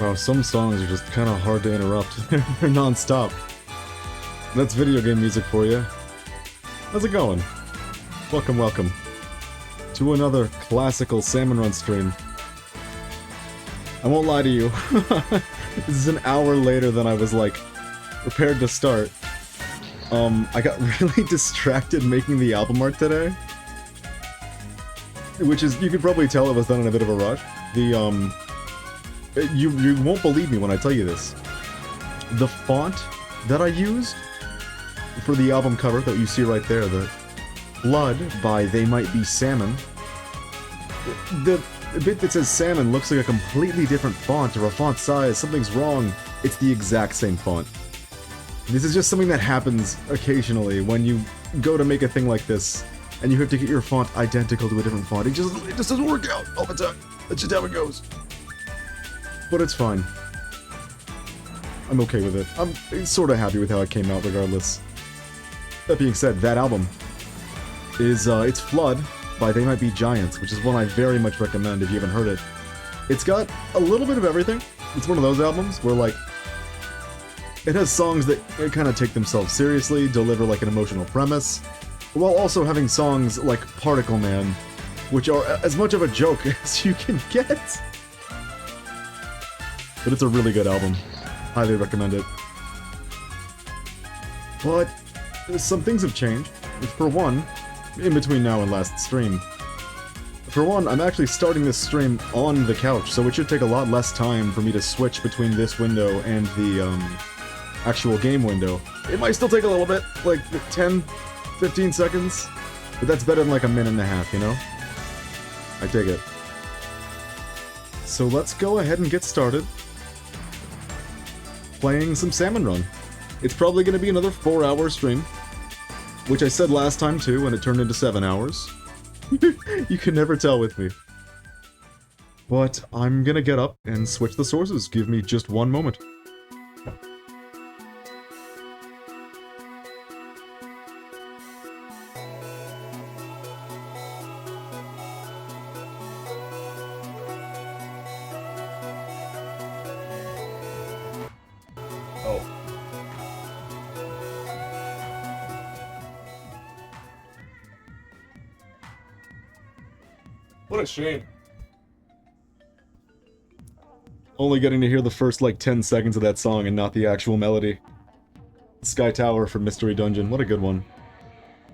Wow, some songs are just kind of hard to interrupt. They're non-stop. That's video game music for you. How's it going? Welcome, welcome. To another classical Salmon Run stream. I won't lie to you. This is an hour later than I was, like, prepared to start. I got really distracted making the album art today. Which is, you could probably tell it was done in a bit of a rush. You won't believe me when I tell you this. The font that I used for the album cover that you see right there, the Blood by They Might Be Salmon, the bit that says Salmon looks like a completely different font or a font size, something's wrong. It's the exact same font. This is just something that happens occasionally when you go to make a thing like this and you have to get your font identical to a different font. It just doesn't work out all the time. That's just how it goes. But it's fine. I'm okay with it. I'm sort of happy with how it came out regardless. That being said, that album is, it's Flood by They Might Be Giants, which is one I very much recommend if you haven't heard it. It's got a little bit of everything. It's one of those albums where, like, it has songs that kind of take themselves seriously, deliver, like, an emotional premise, while also having songs like Particle Man, which are as much of a joke as you can get. But it's a really good album. Highly recommend it. But some things have changed. For one, in between now and last stream. For one, I'm actually starting this stream on the couch, so it should take a lot less time for me to switch between this window and the actual game window. It might still take a little bit, like 10, 15 seconds, but that's better than like a minute and a half, you know? I dig it. So let's go ahead and get started playing some Salmon Run. It's probably going to be another 4-hour stream, which I said last time too, and it turned into 7 hours. You can never tell with me. But I'm gonna get up and switch the sources. Give me just one moment. What a shame. Only getting to hear the first, like, 10 seconds of that song and not the actual melody. Sky Tower from Mystery Dungeon, what a good one.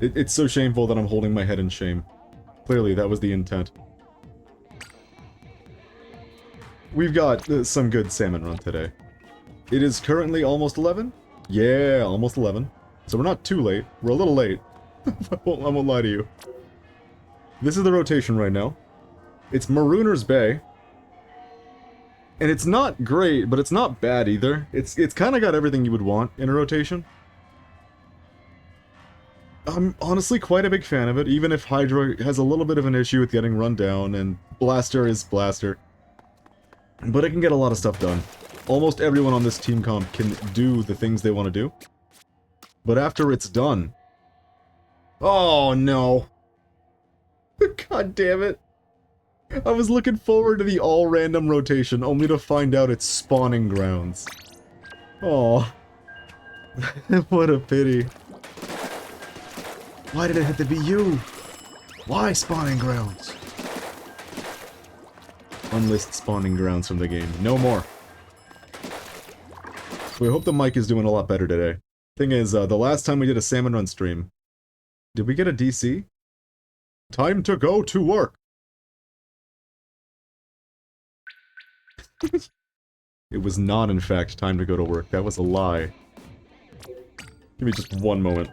It's so shameful that I'm holding my head in shame. Clearly, that was the intent. We've got some good Salmon Run today. It is currently almost 11? Yeah, almost 11. So we're not too late. We're a little late. I won't lie to you. This is the rotation right now. It's Marooner's Bay. And it's not great, but it's not bad either. It's kind of got everything you would want in a rotation. I'm honestly quite a big fan of it, even if Hydra has a little bit of an issue with getting run down, and Blaster is Blaster. But it can get a lot of stuff done. Almost everyone on this team comp can do the things they want to do. But after it's done... Oh no! God damn it. I was looking forward to the all-random rotation, only to find out it's spawning grounds. Aw. What a pity. Why did it have to be you? Why spawning grounds? Unlist spawning grounds from the game. No more. We hope the mic is doing a lot better today. Thing is, the last time we did a Salmon Run stream, did we get a DC? Time to go to work! It was not, in fact, time to go to work. That was a lie. Give me just one moment.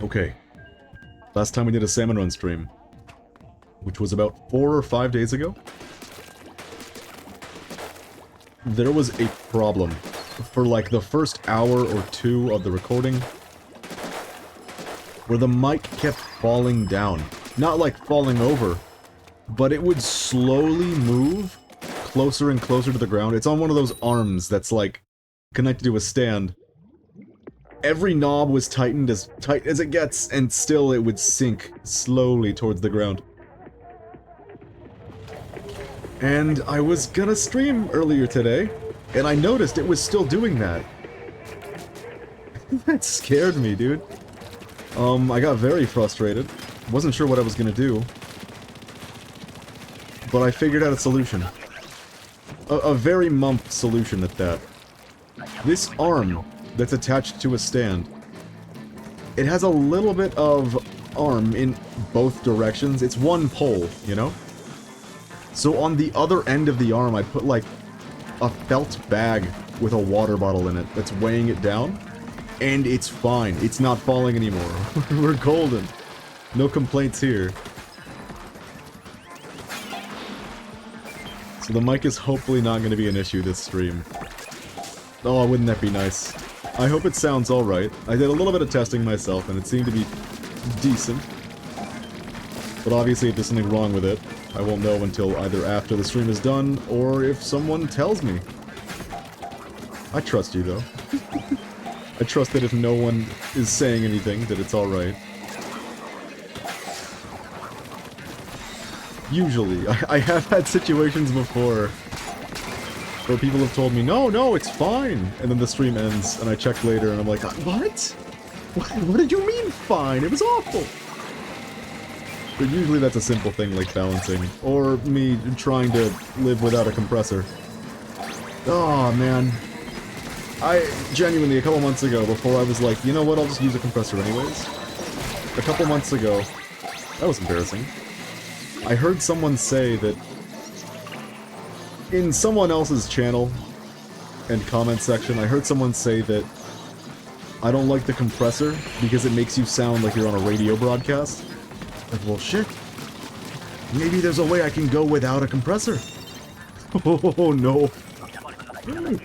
Okay. Last time we did a Salmon Run stream, which was about 4 or 5 days ago, there was a problem. For like the first hour or two of the recording, where the mic kept falling down. Not like falling over, but it would slowly move closer and closer to the ground. It's on one of those arms that's like connected to a stand. every knob was tightened as tight as it gets, and still it would sink slowly towards the ground. And I was gonna stream earlier today, and I noticed it was still doing that. That scared me, dude. I got very frustrated. Wasn't sure what I was gonna do. But I figured out a solution. A very Mumph solution at that. This arm that's attached to a stand, it has a little bit of arm in both directions. It's one pole, you know? So on the other end of the arm, I put like a felt bag with a water bottle in it that's weighing it down. And it's fine. It's not falling anymore. We're golden. No complaints here. So the mic is hopefully not going to be an issue this stream. Oh, wouldn't that be nice? I hope it sounds alright. I did a little bit of testing myself, and it seemed to be decent. But obviously, if there's something wrong with it, I won't know until either after the stream is done, or if someone tells me. I trust you, though. I trust that if no one is saying anything, that it's alright. Usually. I have had situations before where people have told me, no, it's fine. And then the stream ends, and I check later, and I'm like, what? What did you mean fine? It was awful. But usually that's a simple thing like balancing, or me trying to live without a compressor. Oh, man. I genuinely, a couple months ago, before I was like, you know what, I'll just use a compressor anyways. A couple months ago, that was embarrassing. I heard someone say that in someone else's channel and comment section, I heard someone say that I don't like the compressor because it makes you sound like you're on a radio broadcast. Like, well, shit. Maybe there's a way I can go without a compressor. Oh, no.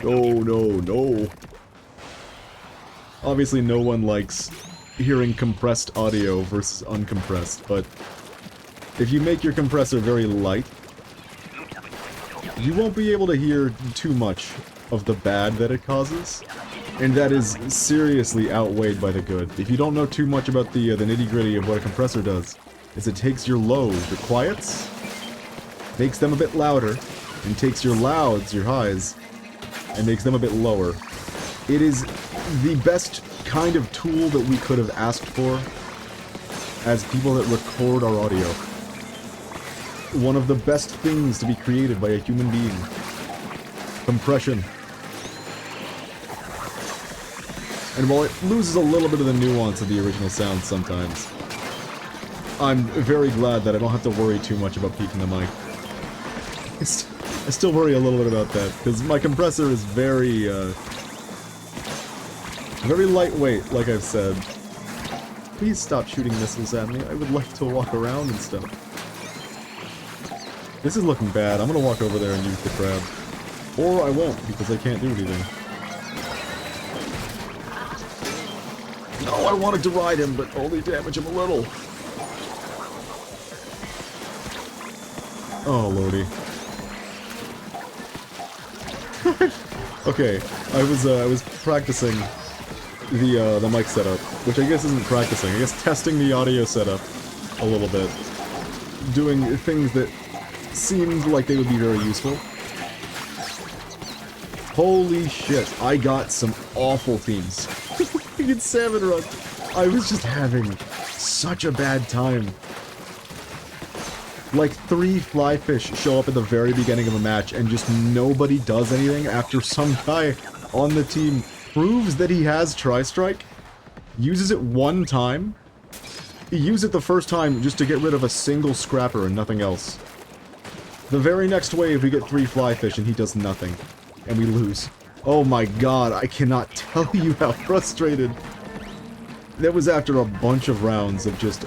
No. Obviously, no one likes hearing compressed audio versus uncompressed, but if you make your compressor very light, you won't be able to hear too much of the bad that it causes, and that is seriously outweighed by the good. If you don't know too much about the nitty-gritty of what a compressor does, is it takes your lows, your quiets, makes them a bit louder, and takes your louds, your highs, and makes them a bit lower. It is the best kind of tool that we could have asked for as people that record our audio. One of the best things to be created by a human being. Compression. And while it loses a little bit of the nuance of the original sound sometimes, I'm very glad that I don't have to worry too much about peaking the mic. I still worry a little bit about that, because my compressor is very, very lightweight, like I've said. Please stop shooting missiles at me. I would like to walk around and stuff. This is looking bad. I'm gonna walk over there and use the crab. Or I won't, because I can't do anything. No, I wanted to ride him, but only damage him a little. Oh, lordy. Okay, I was practicing the mic setup, which I guess isn't practicing. I guess testing the audio setup a little bit, doing things that seemed like they would be very useful. Holy shit! I got some awful themes. Freaking Salmon Run. I was just having such a bad time. Like 3 fly fish show up at the very beginning of a match and just nobody does anything after some guy on the team proves that he has Tri-Strike, uses it one time, he used it the first time just to get rid of a single scrapper and nothing else. The very next wave we get 3 fly fish and he does nothing, and we lose. Oh my god, I cannot tell you how frustrated. That was after a bunch of rounds of just,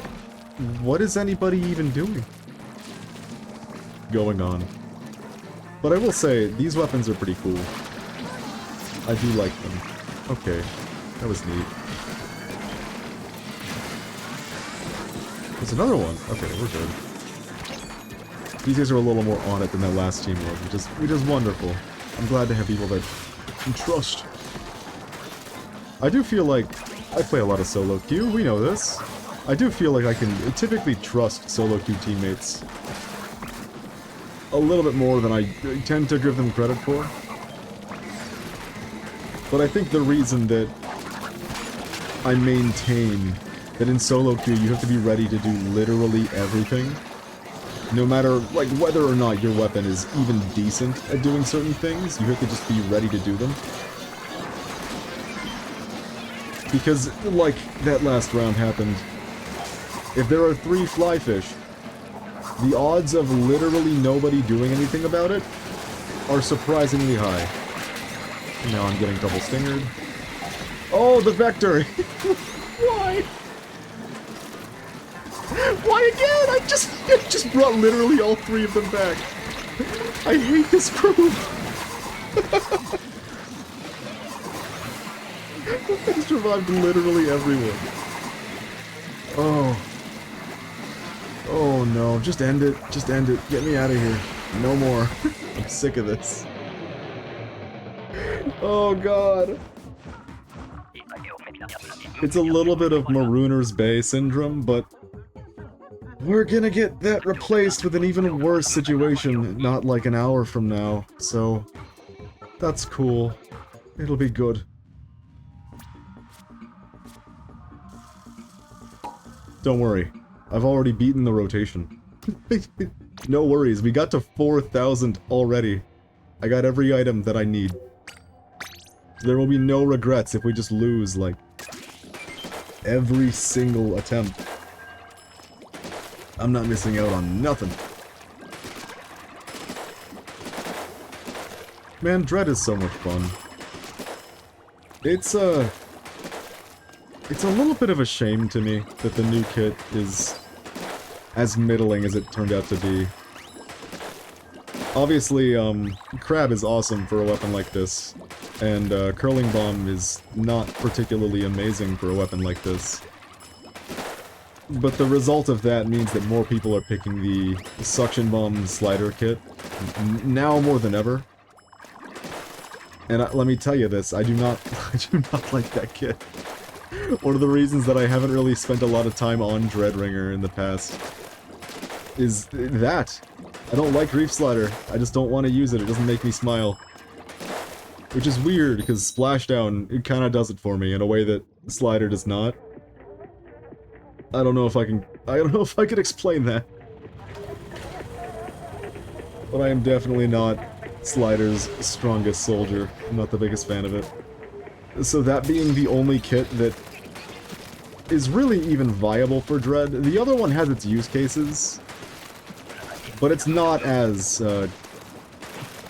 what is anybody even doing going on? But I will say, these weapons are pretty cool. I do like them. Okay, that was neat. There's another one. Okay, we're good. These guys are a little more on it than that last team was, which is wonderful. I'm glad to have people that can trust. I do feel like I play a lot of solo queue, we know this. I do feel like I can typically trust solo queue teammates a little bit more than I tend to give them credit for. But I think the reason that I maintain that in solo queue you have to be ready to do literally everything, no matter like whether or not your weapon is even decent at doing certain things, you have to just be ready to do them. Because, like that last round happened, if there are 3 flyfish, the odds of literally nobody doing anything about it are surprisingly high. Now I'm getting double stingered. Oh, the vector! Why? Why again? I just brought literally all 3 of them back. I hate this group. I survived literally everyone. Oh. Oh no, just end it. Just end it. Get me out of here. No more. I'm sick of this. Oh god. It's a little bit of Marooner's Bay syndrome, but we're gonna get that replaced with an even worse situation not like an hour from now, so that's cool. It'll be good. Don't worry, I've already beaten the rotation. No worries, we got to 4,000 already. I got every item that I need. There will be no regrets if we just lose, like, every single attempt. I'm not missing out on nothing. Man, Dread is so much fun. It's a little bit of a shame to me that the new kit is as middling as it turned out to be. Obviously, Crab is awesome for a weapon like this, and Curling Bomb is not particularly amazing for a weapon like this. But the result of that means that more people are picking the Suction Bomb Slider kit, now more than ever. And let me tell you this, I do not like that kit. One of the reasons that I haven't really spent a lot of time on Dreadringer in the past is that. I don't like Reef Slider. I just don't want to use it. It doesn't make me smile. Which is weird, because Splashdown, it kind of does it for me in a way that Slider does not. I don't know if I can explain that. But I am definitely not Slider's strongest soldier. I'm not the biggest fan of it. So that being the only kit that is really even viable for Dread, the other one has its use cases, but it's not as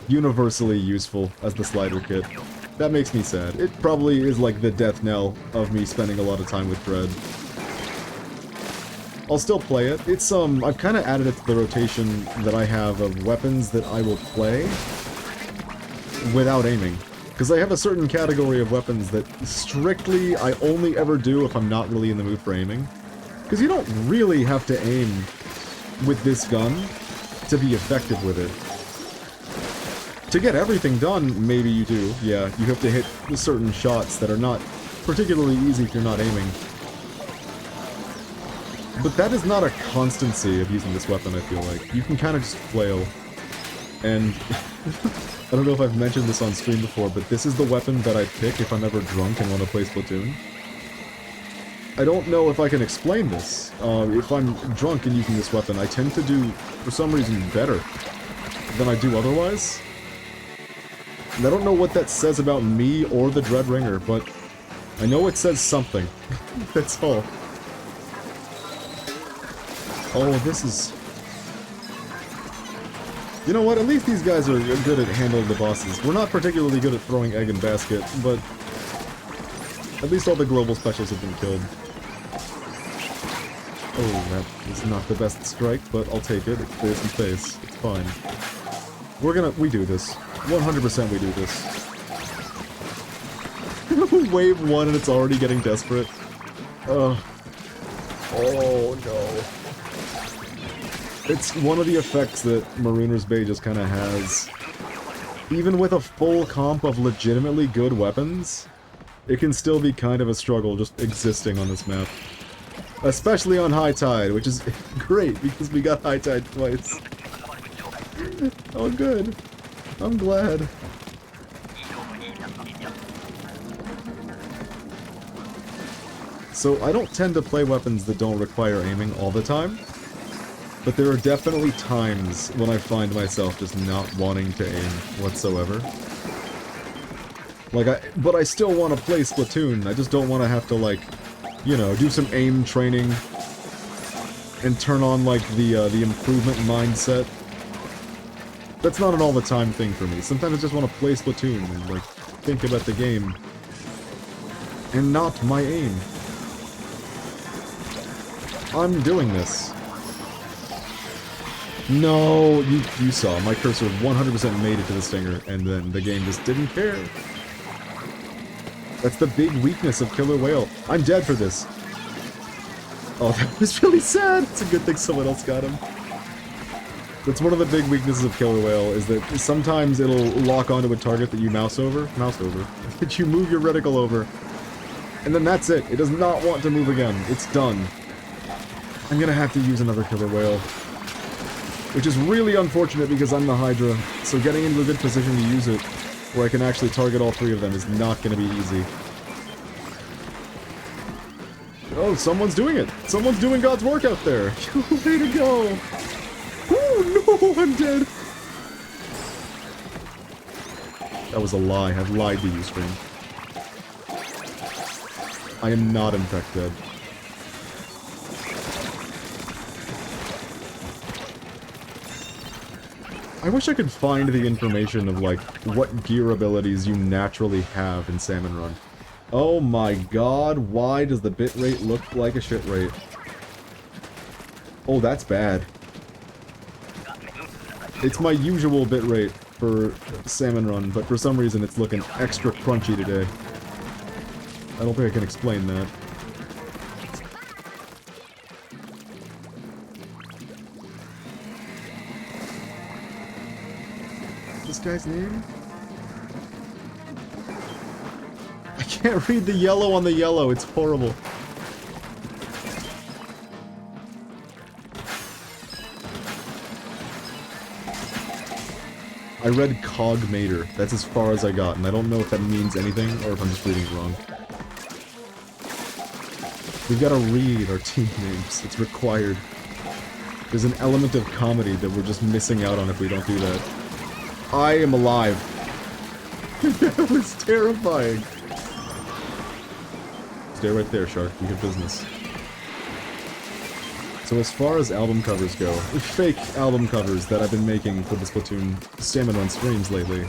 universally useful as the Slider kit. That makes me sad. It probably is like the death knell of me spending a lot of time with Dread. I'll still play it. It's, I've kind of added it to the rotation that I have of weapons that I will play without aiming. Because I have a certain category of weapons that strictly I only ever do if I'm not really in the mood for aiming. Because you don't really have to aim with this gun to be effective with it. To get everything done, maybe you do. Yeah, you have to hit certain shots that are not particularly easy if you're not aiming. But that is not a constancy of using this weapon, I feel like. You can kind of just flail. And I don't know if I've mentioned this on stream before, but this is the weapon that I pick if I'm ever drunk and want to play Splatoon. I don't know if I can explain this. If I'm drunk and using this weapon, I tend to do, for some reason, better than I do otherwise. And I don't know what that says about me or the Dreadringer, but I know it says something. That's all. Oh, this is... You know what, at least these guys are good at handling the bosses. We're not particularly good at throwing egg and basket, but at least all the global specials have been killed. Oh, that is not the best strike, but I'll take it. It clears some space. It's fine. We do this. 100% we do this. Wave 1 and it's already getting desperate. Oh no. It's one of the effects that Marooner's Bay just kind of has. Even with a full comp of legitimately good weapons, It can still be kind of a struggle just existing on this map. Especially on high tide, which is great because we got high tide twice. Oh good. I'm glad. So I don't tend to play weapons that don't require aiming all the time, but there are definitely times when I find myself just not wanting to aim whatsoever. Like, but I still want to play Splatoon, I just don't want to have to, like, you know, do some aim training and turn on, like, the improvement mindset. That's not an all-the-time thing for me. Sometimes I just want to play Splatoon and, like, think about the game. And not my aim. I'm doing this. No, you saw, my cursor 100% made it to the stinger, and then the game just didn't care. That's the big weakness of Killer Whale. I'm dead for this. Oh, that was really sad. It's a good thing someone else got him. That's one of the big weaknesses of Killer Whale, is that sometimes it'll lock onto a target that you mouse over, that you move your reticle over, and then that's it. It does not want to move again. It's done. I'm gonna have to use another Killer Whale. Which is really unfortunate because I'm the Hydra, so getting into a good position to use it, where I can actually target all three of them, is not gonna be easy. Oh, someone's doing it! Someone's doing God's work out there! Way to go! Oh no, I'm dead! That was a lie. I've lied to you, stream. I am not in fact dead. I wish I could find the information of, like, what gear abilities you naturally have in Salmon Run. Oh my god, why does the bitrate look like a shit rate? Oh, that's bad. It's my usual bitrate for Salmon Run, but for some reason it's looking extra crunchy today. I don't think I can explain that. This guy's name? I can't read the yellow on the yellow, it's horrible. I read Cogmator. That's as far as I got, and I don't know if that means anything, or if I'm just reading it wrong. We've got to read our team names. It's required. There's an element of comedy that we're just missing out on if we don't do that. I am alive. That was terrifying. Stay right there, Shark. We have business. So as far as album covers go, fake album covers that I've been making for the Splatoon Salmon Run streams lately,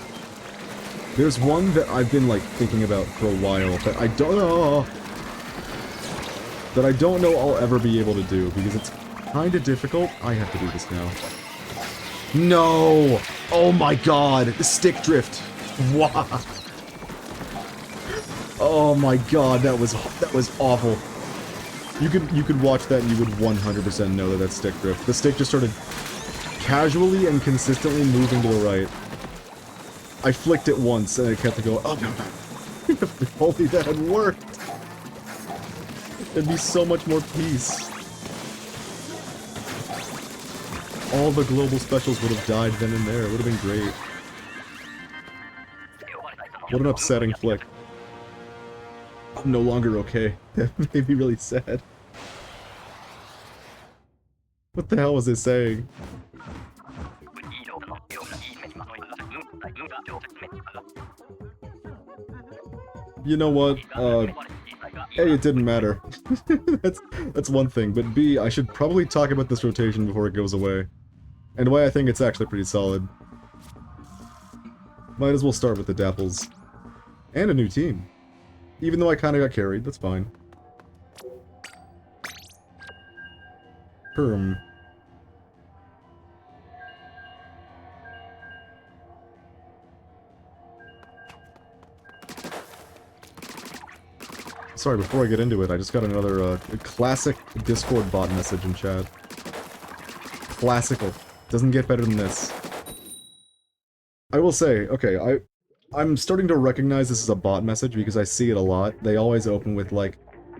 there's one that I've been, like, thinking about for a while that I don't know I'll ever be able to do, because it's kinda difficult. I have to do this now. No! Oh my god! The stick drift! Wow! Oh my god, that was awful. You could watch that and you would 100% know that that's stick drift. The stick just started casually and consistently moving to the right. I flicked it once and it kept going, oh no, no. If only that had worked! There'd be so much more peace. All the global specials would have died then and there. It would have been great. What an upsetting flick. I'm no longer okay. That made me really sad. What the hell was it saying? You know what? A, it didn't matter. That's one thing, but B, I should probably talk about this rotation before it goes away. And why I think it's actually pretty solid. Might as well start with the Dapples. And a new team. Even though I kinda got carried, that's fine. Perm. Sorry, before I get into it, I just got another, classic Discord bot message in chat. Classical. Doesn't get better than this. I will say, okay, I'm starting to recognize this as a bot message because I see it a lot. They always open with like,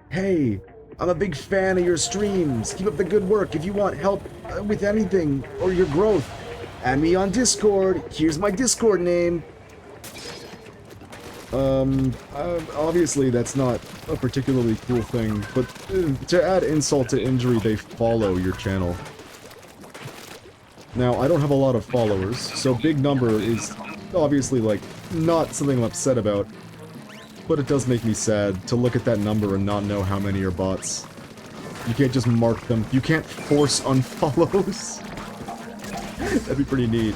"Hey, I'm a big fan of your streams. Keep up the good work. If you want help with anything or your growth, add me on Discord. Here's my Discord name." Obviously that's not a particularly cool thing, but to add insult to injury, they follow your channel. Now, I don't have a lot of followers, so big number is obviously, like, not something I'm upset about, but it does make me sad to look at that number and not know how many are bots. You can't just mark them. You can't force unfollows. That'd be pretty neat.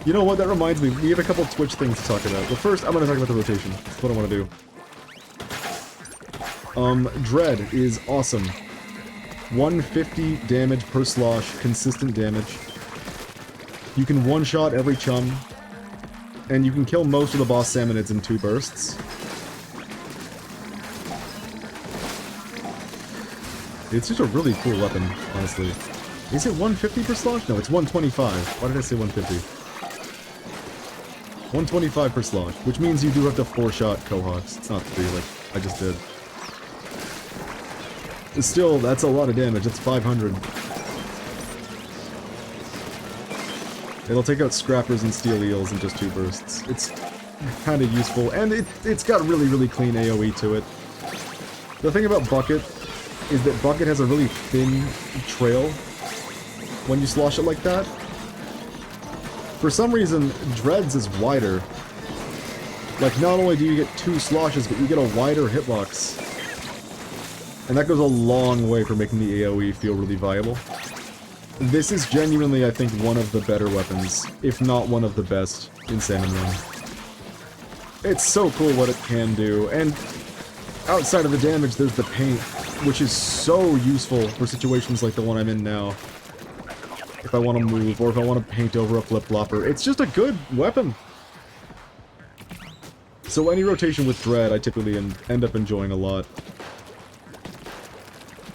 You know what, that reminds me, we have a couple Twitch things to talk about. But first, I'm gonna talk about the rotation. That's what I want to do. Dread is awesome. 150 damage per slosh, consistent damage. You can one-shot every chum, and you can kill most of the boss salmonids in 2 bursts. It's just a really cool weapon, honestly. Is it 150 per slosh? No, it's 125. Why did I say 150? 125 per slosh, which means you do have to 4-shot Cohots. It's not 3 like I just did. Still, that's a lot of damage. That's 500. It'll take out Scrappers and Steel Eels in just 2 bursts. It's kind of useful, and it's got really, really clean AoE to it. The thing about Bucket is that Bucket has a really thin trail when you slosh it like that. For some reason, Dread's is wider. Like, not only do you get 2 sloshes, but you get a wider hitbox. And that goes a long way for making the AoE feel really viable. This is genuinely, I think, one of the better weapons, if not one of the best, in Salmon Run. It's so cool what it can do, and outside of the damage, there's the paint, which is so useful for situations like the one I'm in now. If I want to move, or if I want to paint over a flip-flopper. It's just a good weapon! So any rotation with Dread, I typically end up enjoying a lot.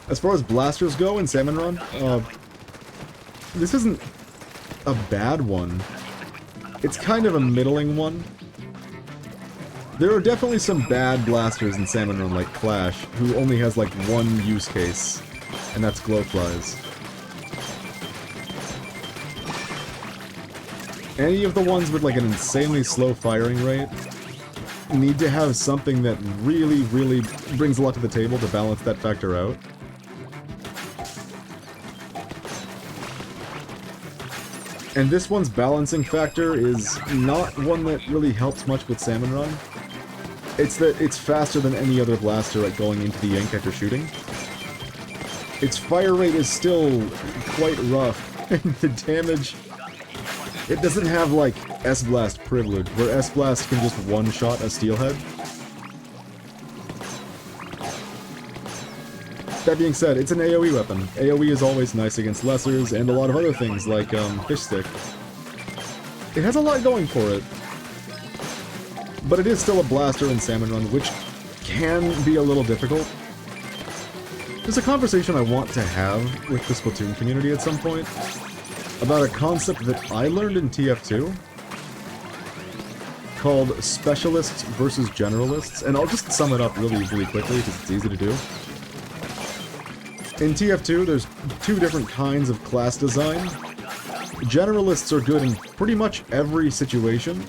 As far as blasters go in Salmon Run, this isn't a bad one. It's kind of a middling one. There are definitely some bad blasters in Salmon Run, like Clash, who only has like one use case, and that's Glowflies. Any of the ones with like an insanely slow firing rate need to have something that really, really brings a lot to the table to balance that factor out. And this one's balancing factor is not one that really helps much with Salmon Run. It's that it's faster than any other blaster at going into the ink after shooting. Its fire rate is still quite rough, and the damage... It doesn't have, like, S-Blast privilege, where S-Blast can just one-shot a Steelhead. That being said, it's an AoE weapon. AoE is always nice against lessers, and a lot of other things, like, Fish Stick. It has a lot going for it. But it is still a blaster in Salmon Run, which can be a little difficult. There's a conversation I want to have with the Splatoon community at some point, about a concept that I learned in TF2 called Specialists versus Generalists, and I'll just sum it up really, really quickly because it's easy to do. In TF2, there's 2 different kinds of class design. Generalists are good in pretty much every situation.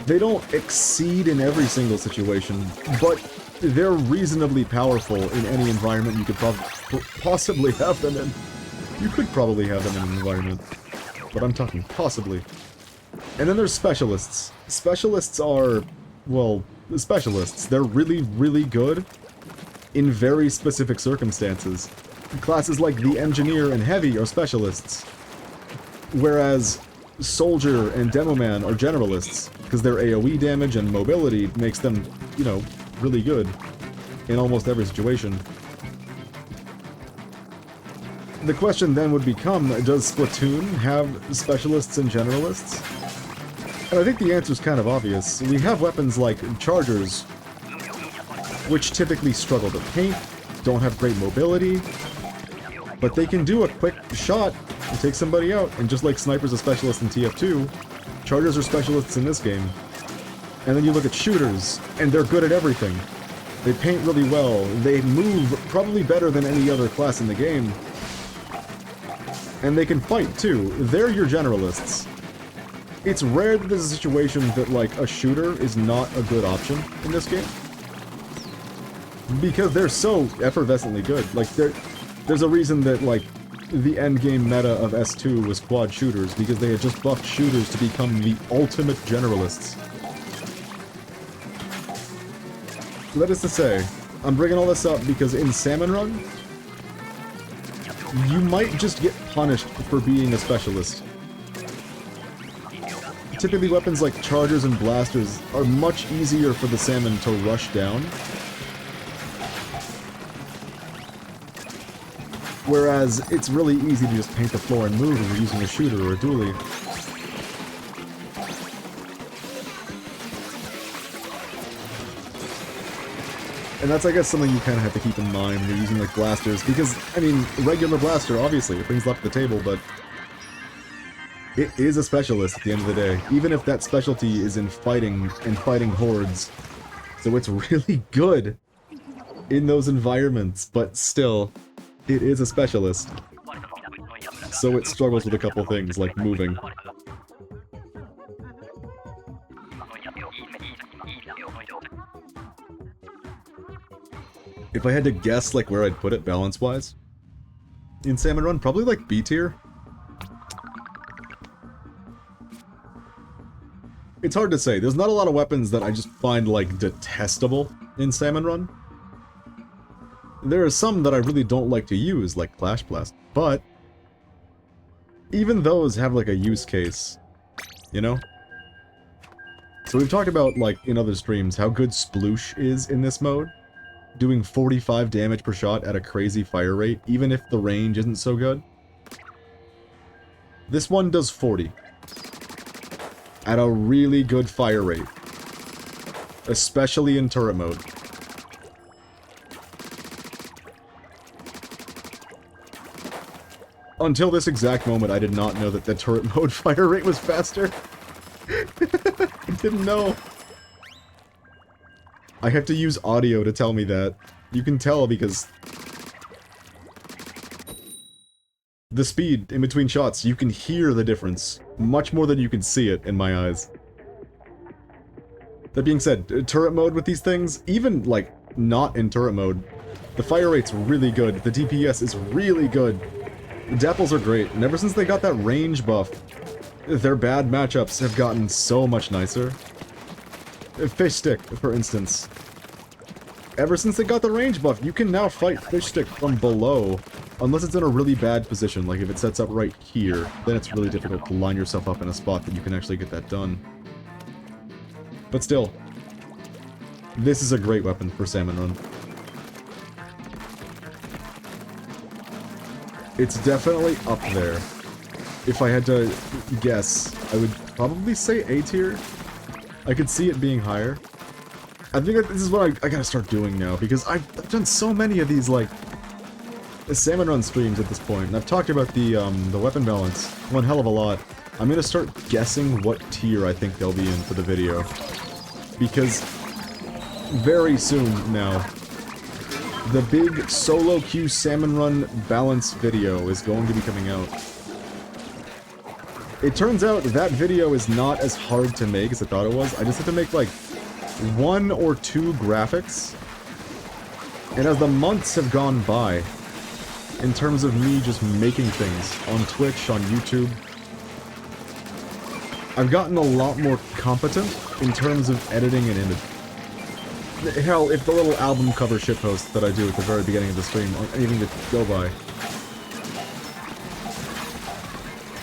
They don't exceed in every single situation, but they're reasonably powerful in any environment you could possibly have them in. You could probably have them in an environment, but I'm talking possibly. And then there's specialists. Specialists are, well, specialists. They're really, really good in very specific circumstances. Classes like the Engineer and Heavy are specialists, whereas Soldier and Demoman are generalists, because their AoE damage and mobility makes them, you know, really good in almost every situation. The question then would become, does Splatoon have specialists and generalists? And I think the answer is kind of obvious. We have weapons like Chargers, which typically struggle to paint, don't have great mobility, but they can do a quick shot and take somebody out, and just like Sniper's a specialist in TF2, Chargers are specialists in this game. And then you look at shooters, and they're good at everything. They paint really well, they move probably better than any other class in the game. And they can fight, too. They're your generalists. It's rare that there's a situation that, like, a shooter is not a good option in this game. Because they're so effervescently good. Like, there's a reason that, like, the endgame meta of S2 was quad shooters, because they had just buffed shooters to become the ultimate generalists. That is to say, I'm bringing all this up because in Salmon Run, you might just get punished for being a specialist. Typically weapons like chargers and blasters are much easier for the Salmon to rush down. Whereas it's really easy to just paint the floor and move if you're using a shooter or a dually. And that's, I guess, something you kind of have to keep in mind when you're using, like, blasters, because, I mean, regular blaster, obviously, it brings luck to the table, but it is a specialist at the end of the day, even if that specialty is in fighting and fighting hordes. So it's really good in those environments, but still, it is a specialist. So it struggles with a couple things, like moving. If I had to guess, like, where I'd put it balance-wise in Salmon Run, probably, like, B tier. It's hard to say. There's not a lot of weapons that I just find, like, detestable in Salmon Run. There are some that I really don't like to use, like Flash Blast, but even those have, like, a use case, you know? So we've talked about, like, in other streams, how good Sploosh is in this mode. Doing 45 damage per shot at a crazy fire rate, even if the range isn't so good. This one does 40. At a really good fire rate. Especially in turret mode. Until this exact moment, I did not know that the turret mode fire rate was faster. I didn't know. I have to use audio to tell me that. You can tell because the speed in between shots, you can hear the difference. Much more than you can see it in my eyes. That being said, turret mode with these things, even, like, not in turret mode, the fire rate's really good, the DPS is really good. The Dapples are great, and ever since they got that range buff, their bad matchups have gotten so much nicer. Fish Stick, for instance. Ever since they got the range buff, you can now fight Fish Stick from below. Unless it's in a really bad position, like if it sets up right here, then it's really difficult to line yourself up in a spot that you can actually get that done. But still, this is a great weapon for Salmon Run. It's definitely up there. If I had to guess, I would probably say A tier. I could see it being higher. I think this is what I gotta start doing now, because I've done so many of these, like, Salmon Run streams at this point, and I've talked about the weapon balance one hell of a lot. I'm gonna start guessing what tier I think they'll be in for the video. Because very soon now, the big solo queue Salmon Run balance video is going to be coming out. It turns out that video is not as hard to make as I thought it was. I just have to make, like, 1 or 2 graphics. And as the months have gone by, in terms of me just making things on Twitch, on YouTube, I've gotten a lot more competent in terms of editing an image. Hell, if the little album cover shitposts that I do at the very beginning of the stream aren't anything to go by,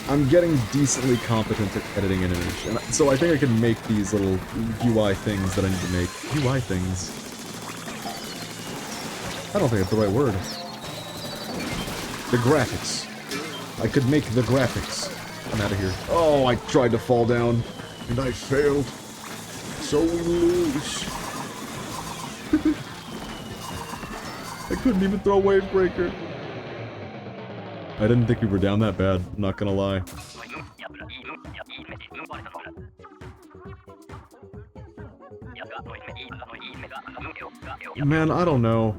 I'm getting decently competent at editing an image, and so I think I can make these little UI things that I need to make. UI things? I don't think that's the right word. The graphics. I could make the graphics. I'm out of here. Oh, I tried to fall down, and I failed. So we lose. I couldn't even throw Wave Breaker. I didn't think we were down that bad, I'm not gonna lie. Man, I don't know.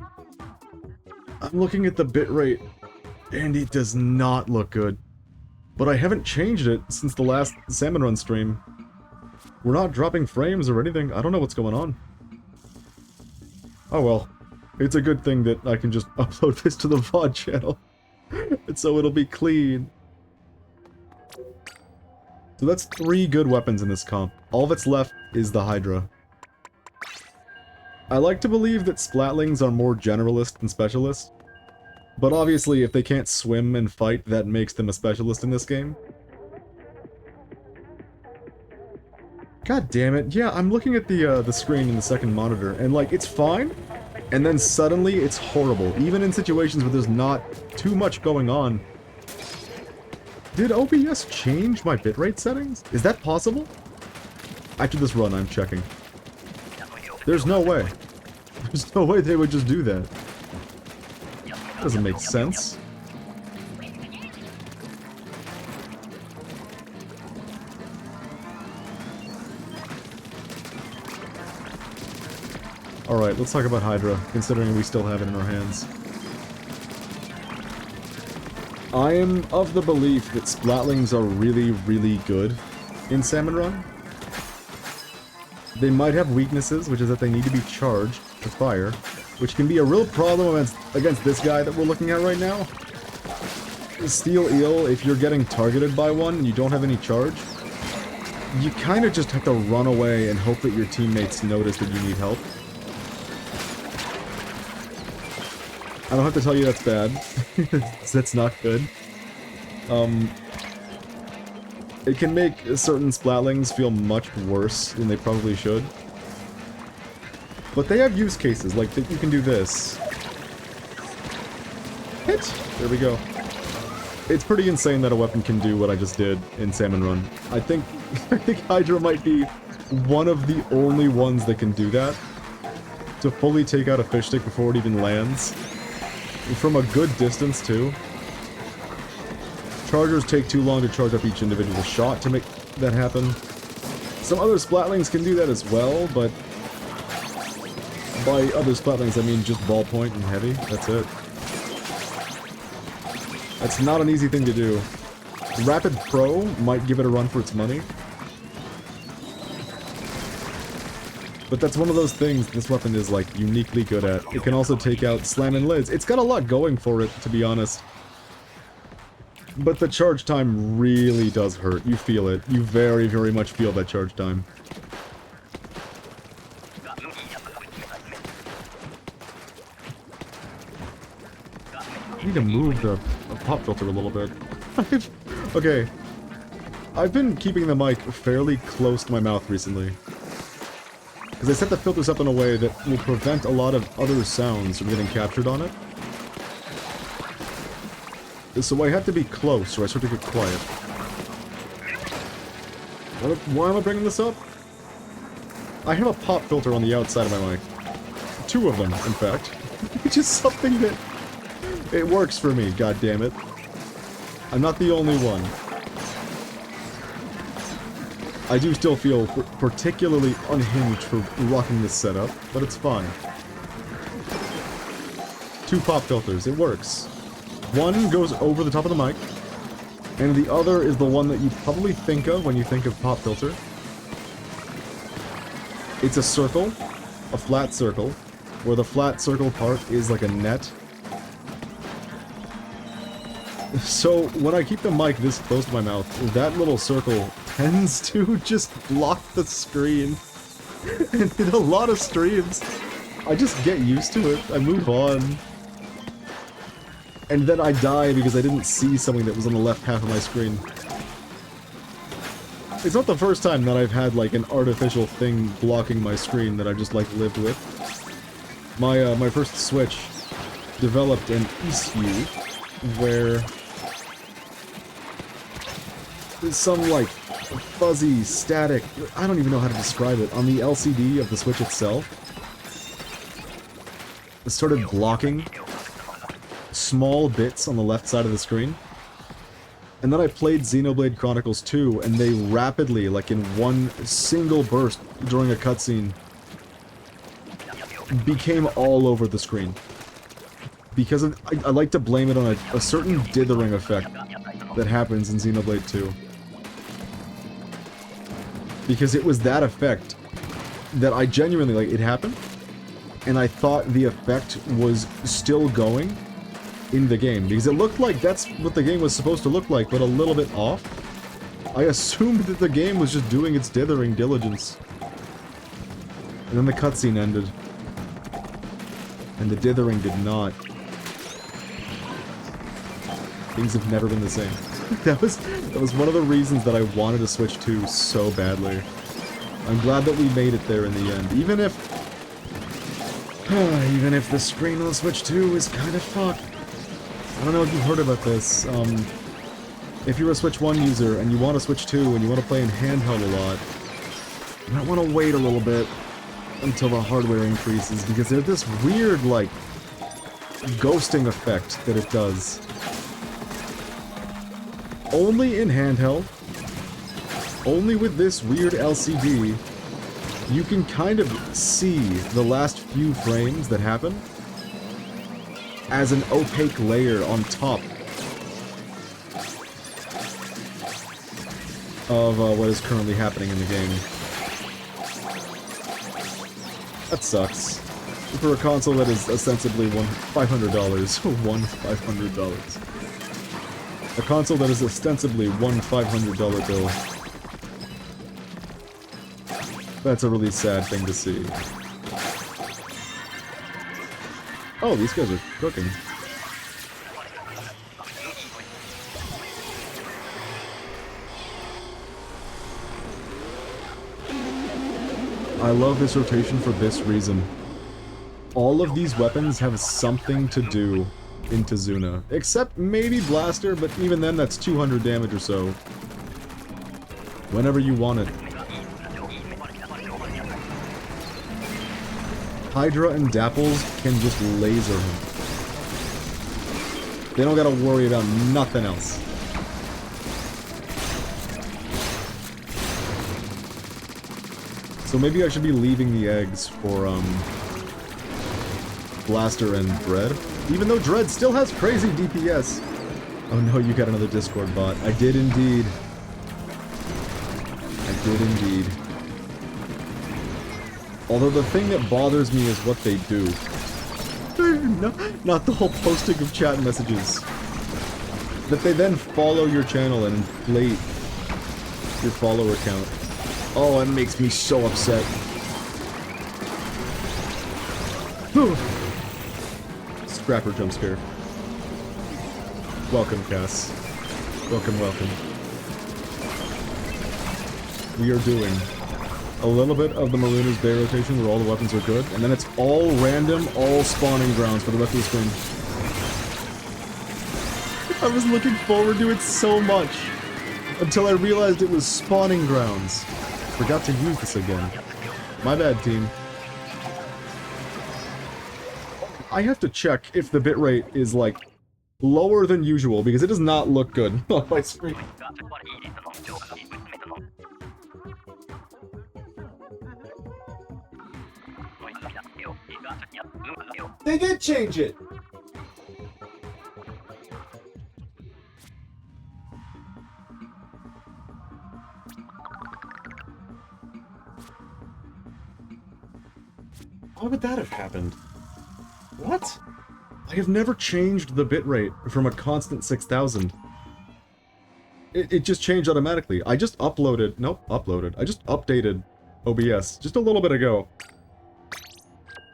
I'm looking at the bitrate, and it does not look good. But I haven't changed it since the last Salmon Run stream. We're not dropping frames or anything. I don't know what's going on. Oh well. It's a good thing that I can just upload this to the VOD channel. And so it'll be clean. So that's 3 good weapons in this comp. All that's left is the Hydra. I like to believe that Splatlings are more generalist than specialist. But obviously, if they can't swim and fight, that makes them a specialist in this game. God damn it. Yeah, I'm looking at the screen in the second monitor, and like, it's fine, and then suddenly it's horrible, even in situations where there's not too much going on. Did OBS change my bitrate settings? Is that possible? After this run, I'm checking. There's no way. There's no way they would just do that. Doesn't make sense. Alright, let's talk about Hydra, considering we still have it in our hands. I am of the belief that Splatlings are really, really good in Salmon Run. They might have weaknesses, which is that they need to be charged with fire, which can be a real problem against this guy that we're looking at right now. Steel Eel, if you're getting targeted by one and you don't have any charge, you kind of just have to run away and hope that your teammates notice that you need help. I don't have to tell you that's bad. That's not good. It can make certain Splatlings feel much worse than they probably should. But they have use cases, like that you can do this. Hit! There we go. It's pretty insane that a weapon can do what I just did in Salmon Run. I think Hydra might be one of the only ones that can do that. To fully take out a fish stick before it even lands. From a good distance, too. Chargers take too long to charge up each individual shot to make that happen. Some other Splatlings can do that as well, but by other Splatlings I mean just ballpoint and heavy, that's it. That's not an easy thing to do. Rapid Pro might give it a run for its money. But that's one of those things this weapon is, like, uniquely good at. It can also take out slamming lids. It's got a lot going for it, to be honest. But the charge time really does hurt. You feel it. You very, very much feel that charge time. I need to move the pop filter a little bit. Okay. I've been keeping the mic fairly close to my mouth recently. Because I set the filters up in a way that will prevent a lot of other sounds from getting captured on it. So I have to be close or I start to get quiet. Why am I bringing this up? I have a pop filter on the outside of my mic. 2 of them, in fact. Which is something that... It works for me, goddammit. I'm not the only one. I do still feel particularly unhinged for rocking this setup, but it's fine. 2 pop filters, it works. One goes over the top of the mic, and the other is the one that you probably think of when you think of pop filter. It's a circle, a flat circle, where the flat circle part is like a net. So, when I keep the mic this close to my mouth, that little circle tends to just block the screen. And in a lot of streams, I just get used to it. I move on. And then I die because I didn't see something that was on the left half of my screen. It's not the first time that I've had, like, an artificial thing blocking my screen that I've just, like, lived with. My first Switch developed an issue where there's some, like, fuzzy, static, I don't even know how to describe it, on the LCD of the Switch itself. It started blocking small bits on the left side of the screen. And then I played Xenoblade Chronicles 2, and they rapidly, like in one single burst during a cutscene, became all over the screen. Because of, I like to blame it on a certain dithering effect that happens in Xenoblade 2. Because it was that effect that I genuinely, like, it happened, and I thought the effect was still going in the game. Because it looked like that's what the game was supposed to look like, but a little bit off. I assumed that the game was just doing its dithering diligence. And then the cutscene ended. And the dithering did not. Things have never been the same. That was one of the reasons that I wanted to Switch 2 so badly. I'm glad that we made it there in the end. Even if the screen on the Switch 2 is kind of fucked. I don't know if you've heard about this. If you're a Switch 1 user and you want to Switch 2 and you want to play in handheld a lot, you might want to wait a little bit until the hardware increases, because there's this weird, like, ghosting effect that it does. Only in handheld, only with this weird LCD, you can kind of see the last few frames that happen as an opaque layer on top of what is currently happening in the game. That sucks. For a console that is ostensibly $500. $500. A console that is ostensibly $500 bill. That's a really sad thing to see. Oh, these guys are cooking. I love this rotation for this reason. All of these weapons have something to do in Tizuna. Except maybe Blaster, but even then that's 200 damage or so. Whenever you want it. Hydra and Dapples can just laser him. They don't gotta worry about nothing else. So maybe I should be leaving the eggs for, Blaster and Dread. Even though Dread still has crazy DPS. Oh no, you got another Discord bot. I did indeed. I did indeed. Although the thing that bothers me is what they do. No, not the whole posting of chat messages. That they then follow your channel and inflate your follower count. Oh, it makes me so upset. Scrapper jump scare. Welcome, Cass. Welcome, welcome. We are doing a little bit of the Marooner's Bay rotation where all the weapons are good, and then it's all random, all spawning grounds for the rest of the screen. I was looking forward to it so much, until I realized it was spawning grounds. Forgot to use this again. My bad, team. I have to check if the bitrate is, like, lower than usual, because it does not look good on my screen. They did change it! Why would that have happened? What? I have never changed the bitrate from a constant 6000. It just changed automatically. I just uploaded... Nope, uploaded. I just updated OBS just a little bit ago.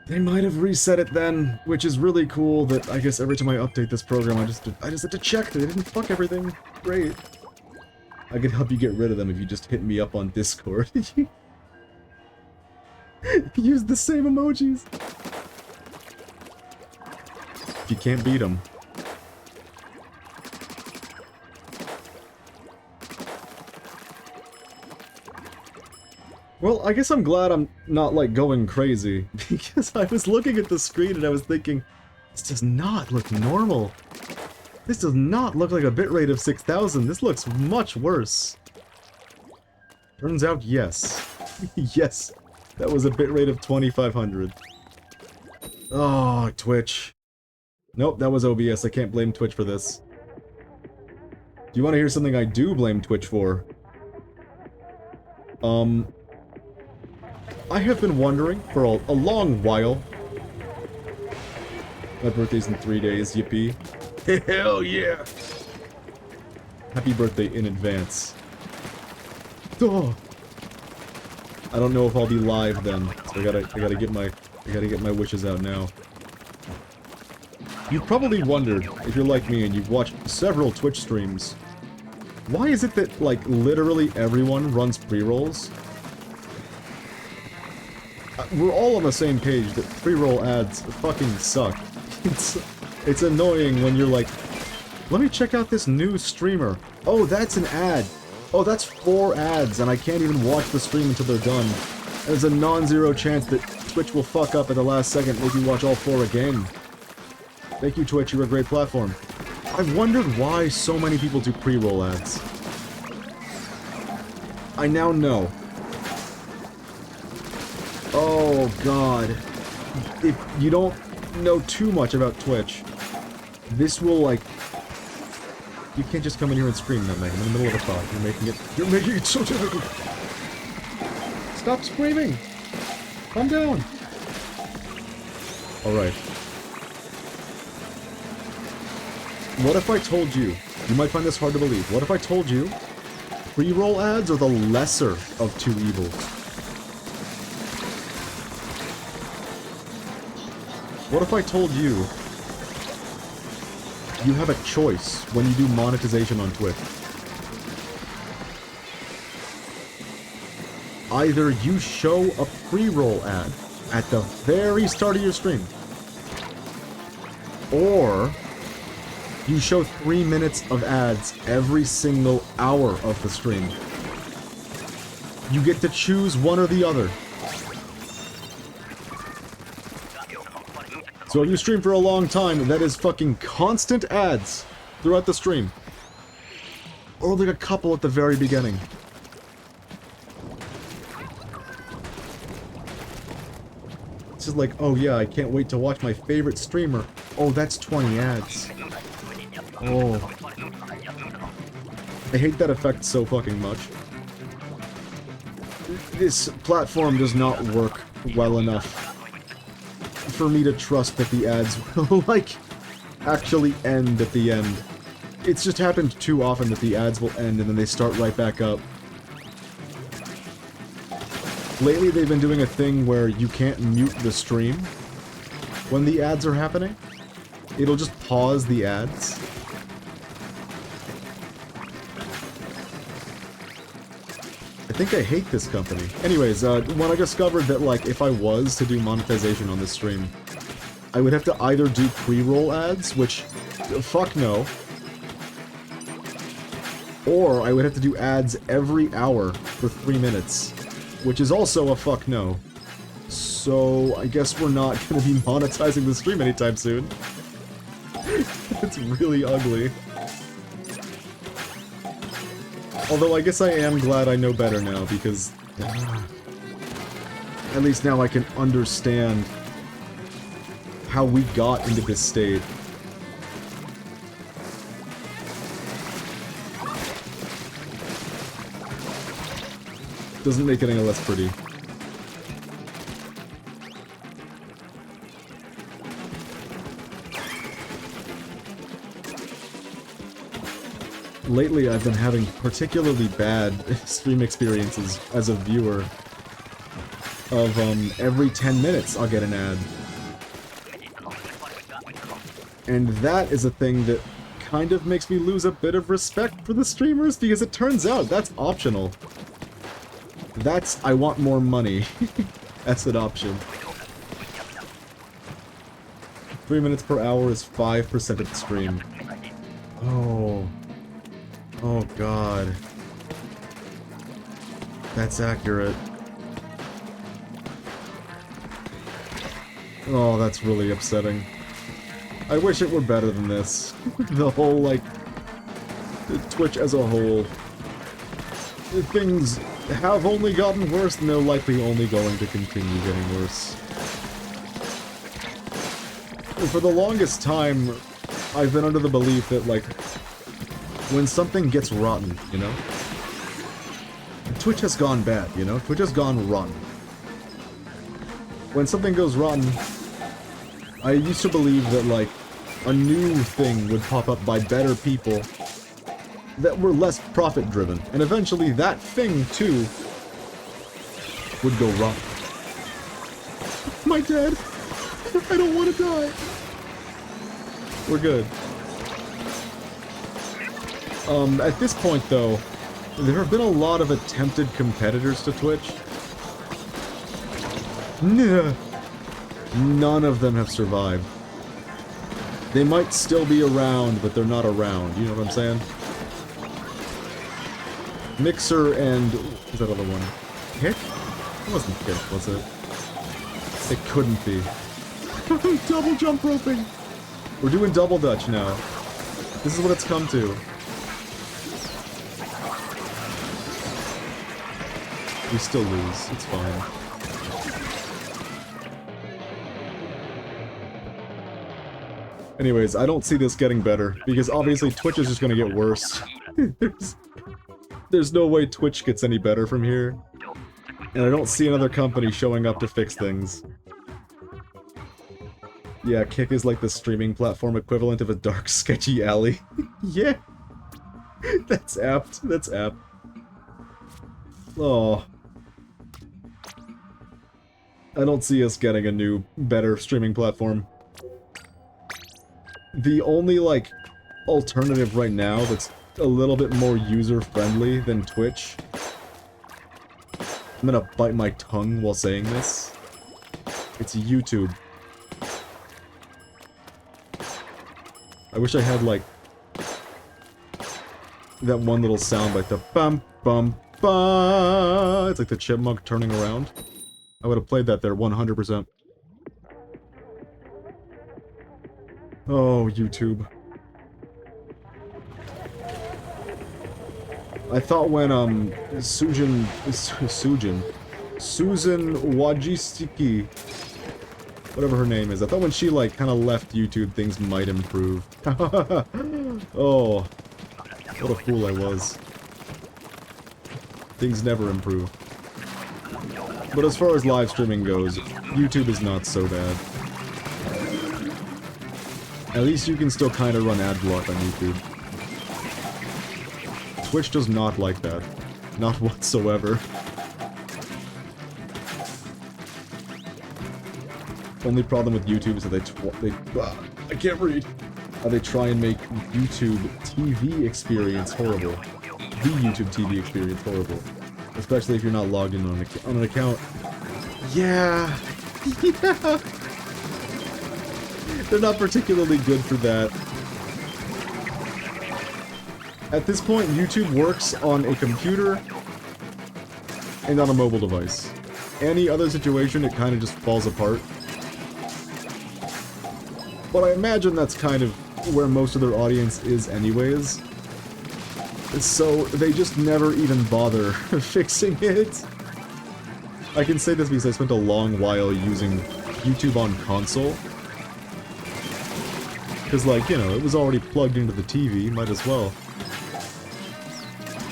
They might have reset it then, which is really cool that I guess every time I update this program I just had to check that they didn't fuck everything. Great. I could help you get rid of them if you just hit me up on Discord. Use the same emojis. If you can't beat them. Well, I guess I'm glad I'm not, like, going crazy, because I was looking at the screen and I was thinking, this does not look normal. This does not look like a bitrate of 6000. This looks much worse. Turns out, yes. Yes, that was a bitrate of 2500. Oh, Twitch. Nope, that was OBS. I can't blame Twitch for this. Do you want to hear something I do blame Twitch for? I have been wondering for a long while. My birthday's in 3 days, yippee. Hell yeah! Happy birthday in advance. Oh. I don't know if I'll be live then, so I gotta get my wishes out now. You've probably wondered, if you're like me and you've watched several Twitch streams, why is it that, like, literally everyone runs pre-rolls? We're all on the same page that pre-roll ads fucking suck. It's annoying when you're like, let me check out this new streamer. Oh, that's an ad. Oh, that's 4 ads, and I can't even watch the stream until they're done. There's a non-zero chance that Twitch will fuck up at the last second and make you watch all 4 again. Thank you, Twitch, you're a great platform. I've wondered why so many people do pre-roll ads. I now know. Oh, God. If you don't know too much about Twitch, this will, like... You can't just come in here and scream that, Megan, in the middle of a thought. You're making it so difficult. Stop screaming! Calm down. Alright. What if I told you, you might find this hard to believe, what if I told you pre-roll ads are the lesser of 2 evils? What if I told you you have a choice when you do monetization on Twitch? Either you show a pre-roll ad at the very start of your stream, or you show 3 minutes of ads every single hour of the stream. You get to choose one or the other. So if you stream for a long time, that is fucking constant ads throughout the stream. Or like a couple at the very beginning. It's just like, oh yeah, I can't wait to watch my favorite streamer. Oh, that's 20 ads. Oh. I hate that effect so fucking much. This platform does not work well enough for me to trust that the ads will, like, actually end at the end. It's just happened too often that the ads will end and then they start right back up. Lately they've been doing a thing where you can't mute the stream when the ads are happening. It'll just pause the ads. I think I hate this company. Anyways, when I discovered that, like, if I was to do monetization on this stream, I would have to either do pre-roll ads, which, fuck no, or I would have to do ads every hour for 3 minutes, which is also a fuck no. So, I guess we're not gonna be monetizing the stream anytime soon. It's really ugly. Although I guess I am glad I know better now, because at least now I can understand how we got into this state. Doesn't make it any less pretty. Lately, I've been having particularly bad stream experiences as a viewer of, every 10 minutes I'll get an ad. And that is a thing that kind of makes me lose a bit of respect for the streamers, because it turns out that's optional. That's, I want more money. That's an option. 3 minutes per hour is 5% of the stream. Oh. Oh god. That's accurate. Oh, that's really upsetting. I wish it were better than this. The whole, like... Twitch as a whole. Things have only gotten worse, and they're likely only going to continue getting worse. For the longest time, I've been under the belief that, like, when something gets rotten, you know? Twitch has gone bad, you know? Twitch has gone rotten. When something goes rotten, I used to believe that, like, a new thing would pop up by better people that were less profit-driven, and eventually that thing, too, would go wrong. Am I dead? I don't want to die. We're good. At this point, though, there have been a lot of attempted competitors to Twitch. None of them have survived. They might still be around, but they're not around. You know what I'm saying? Mixer and... what's that other one? Kick? It wasn't Kick, was it? It couldn't be. Double jump roping! We're doing double dutch now. This is what it's come to. We still lose. It's fine. Anyways, I don't see this getting better, because obviously Twitch is just gonna get worse. There's no way Twitch gets any better from here. And I don't see another company showing up to fix things. Yeah, Kick is like the streaming platform equivalent of a dark, sketchy alley. Yeah! That's apt. That's apt. Oh. I don't see us getting a new, better streaming platform. The only, like, alternative right now that's a little bit more user-friendly than Twitch... I'm gonna bite my tongue while saying this. It's YouTube. I wish I had, like, that one little sound like the bum bum ba. It's like the chipmunk turning around. I would have played that there 100%. Oh, YouTube. I thought when, Susan Wojcicki, whatever her name is, I thought when she, like, kind of left YouTube, things might improve. Oh, what a fool I was. Things never improve. But as far as live streaming goes, YouTube is not so bad. At least you can still kind of run ad block on YouTube. Twitch does not like that. Not whatsoever. Only problem with YouTube is that I can't read. They try and make YouTube TV experience horrible. The YouTube TV experience horrible. Especially if you're not logged in on an account. Yeah. Yeah. They're not particularly good for that. At this point, YouTube works on a computer and on a mobile device. Any other situation, it kind of just falls apart. But I imagine that's kind of where most of their audience is anyways. So they just never even bother fixing it. I can say this because I spent a long while using YouTube on console. Because, like, you know, it was already plugged into the TV, might as well.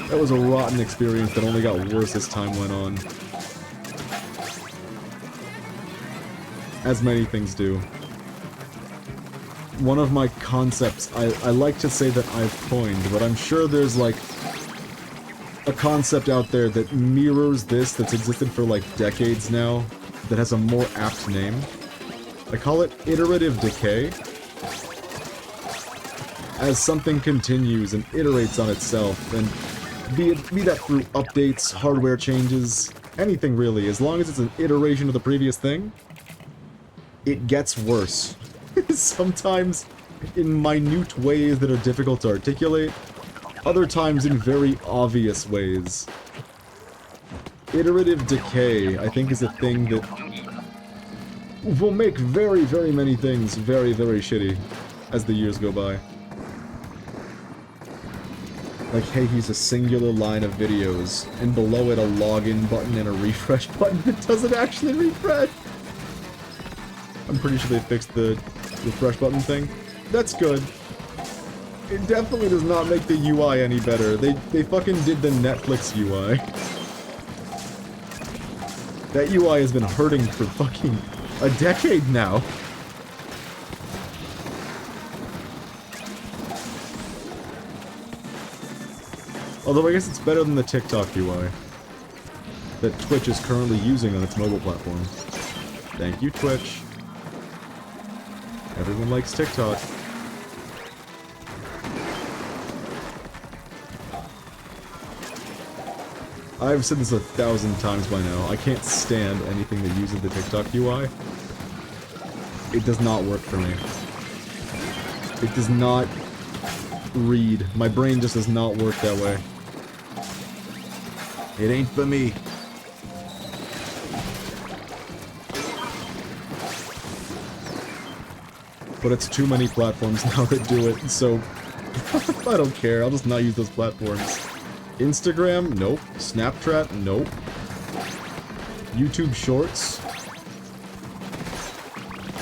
That was a rotten experience that only got worse as time went on. As many things do. One of my concepts I like to say that I've coined, but I'm sure there's, like, a concept out there that mirrors this that's existed for, like, decades now, that has a more apt name. I call it iterative decay. As something continues and iterates on itself, and be that through updates, hardware changes, anything really, as long as it's an iteration of the previous thing, it gets worse. Sometimes in minute ways that are difficult to articulate, other times in very obvious ways. Iterative decay, I think, is a thing that will make very, very many things very, very shitty as the years go by. Like, hey, he's a singular line of videos, and below it a login button and a refresh button that doesn't actually refresh. I'm pretty sure they fixed the refresh button thing. That's good. It definitely does not make the UI any better. They fucking did the Netflix UI. That UI has been hurting for fucking a decade now. Although I guess it's better than the TikTok UI that Twitch is currently using on its mobile platform. Thank you, Twitch. Everyone likes TikTok. I've said this 1,000 times by now. I can't stand anything that uses the TikTok UI. It does not work for me. It does not read. My brain just does not work that way. It ain't for me. But it's too many platforms now that do it, so I don't care. I'll just not use those platforms. Instagram? Nope. Snapchat? Nope. YouTube Shorts?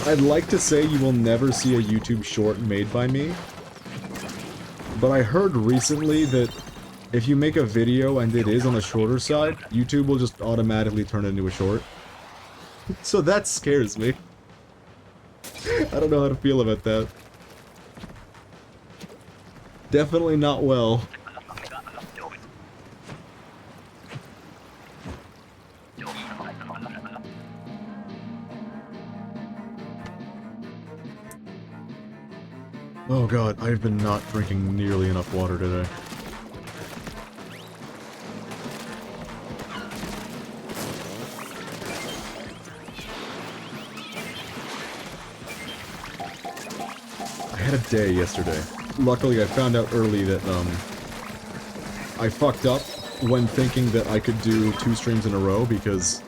I'd like to say you will never see a YouTube short made by me, but I heard recently that if you make a video and it is on the shorter side, YouTube will just automatically turn it into a short. So that scares me. I don't know how to feel about that. Definitely not well. Oh god, I've been not drinking nearly enough water today. I had a day yesterday. Luckily, I found out early that, I fucked up when thinking that I could do 2 streams in a row, because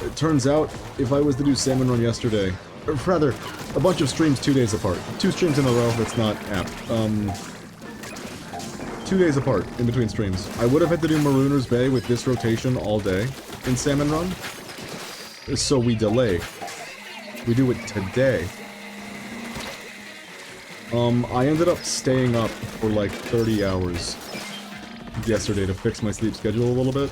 it turns out, if I was to do Salmon Run yesterday, or rather, a bunch of streams 2 days apart. 2 streams in a row, that's not apt. 2 days apart, in between streams. I would have had to do Marooner's Bay with this rotation all day in Salmon Run, so we delay. We do it today. I ended up staying up for like 30 hours yesterday to fix my sleep schedule a little bit.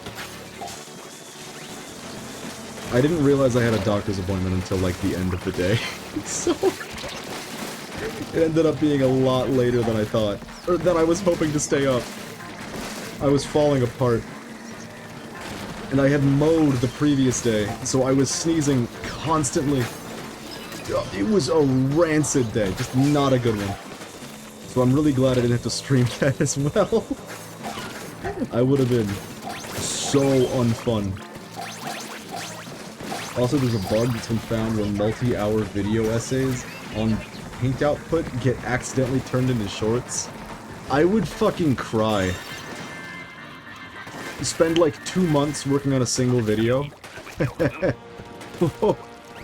I didn't realize I had a doctor's appointment until like the end of the day, so it ended up being a lot later than I thought, or than I was hoping to stay up. I was falling apart, and I had mowed the previous day, so I was sneezing constantly. It was a rancid day, just not a good one. So I'm really glad I didn't have to stream that as well. I would have been so unfun. Also, there's a bug that's been found where multi-hour video essays on paint output get accidentally turned into shorts. I would fucking cry. Spend like 2 months working on a single video.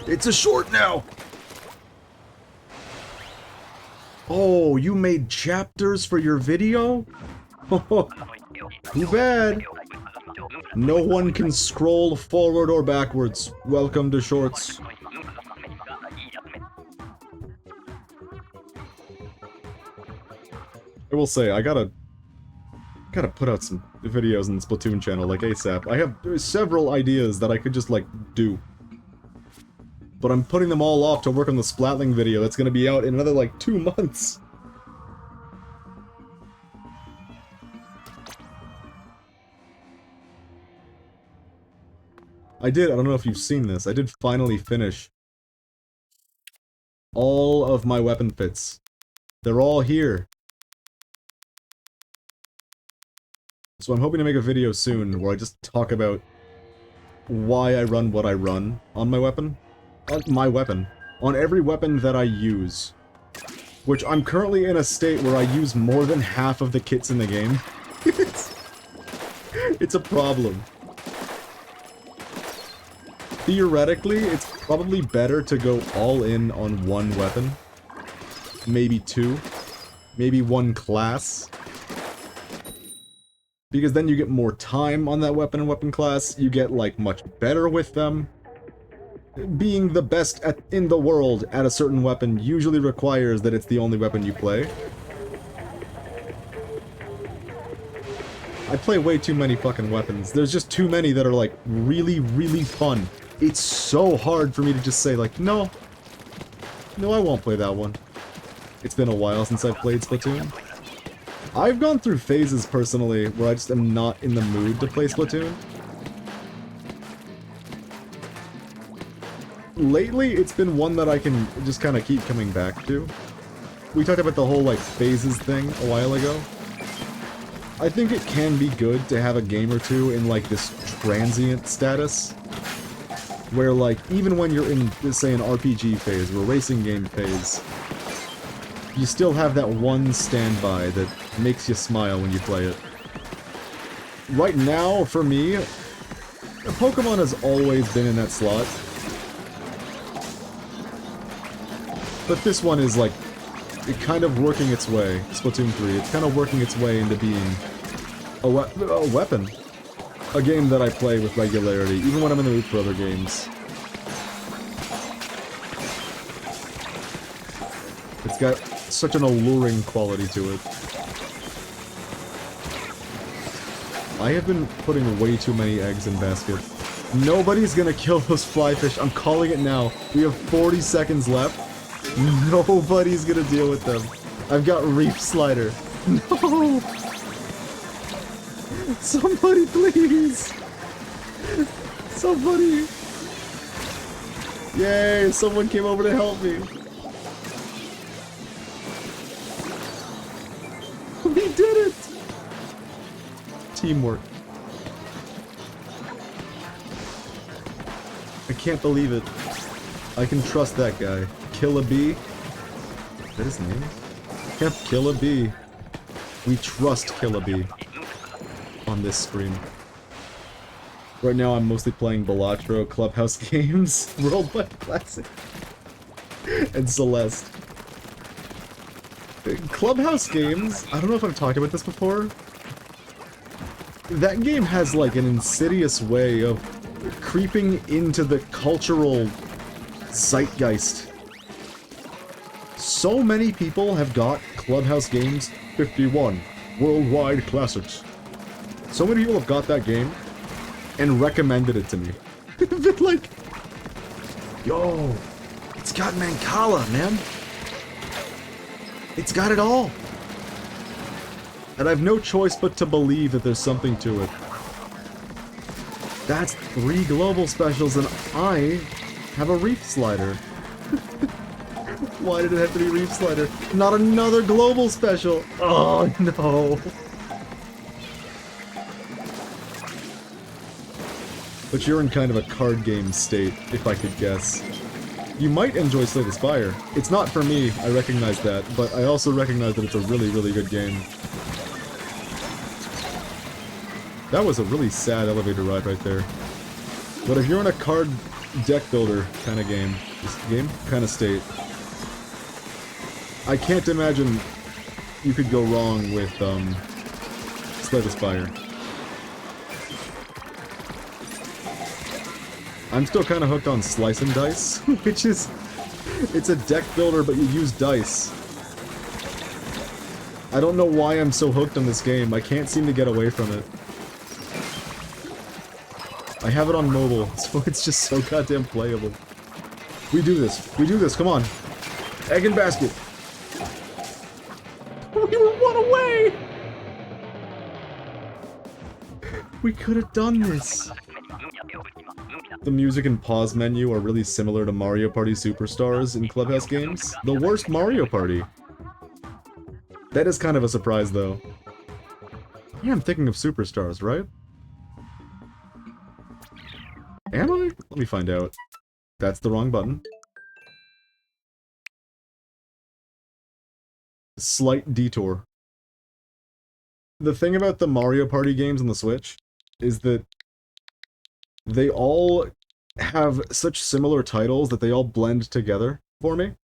It's a short now! Oh, you made chapters for your video? Too bad. No one can scroll forward or backwards. Welcome to shorts. I will say, I gotta put out some videos in the Splatoon channel, like ASAP. I have several ideas that I could just, like, do. But I'm putting them all off to work on the Splatling video that's gonna be out in another, like, 2 months. I don't know if you've seen this, I did finally finish all of my weapon fits. They're all here. So I'm hoping to make a video soon where I just talk about why I run what I run on my weapon. On every weapon that I use. Which I'm currently in a state where I use more than half of the kits in the game. It's a problem. Theoretically, it's probably better to go all in on one weapon. Maybe 2. Maybe 1 class. Because then you get more time on that weapon and weapon class, you get, like, much better with them. being the best in the world at a certain weapon usually requires that it's the only weapon you play. I play way too many fucking weapons. There's just too many that are, like, really, really fun. It's so hard for me to just say, like, no. No, I won't play that one. It's been a while since I've played Splatoon. I've gone through phases, personally, where I just am not in the mood to play Splatoon. Lately, it's been one that I can just kind of keep coming back to. We talked about the whole, like, phases thing a while ago. I think it can be good to have a game or two in, like, this transient status. Where, like, even when you're in, say, an RPG phase or a racing game phase, you still have that one standby that makes you smile when you play it. Right now, for me, Pokemon has always been in that slot. But this one is, like, kind of working its way, Splatoon 3, it's kind of working its way into being a weapon. A game that I play with regularity, even when I'm in the mood for other games. It's got such an alluring quality to it. I have been putting way too many eggs in basket. Nobody's gonna kill those flyfish, I'm calling it now. We have 40 seconds left. Nobody's gonna deal with them. I've got Reef Slider. No! Somebody, please! Somebody! Yay! Someone came over to help me. We did it! Teamwork. I can't believe it. I can trust that guy. Kill a bee? Is that his name? Yep, Kill a bee. We trust Kill a bee on this stream. Right now I'm mostly playing Balatro, Clubhouse Games, Worldwide Classic, and Celeste. Clubhouse Games, I don't know if I've talked about this before. That game has like an insidious way of creeping into the cultural zeitgeist. So many people have got Clubhouse Games 51 Worldwide Classics. So many people have got that game and recommended it to me. They're like, yo, it's got Mancala, man. It's got it all. And I've no choice but to believe that there's something to it. That's 3 global specials and I have a Reef Slider. Why did it have to be Reef Slider? Not another global special! Oh no! But you're in kind of a card game state, if I could guess. You might enjoy Slay the Spire. It's not for me, I recognize that, but I also recognize that it's a really, really good game. That was a really sad elevator ride right there. But if you're in a card deck builder kind of game, kind of state, I can't imagine you could go wrong with, Slay the Spire. I'm still kind of hooked on Slice and Dice, which is... it's a deck builder, but you use dice. I don't know why I'm so hooked on this game, I can't seem to get away from it. I have it on mobile, so it's just so goddamn playable. We do this, come on. Egg and basket. We were 1 away! We could have done this. The music and pause menu are really similar to Mario Party Superstars in Clubhouse games. The worst Mario Party. That is kind of a surprise, though. Yeah, I'm thinking of Superstars, right? Am I? Let me find out. That's the wrong button. Slight detour. The thing about the Mario Party games on the Switch is that they all have such similar titles that they all blend together for me.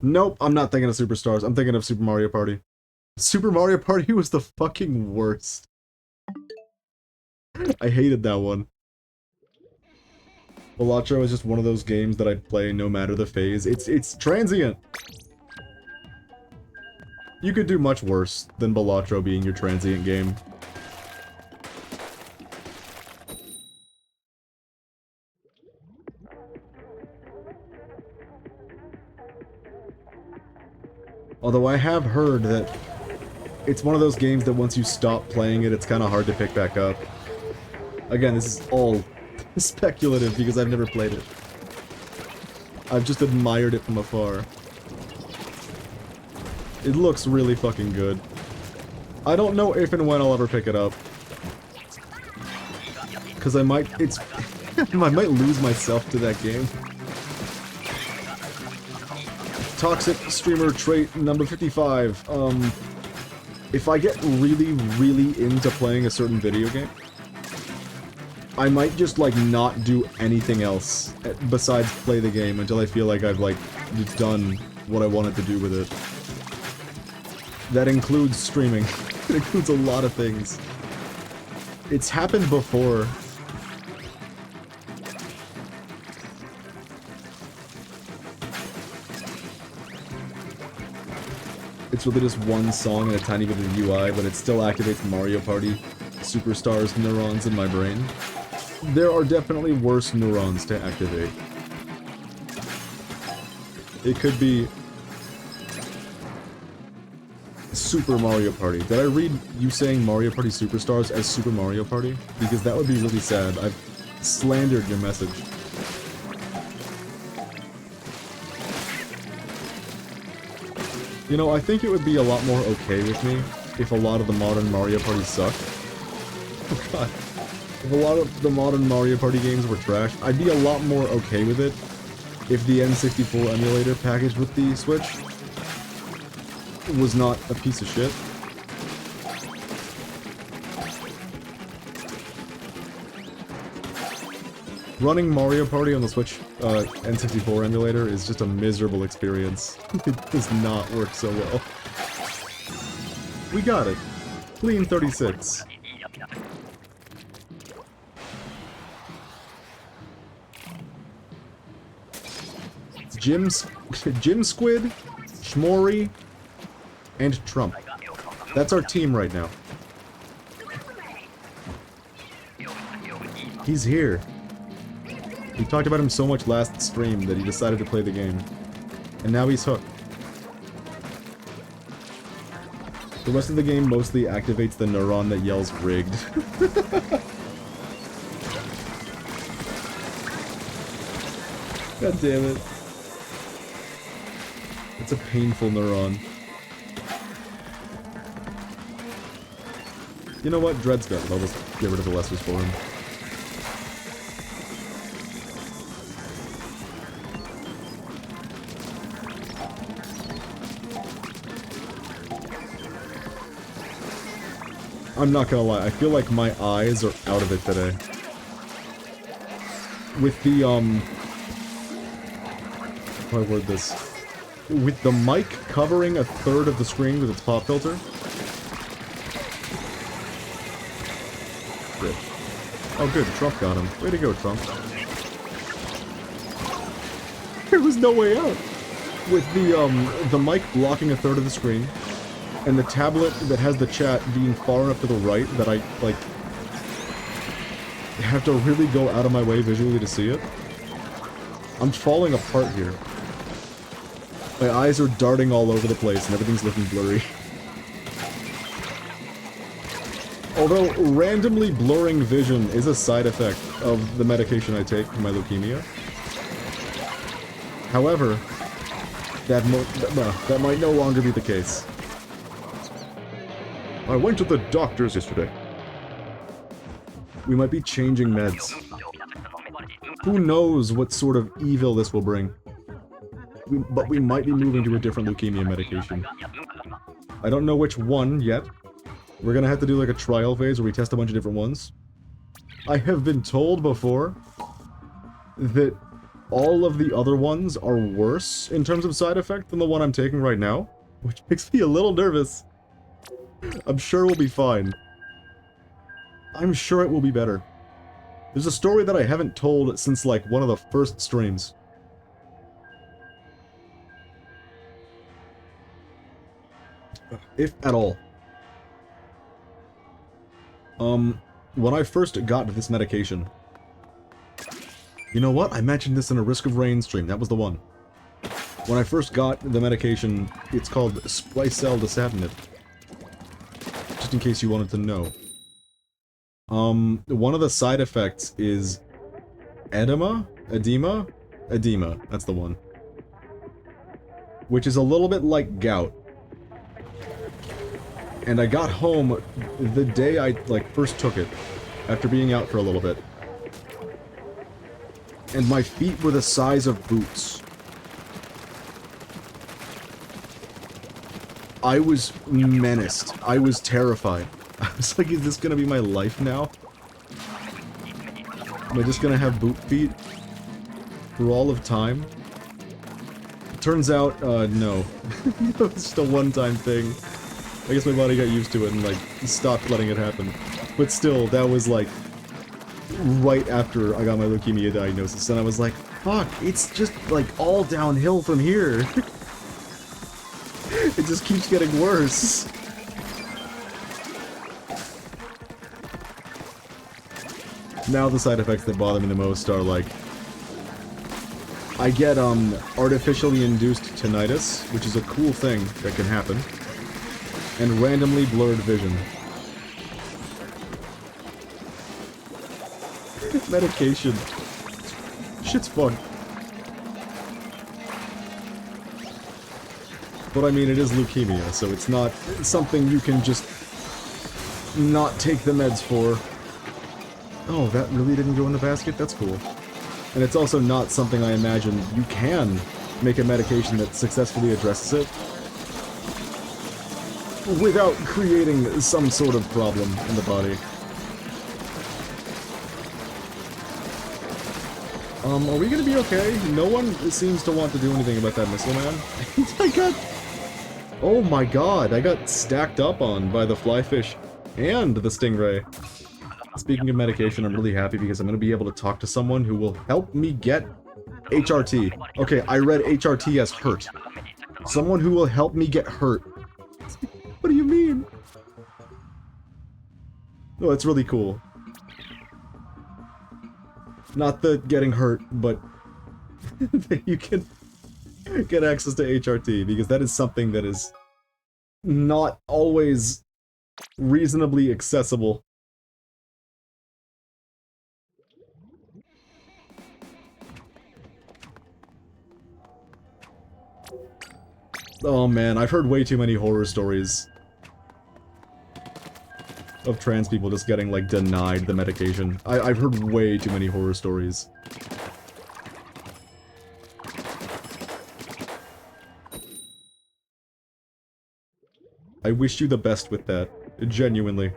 Nope, I'm not thinking of Superstars. I'm thinking of Super Mario Party. Super Mario Party was the fucking worst. I hated that one. Balatro is just one of those games that I'd play no matter the phase. It's transient! You could do much worse than Balatro being your transient game. Although I have heard that it's one of those games that once you stop playing it, it's kind of hard to pick back up. Again, this is all speculative because I've never played it. I've just admired it from afar. It looks really fucking good. I don't know if and when I'll ever pick it up. Because I might lose myself to that game. Toxic streamer trait number 55. If I get really, really into playing a certain video game, I might just, like, not do anything else besides play the game until I feel like I've, like, done what I wanted to do with it. That includes streaming. It includes a lot of things. It's happened before. It's really just one song and a tiny bit of UI, but it still activates Mario Party Superstars neurons in my brain. There are definitely worse neurons to activate. It could be Super Mario Party. Did I read you saying Mario Party Superstars as Super Mario Party? Because that would be really sad. I've slandered your message. You know, I think it would be a lot more okay with me if a lot of the modern Mario Party sucked. Oh god. If a lot of the modern Mario Party games were trash, I'd be a lot more okay with it if the N64 emulator packaged with the Switch was not a piece of shit. Running Mario Party on the Switch N64 emulator is just a miserable experience. It does not work so well. We got it. Clean 36. Jim Squid, Schmori, and Trump. That's our team right now. He's here. We talked about him so much last stream that he decided to play the game. And now he's hooked. The rest of the game mostly activates the neuron that yells rigged. God damn it. It's a painful neuron. You know what? Dread's got it. I'll just get rid of the lessers for him. I'm not gonna lie, I feel like my eyes are out of it today. With the, how do I word this? With the mic covering a third of the screen with its pop filter. Good. Oh good, Trump got him. Way to go, Trump. There was no way out! With the mic blocking a third of the screen, and the tablet that has the chat being far enough to the right that I, like, have to really go out of my way visually to see it. I'm falling apart here. My eyes are darting all over the place and everything's looking blurry. Although, randomly blurring vision is a side effect of the medication I take for my leukemia. However, that might no longer be the case. I went to the doctors yesterday. We might be changing meds. Who knows what sort of evil this will bring. But we might be moving to a different leukemia medication. I don't know which one yet. We're gonna have to do like a trial phase where we test a bunch of different ones. I have been told before that all of the other ones are worse in terms of side effect than the one I'm taking right now, which makes me a little nervous. I'm sure we'll be fine. I'm sure it will be better. There's a story that I haven't told since, like, one of the first streams. If at all. When I first got this medication... You know what? I mentioned this in a Risk of Rain stream. That was the one. When I first got the medication, it's called Splicel-Disatinib. Just in case you wanted to know. One of the side effects is edema? Edema? Edema, that's the one. Which is a little bit like gout. And I got home the day I, like, first took it, after being out for a little bit. And my feet were the size of boots. I was menaced. I was terrified. I was like, is this gonna be my life now? Am I just gonna have boot feet for all of time? It turns out, no. It was just a one-time thing. I guess my body got used to it and, like, stopped letting it happen. But still, that was, like, right after I got my leukemia diagnosis, and I was like, fuck, it's just, like, all downhill from here. It just keeps getting worse. Now the side effects that bother me the most are, like, I get, artificially induced tinnitus, which is a cool thing that can happen, and randomly blurred vision. Medication. Shit's fun. But I mean, it is leukemia, so it's not something you can just not take the meds for. Oh, that really didn't go in the basket? That's cool. And it's also not something I imagine you can make a medication that successfully addresses it without creating some sort of problem in the body. Are we gonna be okay? No one seems to want to do anything about that missile man. Oh my god, I got stacked up on by the flyfish and the stingray. Speaking of medication, I'm really happy because I'm gonna be able to talk to someone who will help me get HRT. Okay, I read HRT as hurt. Someone who will help me get hurt. What do you mean? Oh, it's really cool. Not the getting hurt, but that you can get access to HRT, because that is something that is not always reasonably accessible. Oh man, I've heard way too many horror stories of trans people just getting, like, denied the medication. I've heard way too many horror stories. I wish you the best with that. Genuinely.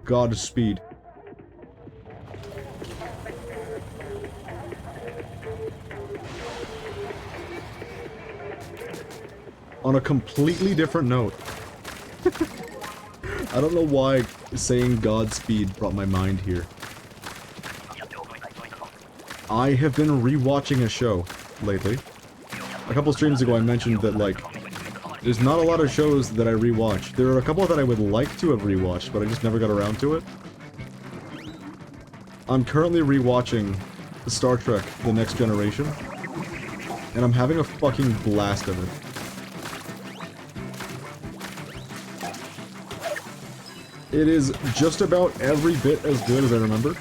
Godspeed. On a completely different note. I don't know why saying Godspeed brought my mind here. I have been rewatching a show lately. A couple streams ago I mentioned that, like, there's not a lot of shows that I rewatch. There are a couple that I would like to have rewatched, but I just never got around to it. I'm currently rewatching Star Trek: The Next Generation, and I'm having a fucking blast of it. It is just about every bit as good as I remember.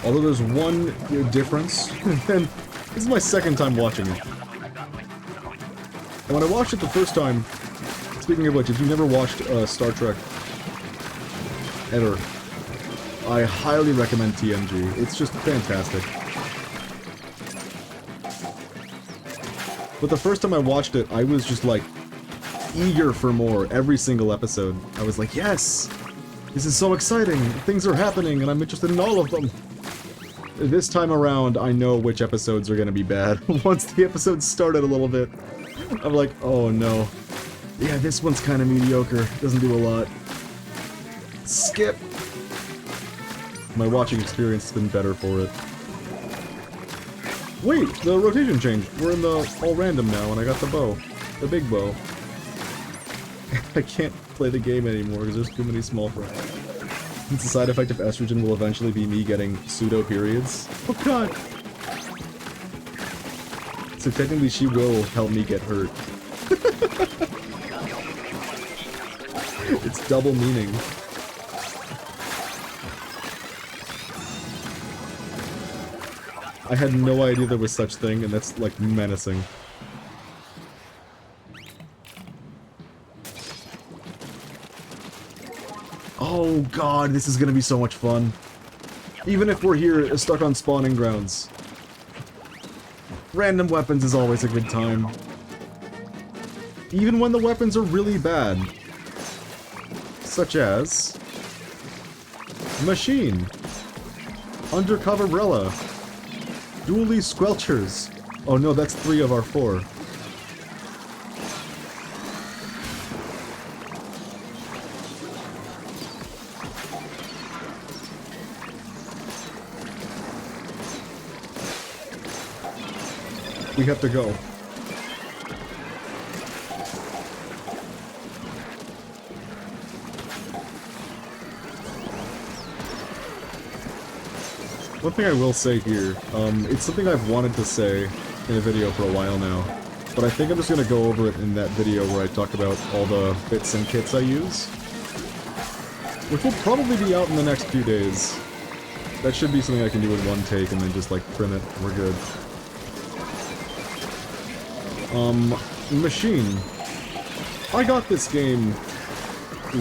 Although there's one difference, and this is my second time watching it. And when I watched it the first time, speaking of which, if you've never watched Star Trek ever, I highly recommend TNG. It's just fantastic. But the first time I watched it, I was just like, eager for more every single episode. I was like, yes! This is so exciting! Things are happening and I'm interested in all of them! This time around, I know which episodes are gonna be bad. Once the episodes started a little bit, I'm like, oh no. Yeah, this one's kind of mediocre. Doesn't do a lot. Skip! My watching experience has been better for it. Wait, the rotation changed. We're in the all random now, and I got the bow. The big bow. I can't play the game anymore because there's too many small fry. Since the side effect of estrogen will eventually be me getting pseudo-periods. Oh god! So technically she will help me get hurt. It's double meaning. I had no idea there was such thing, and that's, like, menacing. Oh god, this is gonna be so much fun. Even if we're here, stuck on spawning grounds. Random weapons is always a good time. Even when the weapons are really bad. Such as... Machine. Undercover Umbrella. Dually Squelchers. Oh no, that's 3 of our 4. We have to go. One thing I will say here, it's something I've wanted to say in a video for a while now, but I think I'm just gonna go over it in that video where I talk about all the bits and kits I use, which will probably be out in the next few days. That should be something I can do in one take and then just like trim it, we're good. Machine. I got this game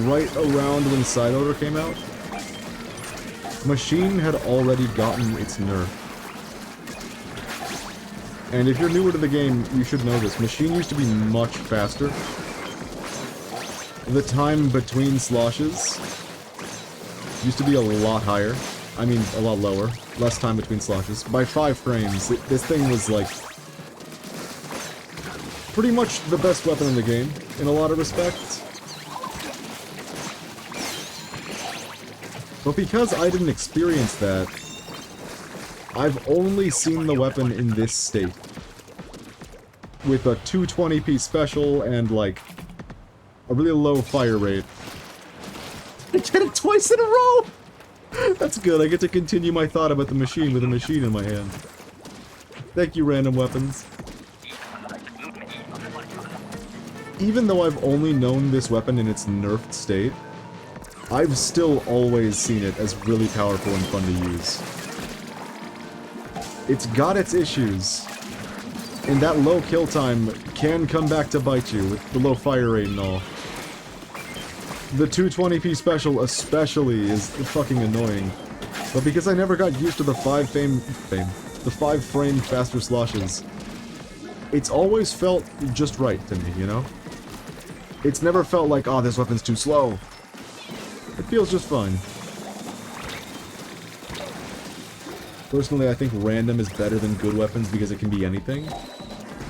right around when Side Order came out. Machine had already gotten its nerf. And if you're newer to the game, you should know this. Machine used to be much faster. The time between sloshes used to be a lot higher. I mean, a lot lower. Less time between sloshes. By 5 frames, this thing was like... pretty much the best weapon in the game, in a lot of respects. But because I didn't experience that, I've only seen the weapon in this state. With a 220p special and, like, a really low fire rate. I get it twice in a row! That's good, I get to continue my thought about the machine with a machine in my hand. Thank you, random weapons. Even though I've only known this weapon in its nerfed state, I've still always seen it as really powerful and fun to use. It's got its issues, and that low kill time can come back to bite you with the low fire rate and all. The 220p special especially is fucking annoying, but because I never got used to the 5 frame faster sloshes, it's always felt just right to me, you know? It's never felt like, oh, this weapon's too slow. It feels just fine. Personally, I think random is better than good weapons because it can be anything.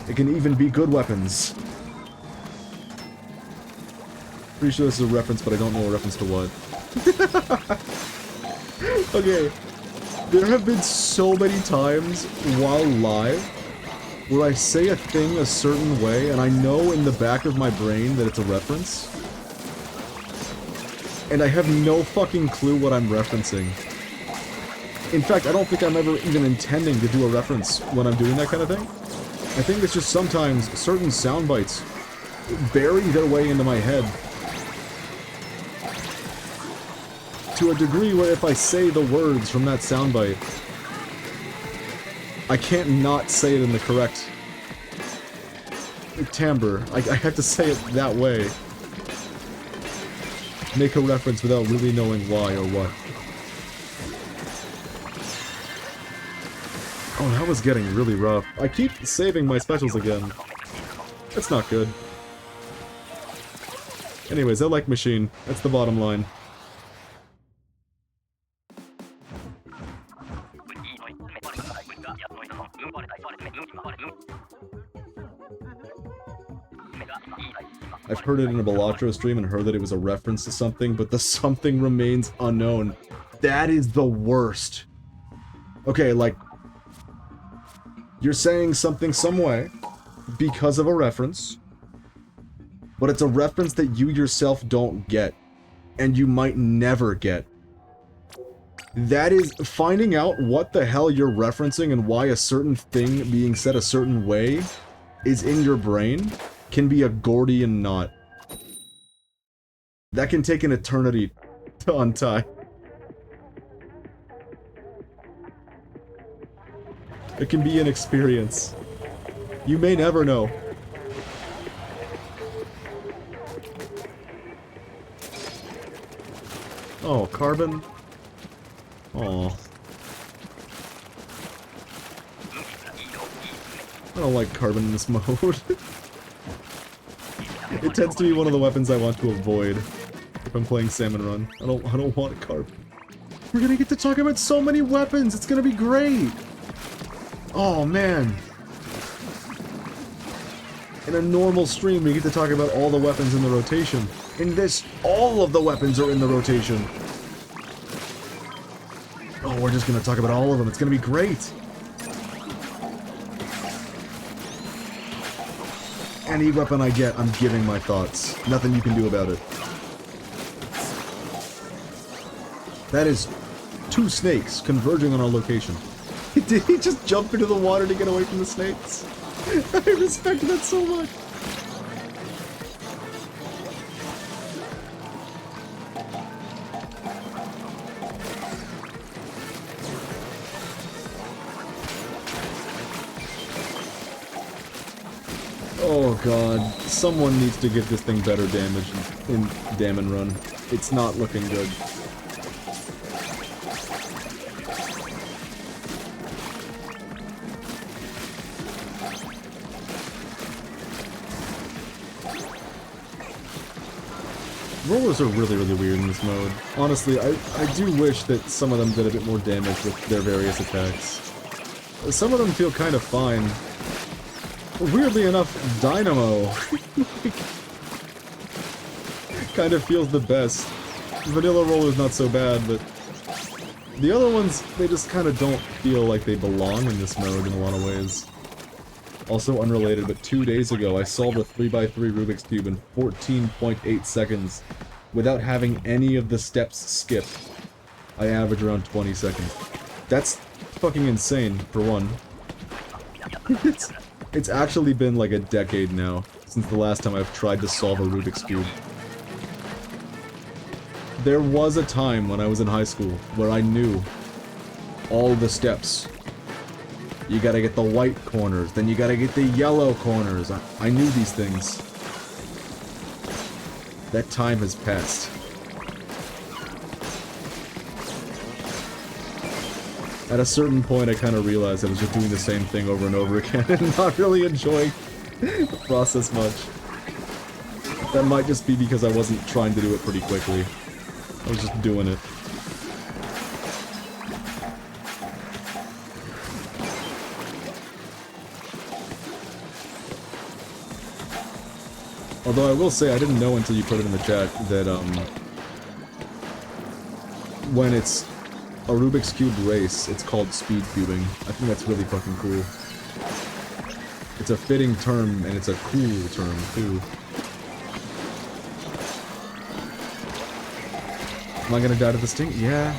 It can even be good weapons. Pretty sure this is a reference, but I don't know a reference to what. Okay. There have been so many times while live where I say a thing a certain way, and I know in the back of my brain that it's a reference. And I have no fucking clue what I'm referencing. In fact, I don't think I'm ever even intending to do a reference when I'm doing that kind of thing. I think it's just sometimes certain sound bites bury their way into my head. To a degree where if I say the words from that soundbite, I can't not say it in the correct timbre. I have to say it that way. Make a reference without really knowing why or what. Oh, that was getting really rough. I keep saving my specials again. That's not good. Anyways, I like Machine. That's the bottom line. I've heard it in a Balatro stream and heard that it was a reference to something, but the something remains unknown. That is the worst. Okay, like, you're saying something some way because of a reference, but it's a reference that you yourself don't get, and you might never get. That is, finding out what the hell you're referencing and why a certain thing being said a certain way is in your brain can be a Gordian knot. That can take an eternity to untie. It can be an experience. You may never know. Oh, carbon? Aw. I don't like carbon in this mode. It tends to be one of the weapons I want to avoid if I'm playing Salmon Run. I don't want carbon. We're gonna get to talk about so many weapons, it's gonna be great! Oh man. In a normal stream, we get to talk about all the weapons in the rotation. In this, all of the weapons are in the rotation. Oh, we're just gonna talk about all of them. It's gonna be great. Any weapon I get, I'm giving my thoughts. Nothing you can do about it. That is 2 snakes converging on our location. Did he just jump into the water to get away from the snakes? I respect that so much. Oh god, someone needs to get this thing better damage in Dam and Run. It's not looking good. Rollers are really, really weird in this mode. Honestly, I do wish that some of them did a bit more damage with their various attacks. Some of them feel kind of fine. Weirdly enough, Dynamo kind of feels the best. Vanilla Roller's not so bad, but the other ones, they just kind of don't feel like they belong in this mode in a lot of ways. Also unrelated, but 2 days ago I solved a 3x3 Rubik's Cube in 14.8 seconds without having any of the steps skipped. I average around 20 seconds. That's fucking insane, for one. It's actually been like a decade now since the last time I've tried to solve a Rubik's Cube. There was a time when I was in high school where I knew all the steps. You gotta get the white corners, then you gotta get the yellow corners. I knew these things. That time has passed. At a certain point, I kind of realized I was just doing the same thing over and over again and not really enjoying the process much. That might just be because I wasn't trying to do it pretty quickly. I was just doing it. Although I will say, I didn't know until you put it in the chat that, when it's a Rubik's Cube race, it's called speed cubing. I think that's really fucking cool. It's a fitting term, and it's a cool term, too. Am I gonna die to this thing? Yeah.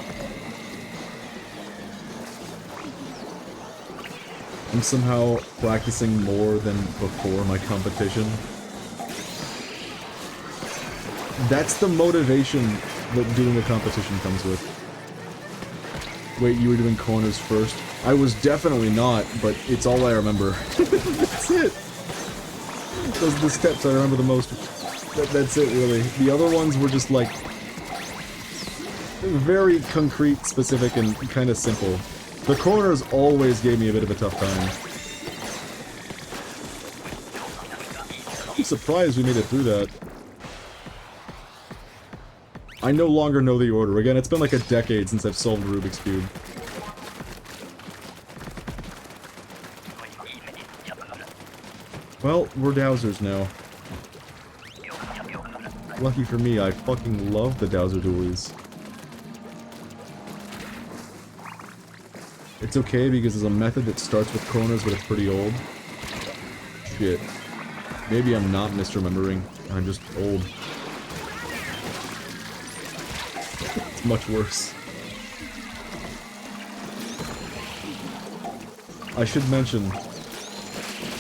I'm somehow practicing more than before my competition. That's the motivation that doing a competition comes with. Wait, you were doing corners first? I was definitely not, but it's all I remember. That's it! Those are the steps I remember the most. That's it, really. The other ones were just, like, very concrete, specific, and kind of simple. The corners always gave me a bit of a tough time. I'm surprised we made it through that. I no longer know the order. Again, it's been like a decade since I've solved Rubik's Cube. Well, we're dowsers now. Lucky for me, I fucking love the Dowser dualies. It's okay because there's a method that starts with Kronos, but it's pretty old. Shit. Maybe I'm not misremembering. I'm just old. It's much worse. I should mention,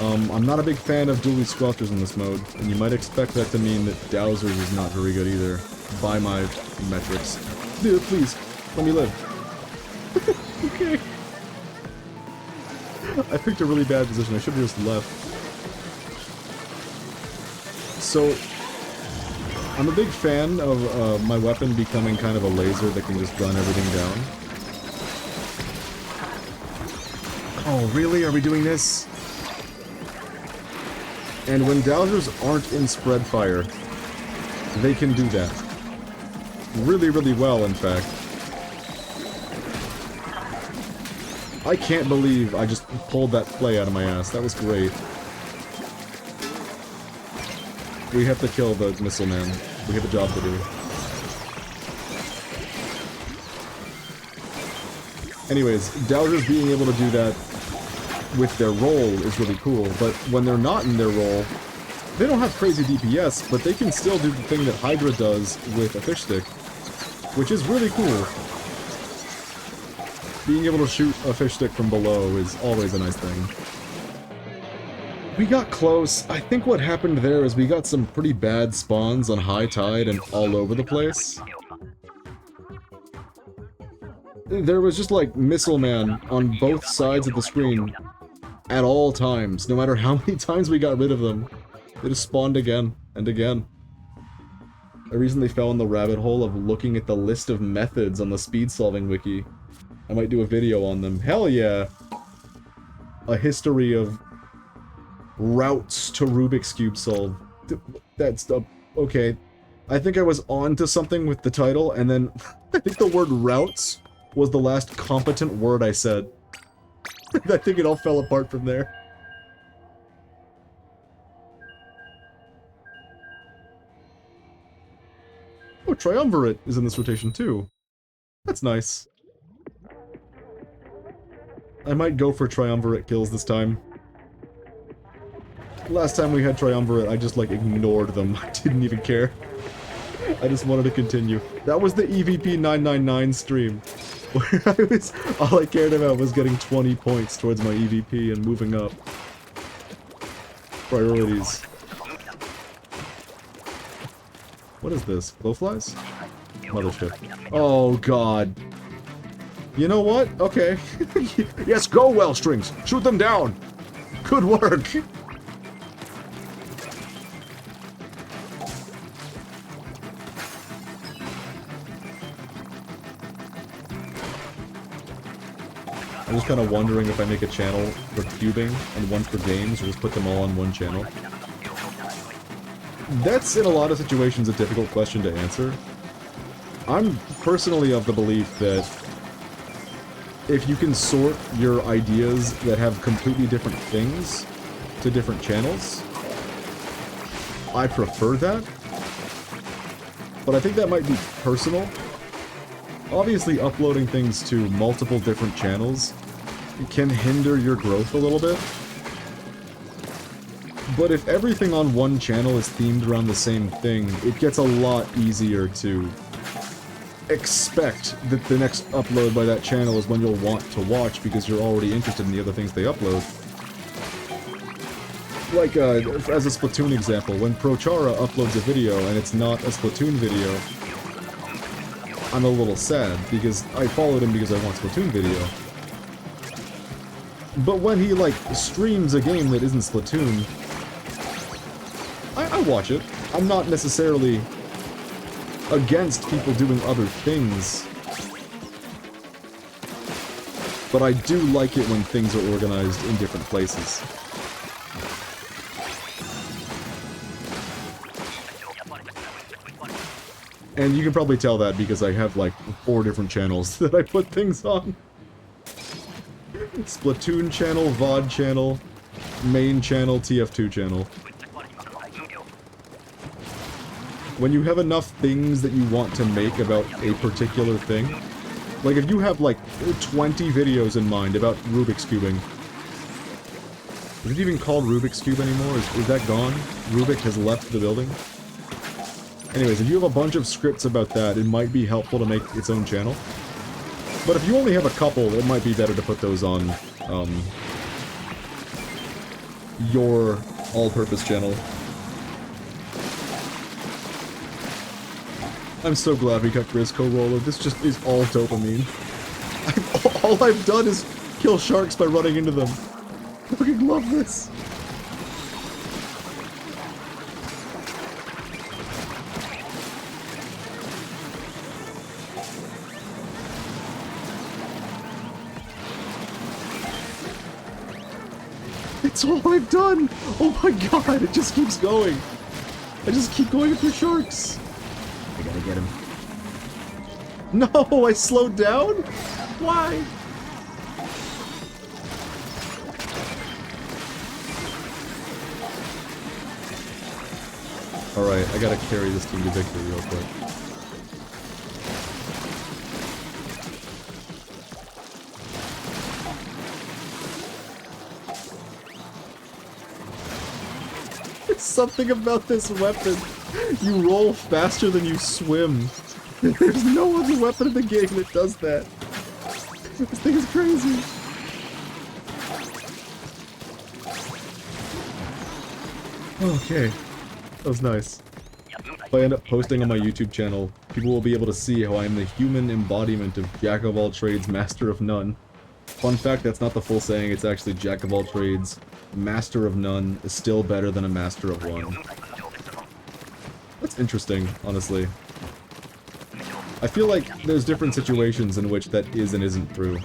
I'm not a big fan of dually squelchers in this mode, and you might expect that to mean that Dowser's is not very good either, by my metrics. Dude, please, let me live. Okay. I picked a really bad position, I should have just left. So, I'm a big fan of my weapon becoming kind of a laser that can just gun everything down. Oh, really? Are we doing this? And when Dowsers aren't in spread fire, they can do that. Really, really well, in fact. I can't believe I just pulled that play out of my ass. That was great. We have to kill the missile man. We have a job to do. Anyways, Dowsers being able to do that with their roll is really cool, but when they're not in their roll, they don't have crazy DPS, but they can still do the thing that Hydra does with a fish stick, which is really cool. Being able to shoot a fish stick from below is always a nice thing. We got close. I think what happened there is we got some pretty bad spawns on high tide and all over the place. There was just like Missile Man on both sides of the screen at all times, no matter how many times we got rid of them. They just spawned again and again. I recently fell in the rabbit hole of looking at the list of methods on the speed solving wiki. I might do a video on them. Hell yeah! A history of routes to Rubik's Cube solve. That's the... okay. I think I was on to something with the title, and then I think the word routes was the last competent word I said. I think it all fell apart from there. Oh, Triumvirate is in this rotation too. That's nice. I might go for Triumvirate kills this time. Last time we had Triumvirate, I just like ignored them. I didn't even care. I just wanted to continue. That was the EVP 999 stream. Where all I cared about was getting 20 points towards my EVP and moving up. Priorities. What is this? Glowflies? Mothership. Oh god. You know what? Okay. Yes, go, Wellstrings! Shoot them down! Good work! I'm just kind of wondering if I make a channel for cubing and one for games, or just put them all on one channel. That's, in a lot of situations, a difficult question to answer. I'm personally of the belief that if you can sort your ideas that have completely different things to different channels, I prefer that. But I think that might be personal. Obviously, uploading things to multiple different channels can hinder your growth a little bit. But if everything on one channel is themed around the same thing, it gets a lot easier to expect that the next upload by that channel is one you'll want to watch because you're already interested in the other things they upload. Like, as a Splatoon example, when Prochara uploads a video and it's not a Splatoon video, I'm a little sad, because I followed him because I want Splatoon video. But when he, like, streams a game that isn't Splatoon, I watch it. I'm not necessarily against people doing other things. But I do like it when things are organized in different places. And you can probably tell that because I have like 4 different channels that I put things on. Splatoon channel, VOD channel, main channel, TF2 channel. when you have enough things that you want to make about a particular thing, like if you have like 20 videos in mind about Rubik's Cubing, is it even called Rubik's Cube anymore? Is that gone? Rubik has left the building? Anyways, if you have a bunch of scripts about that, it might be helpful to make its own channel. But if you only have a couple, it might be better to put those on, your all-purpose channel. I'm so glad we got Grisco Roller. This just is all dopamine. All I've done is kill sharks by running into them. I fucking love this. It's all I've done! Oh my god, it just keeps going! I just keep going after sharks! I gotta get him. No, I slowed down? Why? Alright, I gotta carry this team to victory real quick. Something about this weapon. You roll faster than you swim. There's no other weapon in the game that does that. This thing is crazy. Okay. That was nice. If I end up posting on my YouTube channel, people will be able to see how I am the human embodiment of Jack of all trades, master of none. Fun fact, that's not the full saying, it's actually Jack of all trades, master of none is still better than a master of one. That's interesting, honestly. I feel like there's different situations in which that is and isn't true.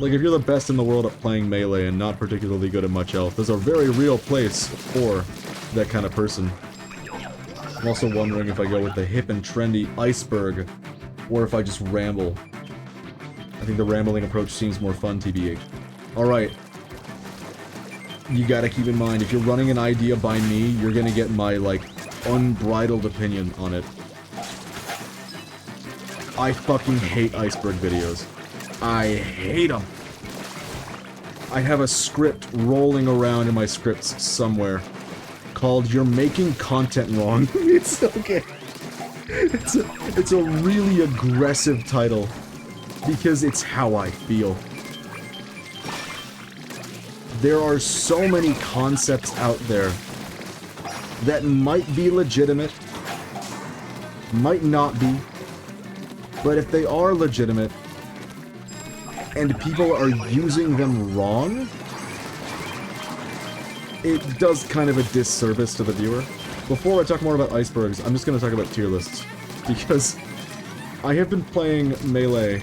Like, if you're the best in the world at playing Melee and not particularly good at much else, there's a very real place for that kind of person. I'm also wondering if I go with the hip and trendy iceberg, or if I just ramble. I think the rambling approach seems more fun, TBH. Alright. You gotta keep in mind, if you're running an idea by me, you're gonna get my, like, unbridled opinion on it. I fucking hate iceberg videos. I hate them. I have a script rolling around in my scripts somewhere called "You're Making Content Wrong." It's okay. It's a really aggressive title because it's how I feel. There are so many concepts out there that might be legitimate, might not be, but if they are legitimate, and people are using them wrong, it does kind of a disservice to the viewer. Before I talk more about icebergs, I'm just going to talk about tier lists, because I have been playing Melee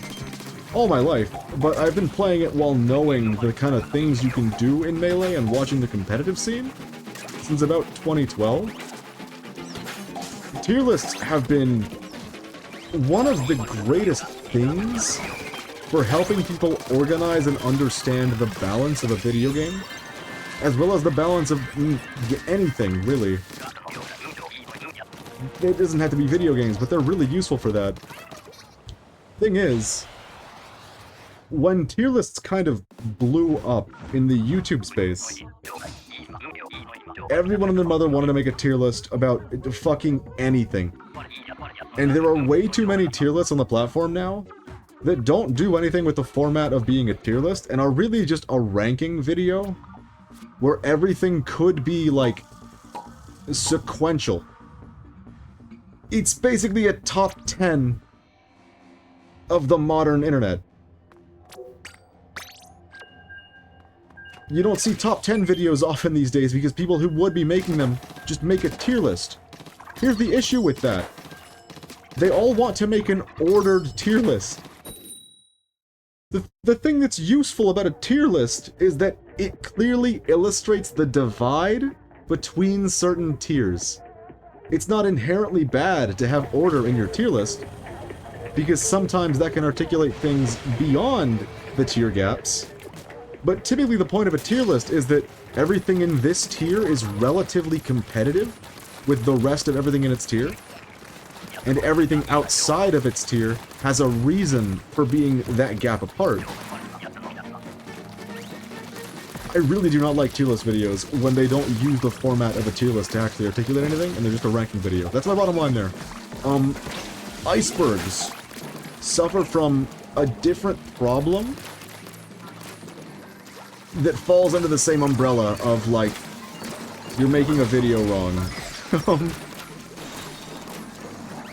all my life, but I've been playing it while knowing the kind of things you can do in Melee and watching the competitive scene since about 2012. Tier lists have been one of the greatest things for helping people organize and understand the balance of a video game, as well as the balance of anything, really. It doesn't have to be video games, but they're really useful for that. Thing is, when tier lists kind of blew up in the YouTube space, everyone and their mother wanted to make a tier list about fucking anything. And there are way too many tier lists on the platform now that don't do anything with the format of being a tier list and are really just a ranking video where everything could be, like, sequential. It's basically a top 10 of the modern internet. You don't see top 10 videos often these days because people who would be making them just make a tier list. Here's the issue with that. They all want to make an ordered tier list. The thing that's useful about a tier list is that it clearly illustrates the divide between certain tiers. It's not inherently bad to have order in your tier list, because sometimes that can articulate things beyond the tier gaps. But typically the point of a tier list is that Everything in this tier is relatively competitive with the rest of everything in its tier. And everything outside of its tier has a reason for being that gap apart. I really do not like tier list videos when they don't use the format of a tier list to actually articulate anything, and they're just a ranking video. That's my bottom line there. Icebergs suffer from a different problem that falls under the same umbrella of, like, you're making a video wrong.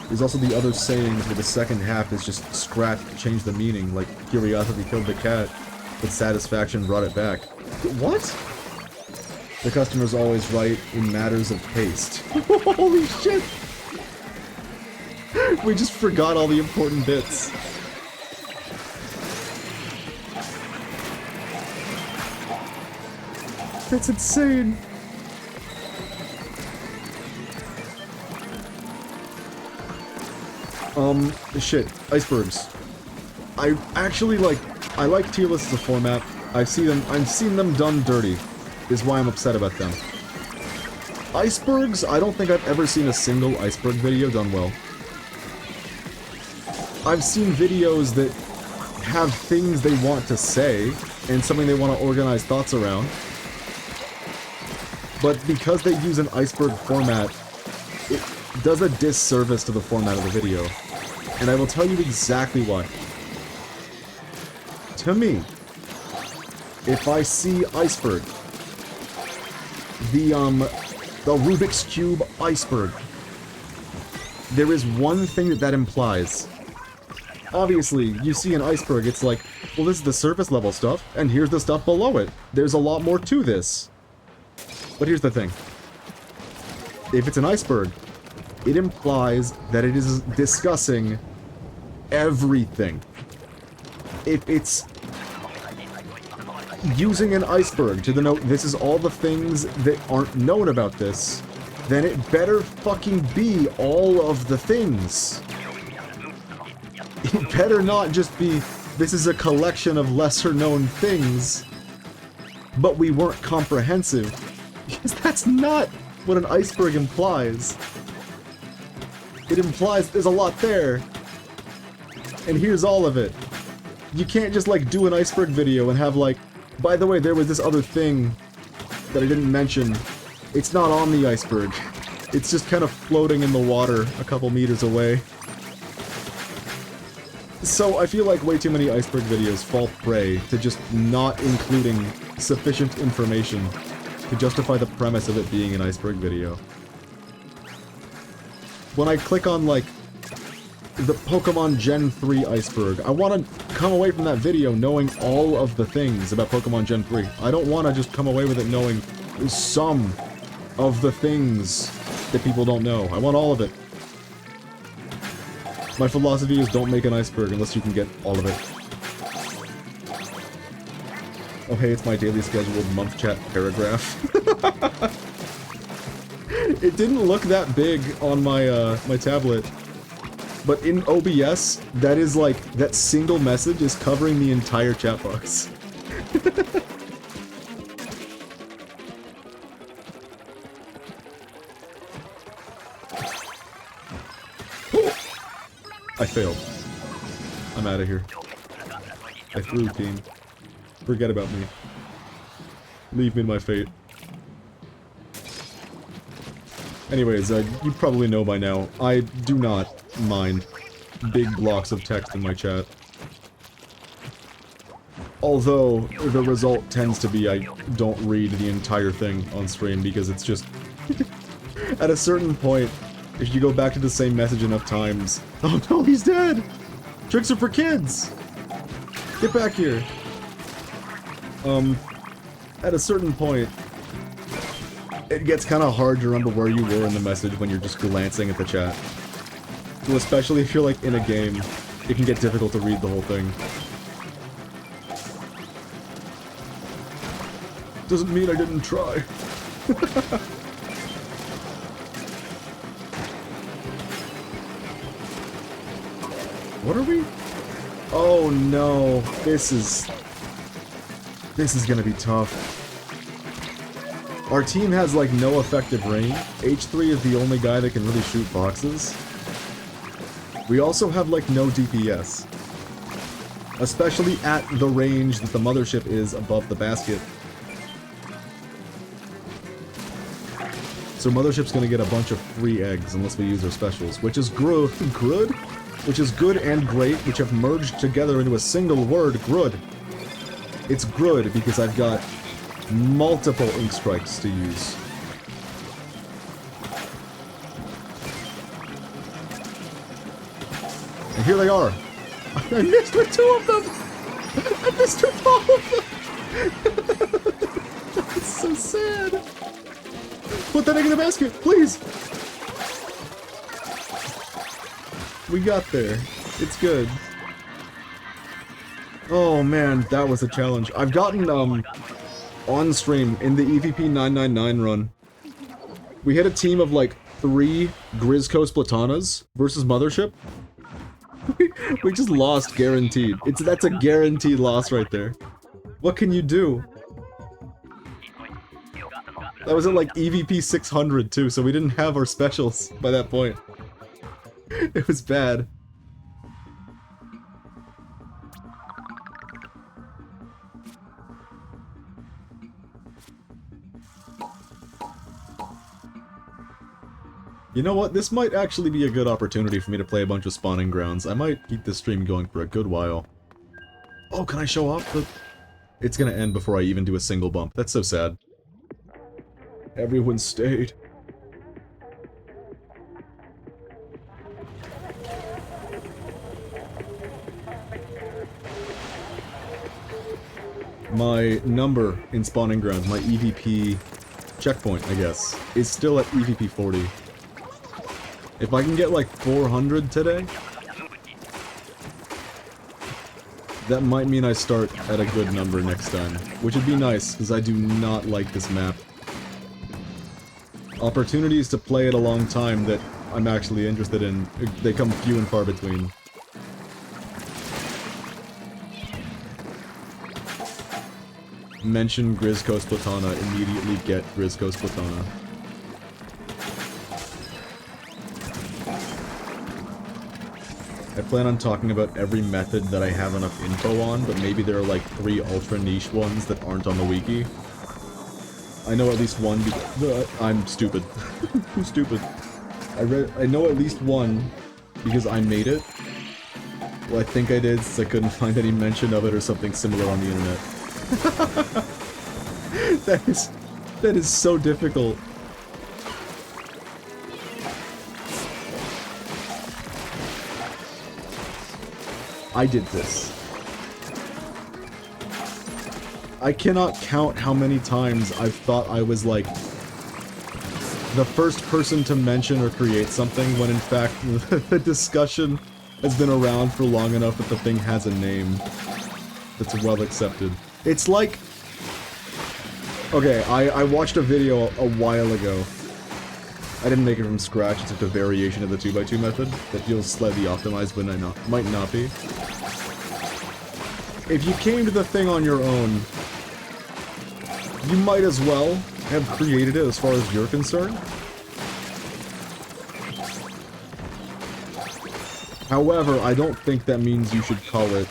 There's also the other sayings where the second half is just scrapped to change the meaning, like, curiosity killed the cat, but satisfaction brought it back. What? The customer's always right in matters of taste. Holy shit! We just forgot all the important bits. That's insane! Shit. Icebergs. I actually I like tier lists as a format. I've seen them done dirty, is why I'm upset about them. Icebergs, I don't think I've ever seen a single iceberg video done well. I've seen videos that have things they want to say, and something they want to organize thoughts around. But because they use an iceberg format, it does a disservice to the format of the video. And I will tell you exactly why. To me, if I see iceberg, the Rubik's Cube iceberg, there is one thing that implies. Obviously, you see an iceberg, it's like, well, this is the surface level stuff, and here's the stuff below it. There's a lot more to this. But here's the thing. If it's an iceberg, it implies that it is discussing everything. If it's using an iceberg to denote this is all the things that aren't known about this, then it better fucking be all of the things. It better not just be, this is a collection of lesser known things, but we weren't comprehensive. Because that's not what an iceberg implies. It implies there's a lot there, and here's all of it. You can't just, like, do an iceberg video and have, like, by the way, there was this other thing that I didn't mention. It's not on the iceberg. It's just kind of floating in the water a couple meters away. So I feel like way too many iceberg videos fall prey to just not including sufficient information to justify the premise of it being an iceberg video. When I click on, like, the Pokemon Gen 3 iceberg, I want to come away from that video knowing all of the things about Pokemon Gen 3. I don't want to just come away with it knowing some of the things that people don't know. I want all of it. My philosophy is don't make an iceberg unless you can get all of it. Oh hey, it's my daily scheduled Mumph chat paragraph. It didn't look that big on my my tablet, but in OBS, that is like, that single message is covering the entire chat box. I failed. I'm out of here. I threw, team. Forget about me. Leave me in my fate. Anyways, you probably know by now, I do not mind big blocks of text in my chat. Although, the result tends to be I don't read the entire thing on stream because it's just... At a certain point, if you go back to the same message enough times... Oh no, he's dead! Tricks are for kids! Get back here! At a certain point, it gets kind of hard to remember where you were in the message when you're just glancing at the chat. So especially if you're, like, in a game, it can get difficult to read the whole thing. Doesn't mean I didn't try. What are we? Oh no, this is gonna be tough. Our team has, like, no effective range. H3 is the only guy that can really shoot boxes. We also have, like, no DPS. Especially at the range that the mothership is above the basket. So mothership's gonna get a bunch of free eggs unless we use our specials, which is good? Which is good and great, which have merged together into a single word, grud. It's good because I've got multiple ink strikes to use. And here they are. I missed with 2 of them! I missed with all of them! That's so sad. Put that egg in the basket, please! We got there. It's good. Oh man, that was a challenge. I've gotten, on stream in the EVP 999 run. We had a team of like 3 Grizzco Splatanas versus Mothership. We just lost guaranteed. That's a guaranteed loss right there. What can you do? That was at like EVP 600 too, so we didn't have our specials by that point. It was bad. You know what? This might actually be a good opportunity for me to play a bunch of spawning grounds. I might keep this stream going for a good while. Oh, can I show off the... It's gonna end before I even do a single bump. That's so sad. Everyone stayed. My number in spawning grounds, my EVP checkpoint, I guess, is still at EVP 40. If I can get like 400 today, that might mean I start at a good number next time, which would be nice, because I do not like this map. Opportunities to play it a long time that I'm actually interested in, they come few and far between. Mention Grizzco Splatana, immediately get Grizzco Splatana. I plan on talking about every method that I have enough info on, but maybe there are like 3 ultra niche ones that aren't on the wiki. I know at least one I'm stupid. Who's stupid? I know at least one because I made it. Well, I think I did since I couldn't find any mention of it or something similar on the internet. That is so difficult. I did this. I cannot count how many times I've thought I was like the first person to mention or create something when in fact the discussion has been around for long enough that the thing has a name that's well accepted. It's like... Okay, I watched a video a while ago. I didn't make it from scratch, it's just a variation of the 2x2 method that feels slightly optimized but might not be. If you came to the thing on your own, you might as well have created it as far as you're concerned. However, I don't think that means you should call it...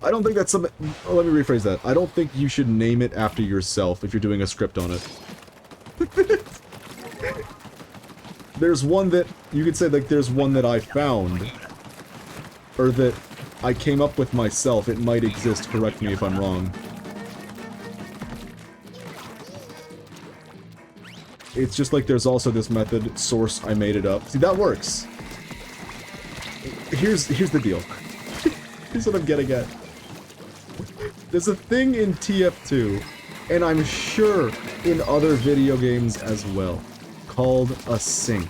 I don't think that's something... Oh, let me rephrase that. I don't think you should name it after yourself if you're doing a script on it. There's one that... You could say, like, there's one that I found. Or that I came up with myself. It might exist, correct me if I'm wrong. It's just like there's also this method, source, I made it up. See, that works. Here's the deal. Here's what I'm getting at. There's a thing in TF2, and I'm sure in other video games as well, called a sync.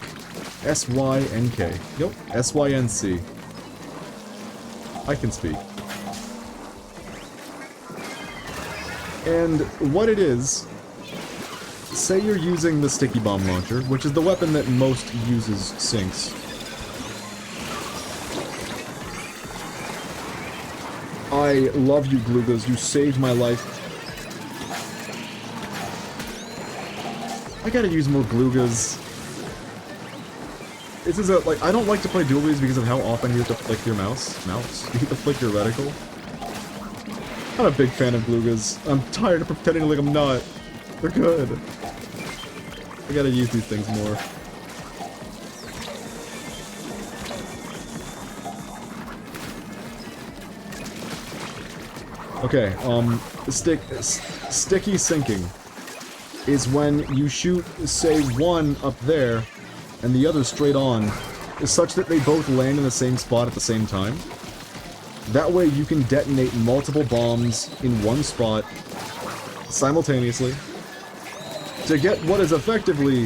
S-Y-N-K. Yep, S-Y-N-C. I can speak. And what it is, say you're using the sticky bomb launcher, which is the weapon that most uses syncs. I love you, Glugas. You saved my life. I gotta use more Gloogas. This is like, I don't like to play dual wields because of how often you have to flick your mouse. You have to flick your reticle. I'm a big fan of Gloogas. I'm tired of pretending like I'm not. They're good. I gotta use these things more. Okay, sticky sinking is when you shoot, say, one up there, and the other straight on, such that they both land in the same spot at the same time. That way you can detonate multiple bombs in one spot, simultaneously, to get what is effectively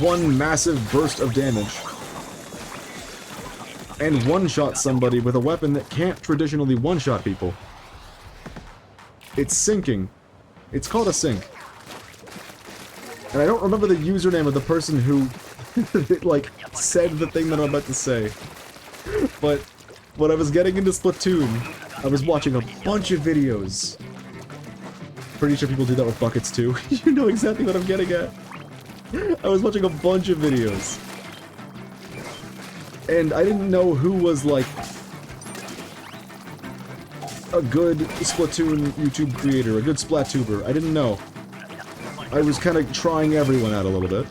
one massive burst of damage. And one-shot somebody with a weapon that can't traditionally one-shot people. It's sinking. It's called a sink. And I don't remember the username of the person who, like, said the thing that I'm about to say. But when I was getting into Splatoon, I was watching a bunch of videos. Pretty sure people do that with buckets too. You know exactly what I'm getting at. I was watching a bunch of videos. And I didn't know who was, like, a good Splatoon YouTube creator, a good Splatuber. I didn't know. I was kind of trying everyone out a little bit.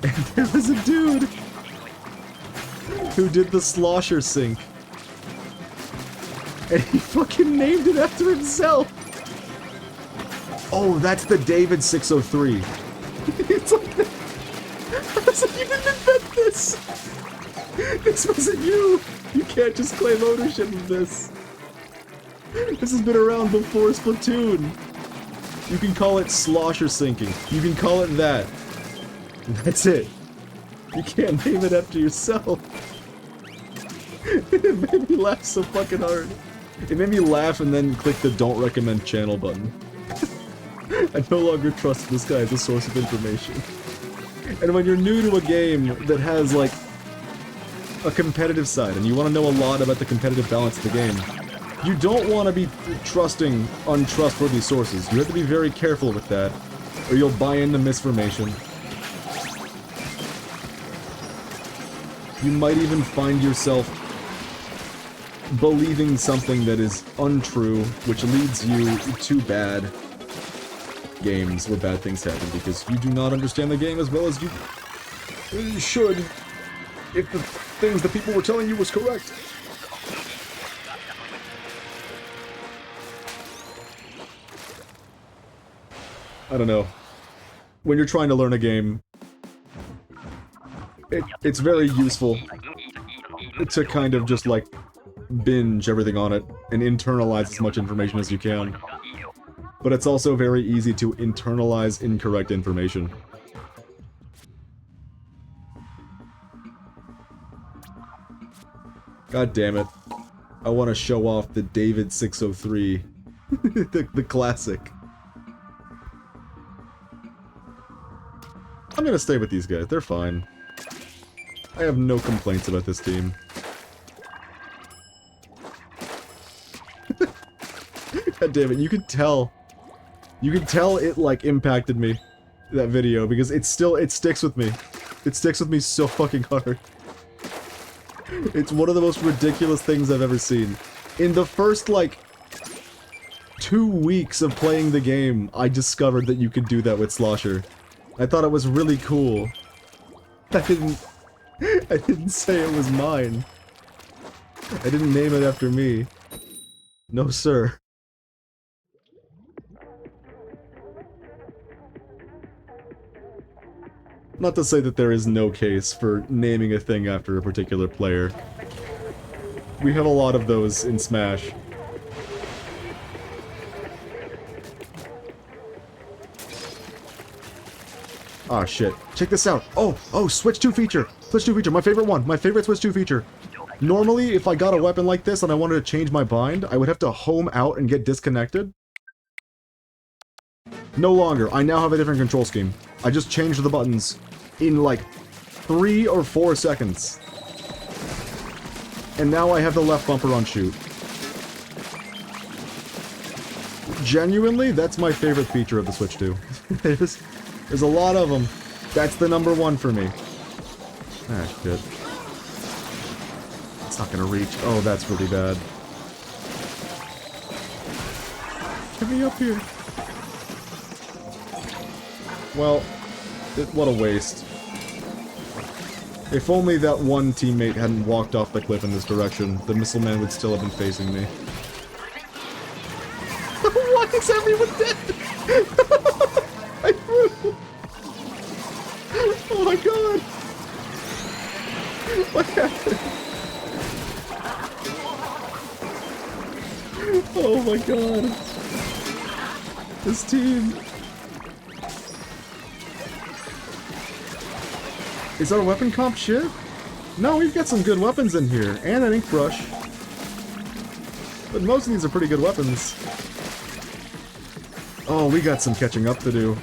And there was a dude who did the slosher sink. And he fucking named it after himself! Oh, that's the David 603. It's like that. I was like, you didn't invent this! This wasn't you! You can't just claim ownership of this. This has been around before Splatoon. You can call it slosher sinking. You can call it that. That's it. You can't name it after yourself. It made me laugh so fucking hard. It made me laugh and then click the don't recommend channel button. I no longer trust this guy as a source of information. And when you're new to a game that has, like, a competitive side, and you want to know a lot about the competitive balance of the game, you don't want to be trusting untrustworthy sources. You have to be very careful with that, or you'll buy into misinformation. You might even find yourself believing something that is untrue, which leads you to bad games where bad things happen because you do not understand the game as well as you should if the things that people were telling you was correct. I don't know. When you're trying to learn a game, it's very useful to kind of just, like, binge everything on it and internalize as much information as you can. But it's also very easy to internalize incorrect information. God damn it. I want to show off the David 603. the classic. I'm gonna stay with these guys. They're fine. I have no complaints about this team. God damn it, you could tell. You could tell it, like, impacted me, that video, because it sticks with me. It sticks with me so fucking hard. It's one of the most ridiculous things I've ever seen. In the first, like, 2 weeks of playing the game, I discovered that you could do that with Slosher. I thought it was really cool. I didn't say it was mine. I didn't name it after me. No, sir. Not to say that there is no case for naming a thing after a particular player. We have a lot of those in Smash. Ah, shit. Check this out. Oh, Switch 2 feature. Switch 2 feature. My favorite one. My favorite Switch 2 feature. Normally, if I got a weapon like this and I wanted to change my bind, I would have to home out and get disconnected. No longer. I now have a different control scheme. I just changed the buttons in like 3 or 4 seconds. And now I have the left bumper on shoot. Genuinely, that's my favorite feature of the Switch 2. there's a lot of them. That's the #1 for me. Ah, shit. It's not gonna reach. Oh, that's really bad. Get me up here. Well, what a waste. If only that one teammate hadn't walked off the cliff in this direction, the missile man would still have been facing me. Why is everyone dead? I threw. Oh my god. What happened? Oh my god. This team. Is our weapon comp shit? No, we've got some good weapons in here, and an ink brush. But most of these are pretty good weapons. Oh, we got some catching up to do.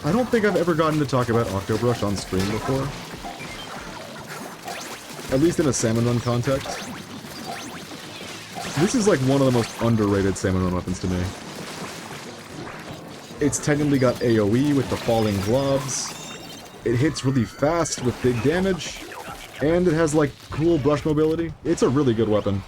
I don't think I've ever gotten to talk about Octobrush on stream before. At least in a Salmon Run context. This is like one of the most underrated Salmon Run weapons to me. It's technically got AoE with the falling globs. It hits really fast with big damage. And it has like cool brush mobility. It's a really good weapon.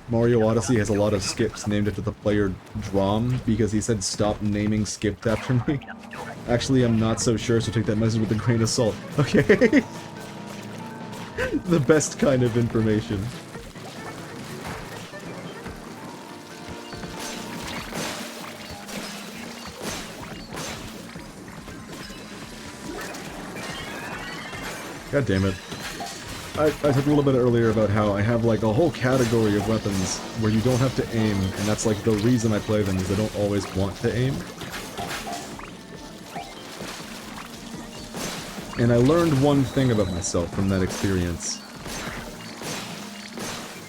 Mario Odyssey has a lot of skips named after the player Drom because he said stop naming skips after me. Actually, I'm not so sure, so take that message with a grain of salt. Okay? The best kind of information. God damn it. I talked a little bit earlier about how I have like a whole category of weapons where you don't have to aim, and that's like the reason I play them is I don't always want to aim. And I learned one thing about myself from that experience.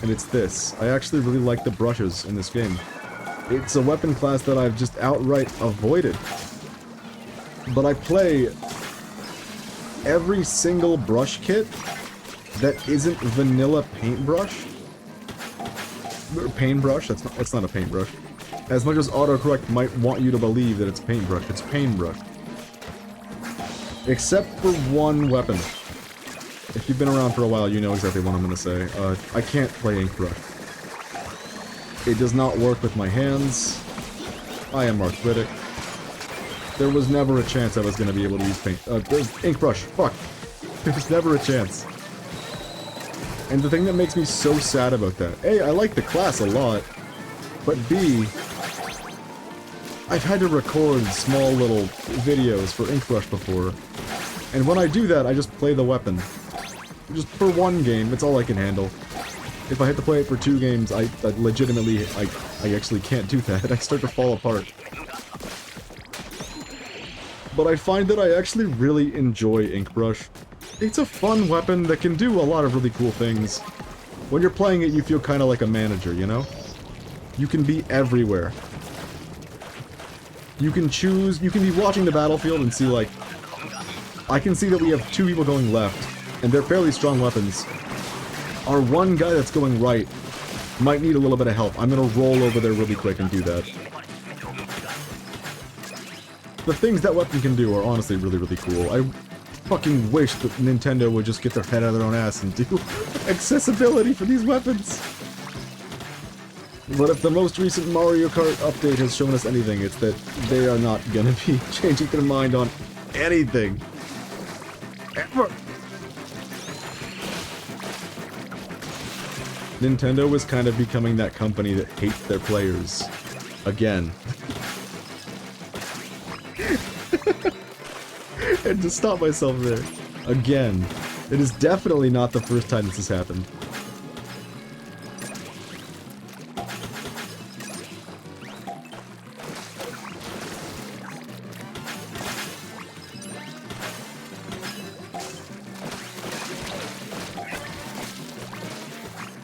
And it's this. I actually really like the brushes in this game. It's a weapon class that I've just outright avoided. But I play every single brush kit that isn't vanilla paintbrush. Paintbrush? That's not a paintbrush. As much as autocorrect might want you to believe that it's paintbrush, it's paintbrush. Except for one weapon. If you've been around for a while, you know exactly what I'm gonna say. I can't play ink brush. It does not work with my hands. I am arthritic. There was never a chance I was gonna be able to use paint. There's ink brush. Fuck. There's never a chance. And the thing that makes me so sad about that, A, I like the class a lot, but B, I've had to record small little videos for ink brush before, and when I do that, I just play the weapon. Just for one game, it's all I can handle. If I have to play it for 2 games, I legitimately, I actually can't do that. I start to fall apart. But I find that I actually really enjoy ink brush. It's a fun weapon that can do a lot of really cool things. When you're playing it, you feel kind of like a manager, you know? You can be everywhere. You can choose, you can be watching the battlefield and see like, I can see that we have 2 people going left, and they're fairly strong weapons. Our one guy that's going right might need a little bit of help. I'm gonna roll over there really quick and do that. The things that weapon can do are honestly really, really cool. I fucking wish that Nintendo would just get their head out of their own ass and do accessibility for these weapons. But if the most recent Mario Kart update has shown us anything, it's that they are not gonna be changing their mind on anything. Ever. Nintendo is kind of becoming that company that hates their players. Again. And to stop myself there. Again. It is definitely not the first time this has happened.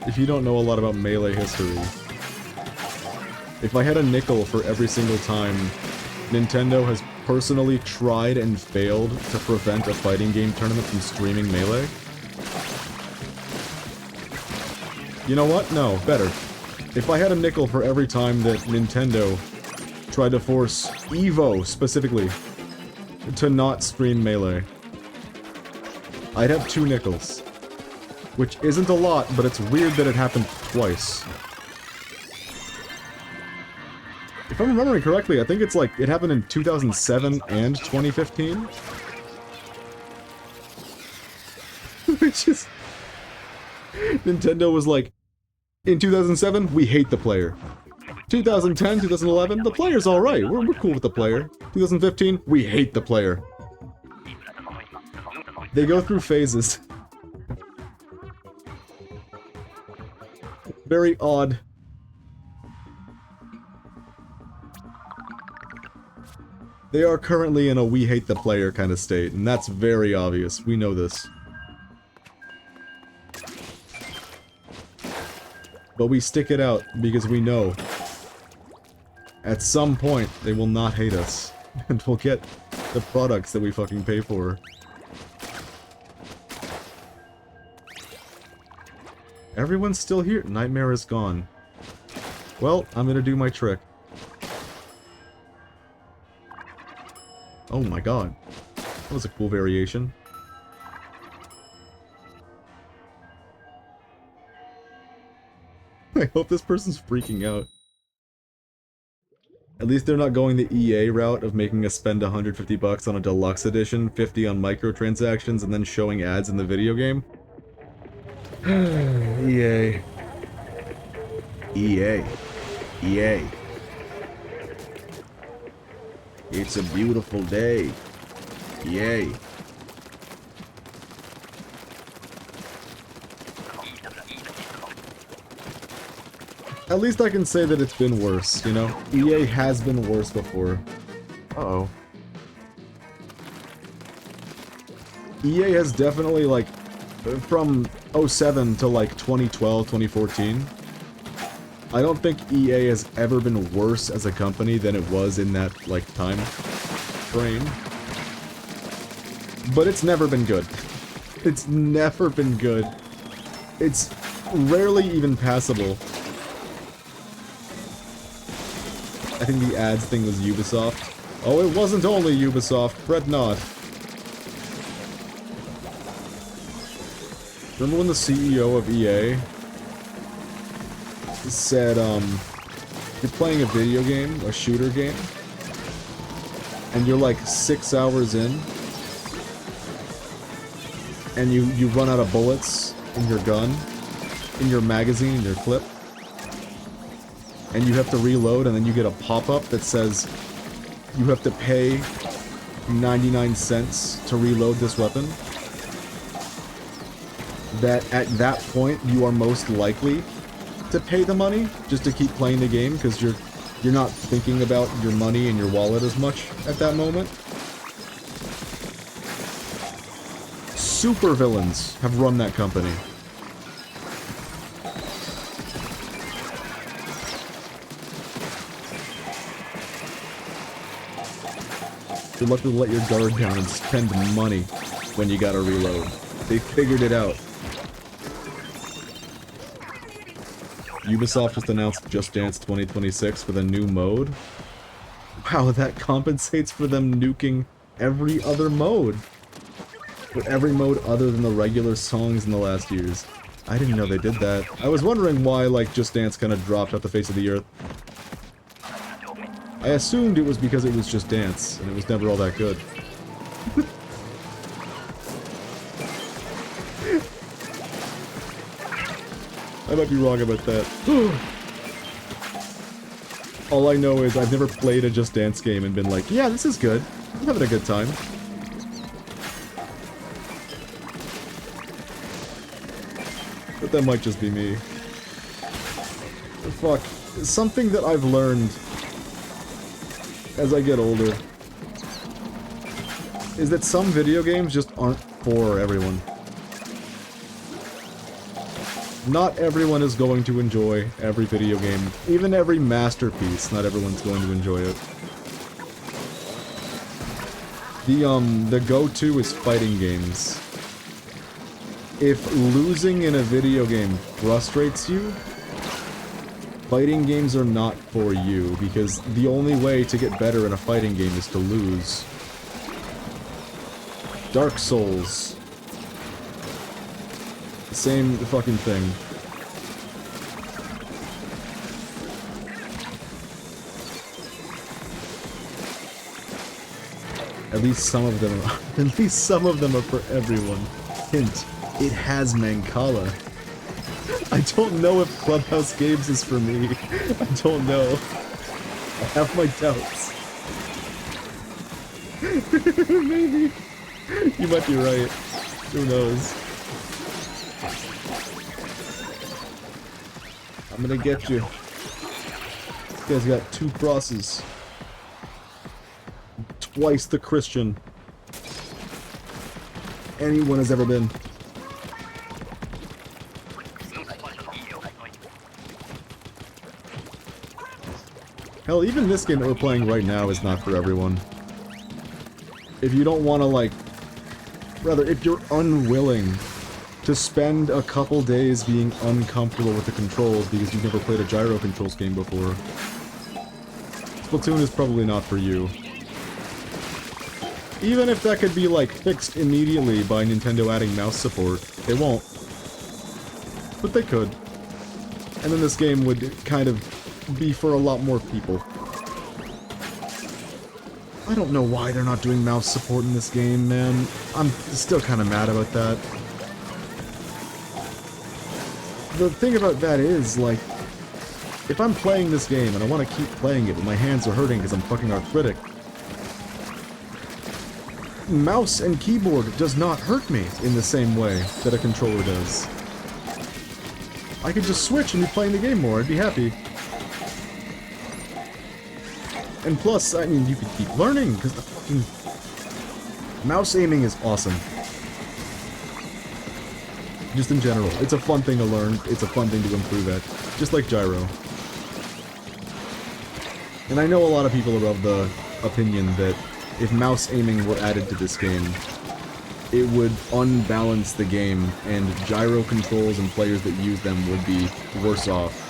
If you don't know a lot about Melee history, if I had a nickel for every single time Nintendo has personally tried and failed to prevent a fighting game tournament from streaming Melee? You know what? No, better. If I had a nickel for every time that Nintendo tried to force EVO, specifically, to not stream Melee, I'd have 2 nickels. Which isn't a lot, but it's weird that it happened twice. If I'm remembering correctly, I think it's like, it happened in 2007 and 2015? Which is... Nintendo was like, in 2007, we hate the player. 2010, 2011, the player's alright, we're cool with the player. 2015, we hate the player. They go through phases. Very odd. They are currently in a we hate the player kind of state, and that's very obvious. We know this. But we stick it out because we know at some point they will not hate us, and we'll get the products that we fucking pay for. Everyone's still here. Nightmare is gone. Well, I'm gonna do my trick. Oh my god. That was a cool variation. I hope this person's freaking out. At least they're not going the EA route of making us spend 150 bucks on a deluxe edition, 50 on microtransactions, and then showing ads in the video game. EA. EA. EA. It's a beautiful day. Yay. At least I can say that it's been worse, you know? EA has been worse before. Uh-oh. EA has definitely, like, from 07 to, like, 2012, 2014, I don't think EA has ever been worse as a company than it was in that, like, time frame. But it's never been good. It's never been good. It's rarely even passable. I think the ads thing was Ubisoft. Oh, it wasn't only Ubisoft. Fret not. Remember when the CEO of EA said, you're playing a video game, a shooter game, and you're like 6 hours in, and you run out of bullets in your gun, in your magazine, in your clip, and you have to reload, and then you get a pop-up that says you have to pay 99 cents to reload this weapon. That at that point you are most likely to pay the money just to keep playing the game because you're not thinking about your money and your wallet as much at that moment. Supervillains have run that company. You're lucky to let your guard down and spend money when you gotta reload. They figured it out. Ubisoft just announced Just Dance 2026 with a new mode. Wow, that compensates for them nuking every other mode. For every mode other than the regular songs in the last years. I didn't know they did that. I was wondering why, like, Just Dance kind of dropped off the face of the earth. I assumed it was because it was Just Dance, and it was never all that good. I might be wrong about that. All I know is I've never played a Just Dance game and been like, yeah, this is good. I'm having a good time. But that might just be me. Fuck. Something that I've learned as I get older is that some video games just aren't for everyone. Not everyone is going to enjoy every video game. Even every masterpiece, not everyone's going to enjoy it. The go-to is fighting games. If losing in a video game frustrates you, fighting games are not for you, because the only way to get better in a fighting game is to lose. Dark Souls. Same fucking thing. At least some of them are for everyone. Hint, it has Mancala. I don't know if Clubhouse Games is for me. I don't know. I have my doubts. Maybe. You might be right. Who knows? I'm gonna get you. This guy's got 2 crosses. Twice the Christian anyone has ever been. Hell, even this game that we're playing right now is not for everyone. If you don't want to, like... Rather, if you're unwilling to spend a couple days being uncomfortable with the controls because you've never played a gyro controls game before, Splatoon is probably not for you. Even if that could be, like, fixed immediately by Nintendo adding mouse support, they won't. But they could. And then this game would kind of be for a lot more people. I don't know why they're not doing mouse support in this game, man. I'm still kind of mad about that. The thing about that is, like, if I'm playing this game and I want to keep playing it but my hands are hurting because I'm fucking arthritic, mouse and keyboard does not hurt me in the same way that a controller does. I could just switch and be playing the game more, I'd be happy. And plus, I mean, you could keep learning, because the fucking... mouse aiming is awesome. Just in general. It's a fun thing to learn, it's a fun thing to improve at. Just like gyro. And I know a lot of people are of the opinion that if mouse aiming were added to this game, it would unbalance the game, and gyro controls and players that use them would be worse off.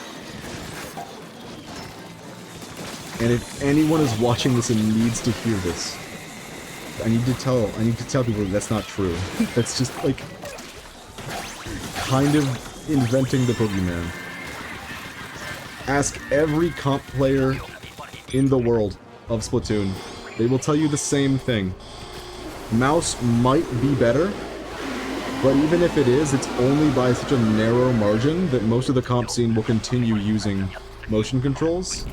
And if anyone is watching this and needs to hear this, I need to tell people that's not true. That's just, like, kind of inventing the boogeyman. Ask every comp player in the world of Splatoon. They will tell you the same thing. Mouse might be better, but even if it is, it's only by such a narrow margin that most of the comp scene will continue using motion controls.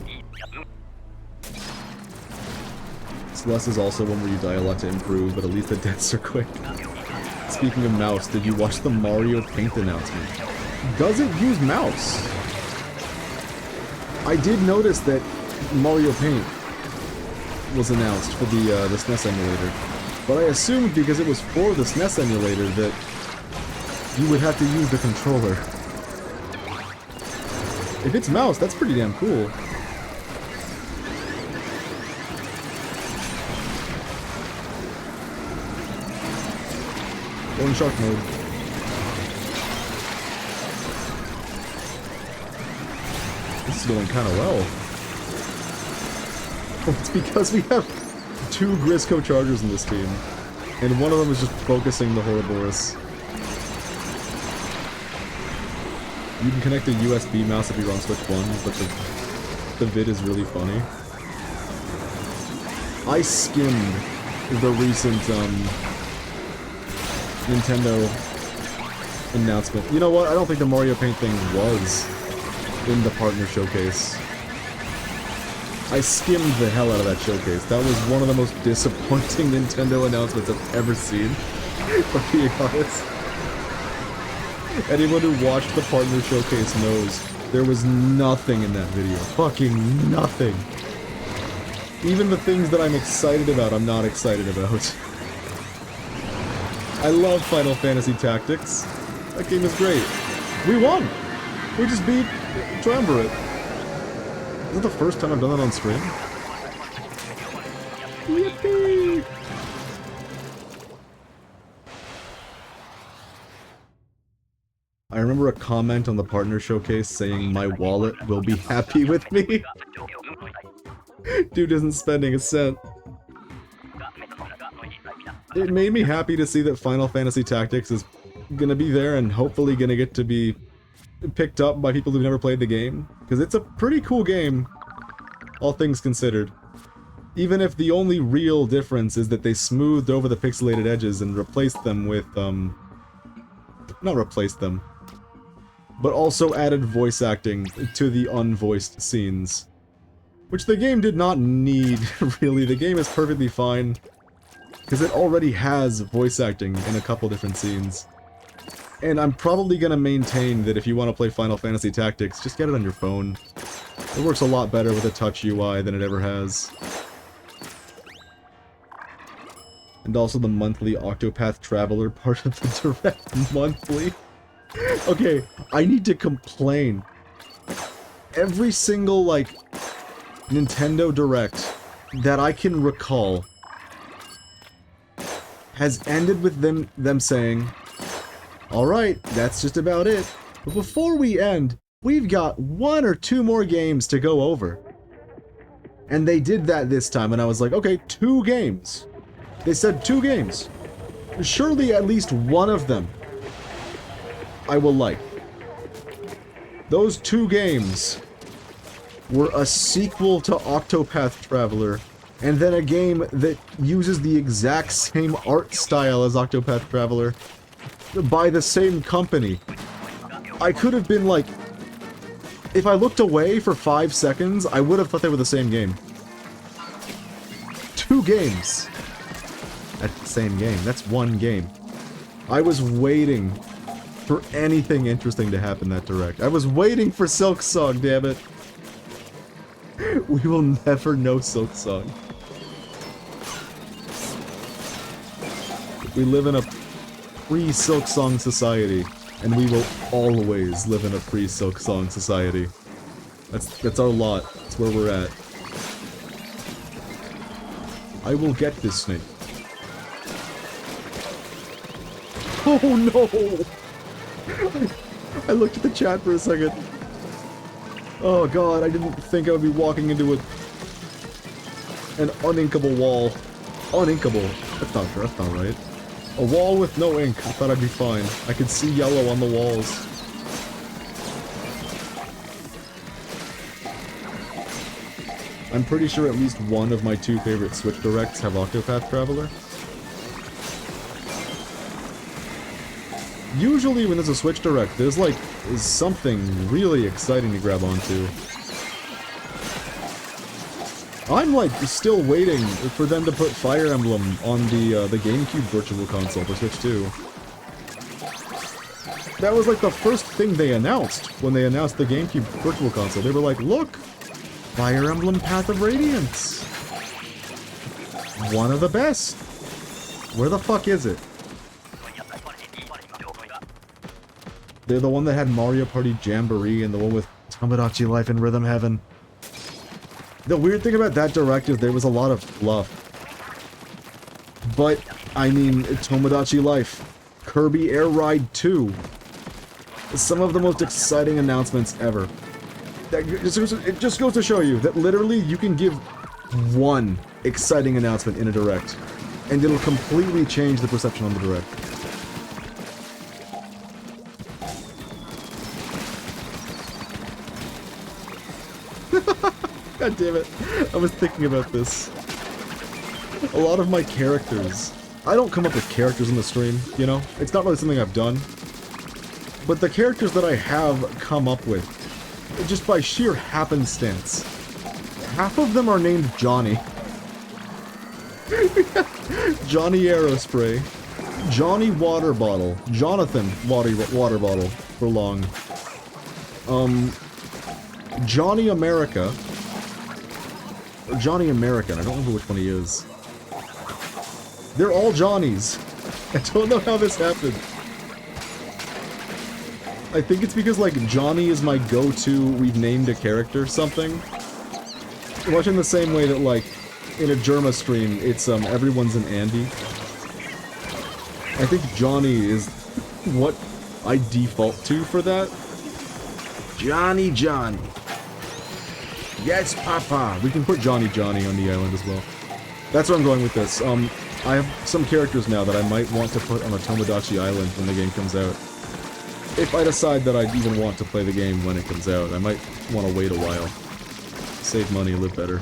Celeste is also one where you die a lot to improve, but at least the deaths are quick. Speaking of mouse, did you watch the Mario Paint announcement? Does it use mouse? I did notice that Mario Paint was announced for the SNES emulator, but I assumed because it was for the SNES emulator that you would have to use the controller. If it's mouse, that's pretty damn cool. Go in shark mode. This is going kind of well. It's because we have 2 Grisco Chargers in this team, and one of them is just focusing the Ouroboros. You can connect a USB mouse if you're on Switch 1, but the vid is really funny. I skimmed the recent Nintendo announcement. You know what? I don't think the Mario Paint thing was in the partner showcase. I skimmed the hell out of that showcase. That was one of the most disappointing Nintendo announcements I've ever seen, for being honest. Anyone who watched the partner showcase knows there was nothing in that video. Fucking nothing. Even the things that I'm excited about, I'm not excited about. I love Final Fantasy Tactics. That game is great. We won! We just beat Triumvirate. Is it the first time I've done that on stream? Yippee! I remember a comment on the partner showcase saying my wallet will be happy with me. Dude isn't spending a cent. It made me happy to see that Final Fantasy Tactics is gonna be there and hopefully gonna get to be picked up by people who've never played the game. Because it's a pretty cool game, all things considered. Even if the only real difference is that they smoothed over the pixelated edges and replaced them with, not replaced them, but also added voice acting to the unvoiced scenes. Which the game did not need, really. The game is perfectly fine, because it already has voice acting in a couple different scenes. And I'm probably gonna maintain that if you want to play Final Fantasy Tactics, just get it on your phone. It works a lot better with a touch UI than it ever has. And also the monthly Octopath Traveler part of the Direct monthly. Okay, I need to complain. Every single, like, Nintendo Direct that I can recall has ended with them saying, alright, that's just about it. But before we end, we've got 1 or 2 more games to go over. And they did that this time, and I was like, okay, 2 games. They said 2 games. Surely at least one of them I will like. Those 2 games were a sequel to Octopath Traveler, and then a game that uses the exact same art style as Octopath Traveler by the same company. I could have been like... If I looked away for 5 seconds, I would have thought they were the same game. 2 games. That's the same game. That's 1 game. I was waiting for anything interesting to happen that direct. I was waiting for Silk Song, damn it. We will never know Silk Song. We live in a pre-Silk Song society, and we will always live in a pre-Silk Song society. That's our lot. That's where we're at. I will get this snake. Oh no! I looked at the chat for a second. Oh god, I didn't think I would be walking into an uninkable wall. Uninkable. That's not right. A wall with no ink. I thought I'd be fine. I could see yellow on the walls. I'm pretty sure at least one of my 2 favorite Switch Directs have Octopath Traveler. Usually when there's a Switch Direct, there's like something really exciting to grab onto. I'm like still waiting for them to put Fire Emblem on the GameCube Virtual Console for Switch 2. That was like the first thing they announced when they announced the GameCube Virtual Console. They were like, look! Fire Emblem Path of Radiance! One of the best! Where the fuck is it? They're the one that had Mario Party Jamboree and the one with Tomodachi Life and Rhythm Heaven. The weird thing about that direct is there was a lot of fluff. But, I mean, Tomodachi Life, Kirby Air Ride 2, some of the most exciting announcements ever. It just goes to show you that literally you can give 1 exciting announcement in a direct, and it'll completely change the perception on the direct. God damn it. I was thinking about this. A lot of my characters... I don't come up with characters in the stream, you know? It's not really something I've done. But the characters that I have come up with, just by sheer happenstance, half of them are named Johnny. Johnny Aerospray, Johnny Water Bottle, Jonathan Water Bottle for long, Johnny America, or Johnny American, I don't remember which one he is. They're all Johnnies. I don't know how this happened. I think it's because, like, Johnny is my go-to, we've named a character something. Much in the same way that, like, in a Germa stream, it's, everyone's an Andy. I think Johnny is what I default to for that. Johnny Johnny. Yes, Papa. We can put Johnny Johnny on the island as well. That's where I'm going with this. I have some characters now that I might want to put on a Tomodachi Island when the game comes out. If I decide that I even want to play the game when it comes out, I might want to wait a while. Save money, live better.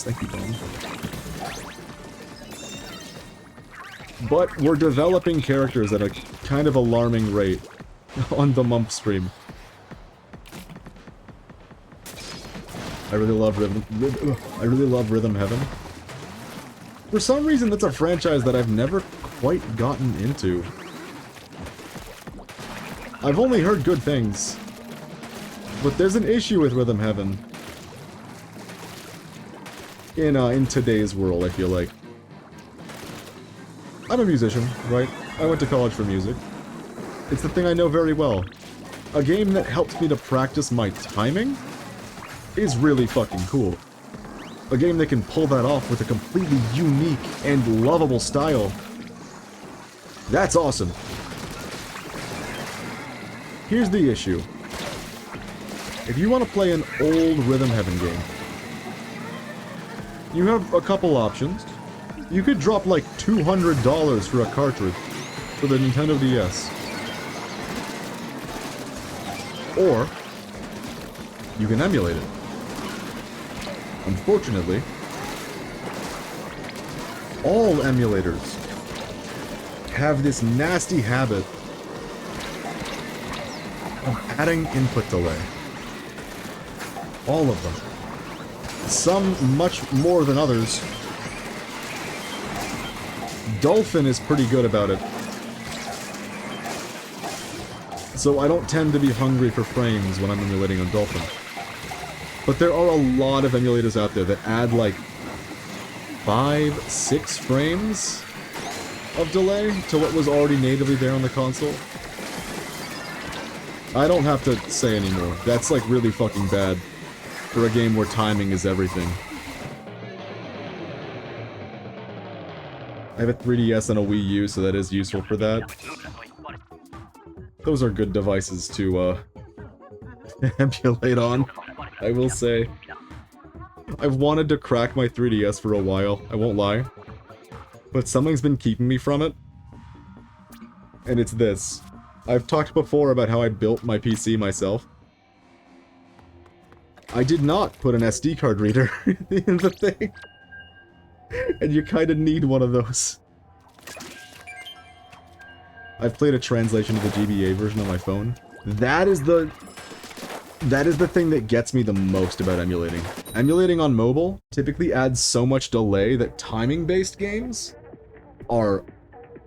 Thank you, Bomb. But we're developing characters at a kind of alarming rate on the Mumph stream. I really love Rhythm Heaven. For some reason, that's a franchise that I've never quite gotten into. I've only heard good things. But there's an issue with Rhythm Heaven. In today's world, I feel like. I'm a musician, right? I went to college for music. It's the thing I know very well. A game that helps me to practice my timing is really fucking cool. A game that can pull that off with a completely unique and lovable style. That's awesome. Here's the issue. If you want to play an old Rhythm Heaven game, you have a couple options. You could drop like $200 for a cartridge for the Nintendo DS. Or, you can emulate it. Unfortunately, all emulators have this nasty habit of adding input delay. All of them. Some much more than others. Dolphin is pretty good about it. So I don't tend to be hungry for frames when I'm emulating on Dolphin. But there are a lot of emulators out there that add like 5-6 frames of delay to what was already natively there on the console. I don't have to say anymore. That's like really fucking bad for a game where timing is everything. I have a 3DS and a Wii U, so that is useful for that. Those are good devices to, emulate on, I will say. I've wanted to crack my 3DS for a while, I won't lie. But something's been keeping me from it. And it's this. I've talked before about how I built my PC myself. I did not put an SD card reader in the thing. And you kinda need one of those. I've played a translation of the GBA version on my phone. That is the thing that gets me the most about emulating. Emulating on mobile typically adds so much delay that timing-based games are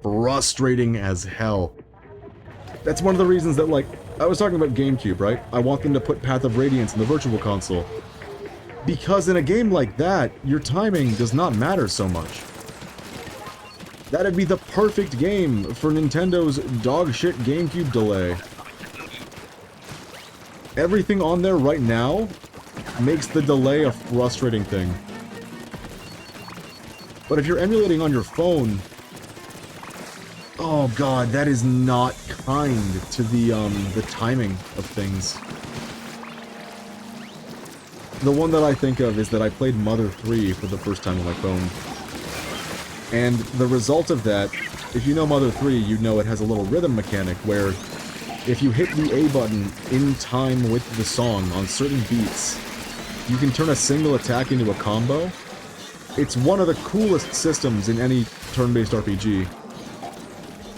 frustrating as hell. That's one of the reasons that, like, I was talking about GameCube, right? I want them to put Path of Radiance in the Virtual Console. Because in a game like that, your timing does not matter so much. That'd be the perfect game for Nintendo's dogshit GameCube delay. Everything on there right now makes the delay a frustrating thing. But if you're emulating on your phone, oh god, that is not kind to the timing of things. The one that I think of is that I played Mother 3 for the first time on my phone. And the result of that, if you know Mother 3, you know it has a little rhythm mechanic where if you hit the A button in time with the song on certain beats, you can turn a single attack into a combo. It's one of the coolest systems in any turn-based RPG.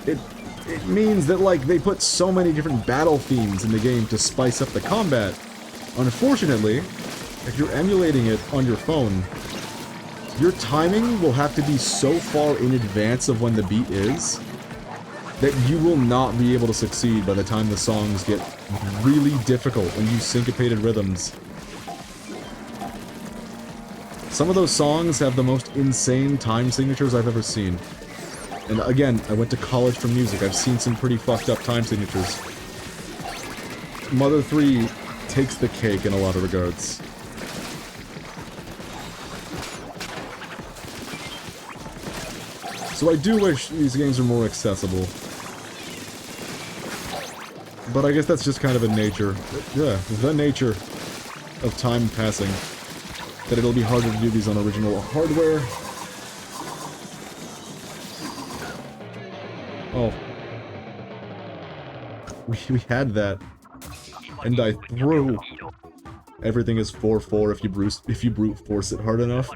It means that, like, they put so many different battle themes in the game to spice up the combat. Unfortunately, if you're emulating it on your phone, your timing will have to be so far in advance of when the beat is that you will not be able to succeed by the time the songs get really difficult and use syncopated rhythms. Some of those songs have the most insane time signatures I've ever seen. And again, I went to college for music. I've seen some pretty fucked up time signatures. Mother 3 takes the cake in a lot of regards. So I do wish these games are more accessible. But I guess that's just kind of a nature. Yeah, the nature of time passing. That it'll be harder to do these on original hardware. Oh. We had that. And I threw. Everything is 4-4 if you brute force it hard enough.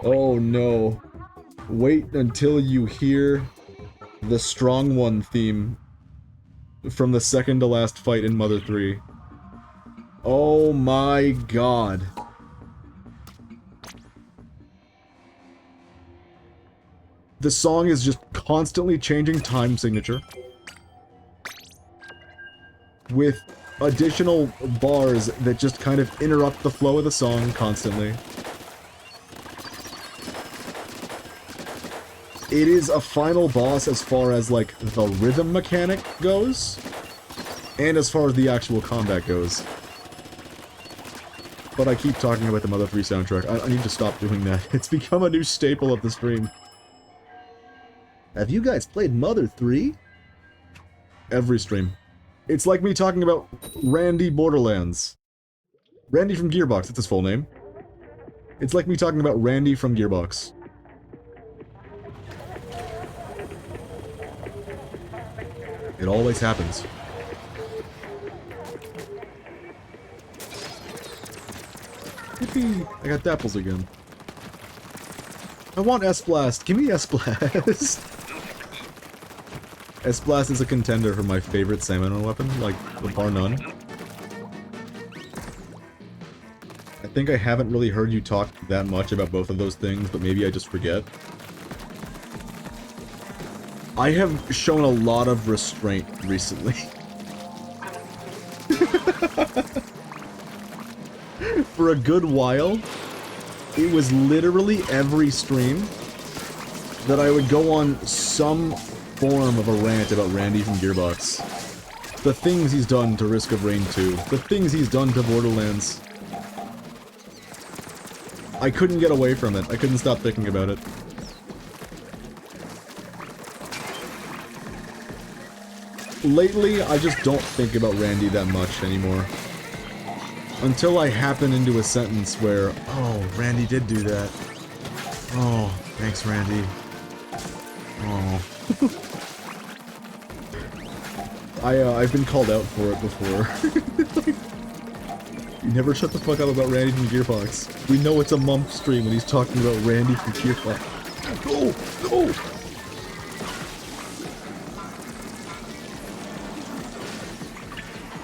Oh no. Wait until you hear the Strong One theme from the second to last fight in Mother 3. Oh my god. The song is just constantly changing time signature. With additional bars that just kind of interrupt the flow of the song constantly. It is a final boss as far as, like, the rhythm mechanic goes, and as far as the actual combat goes. But I keep talking about the Mother 3 soundtrack. I need to stop doing that. It's become a new staple of the stream. Have you guys played Mother 3? Every stream. It's like me talking about Randy Borderlands. Randy from Gearbox, that's his full name. It's like me talking about Randy from Gearbox. It always happens. Yippee! I got dapples again. I want S-Blast! Give me S-Blast! S-Blast is a contender for my favorite Salmon weapon, like, bar none. I think I haven't really heard you talk that much about both of those things, but maybe I just forget. I have shown a lot of restraint recently. For a good while, it was literally every stream that I would go on some form of a rant about Randy from Gearbox. The things he's done to Risk of Rain 2. The things he's done to Borderlands. I couldn't get away from it. I couldn't stop thinking about it. Lately, I just don't think about Randy that much anymore. Until I happen into a sentence where, oh, Randy did do that. Oh, thanks, Randy. Oh. I've been called out for it before. You never shut the fuck up about Randy from Gearbox. We know it's a Mumph stream when he's talking about Randy from Gearbox. Go! Go!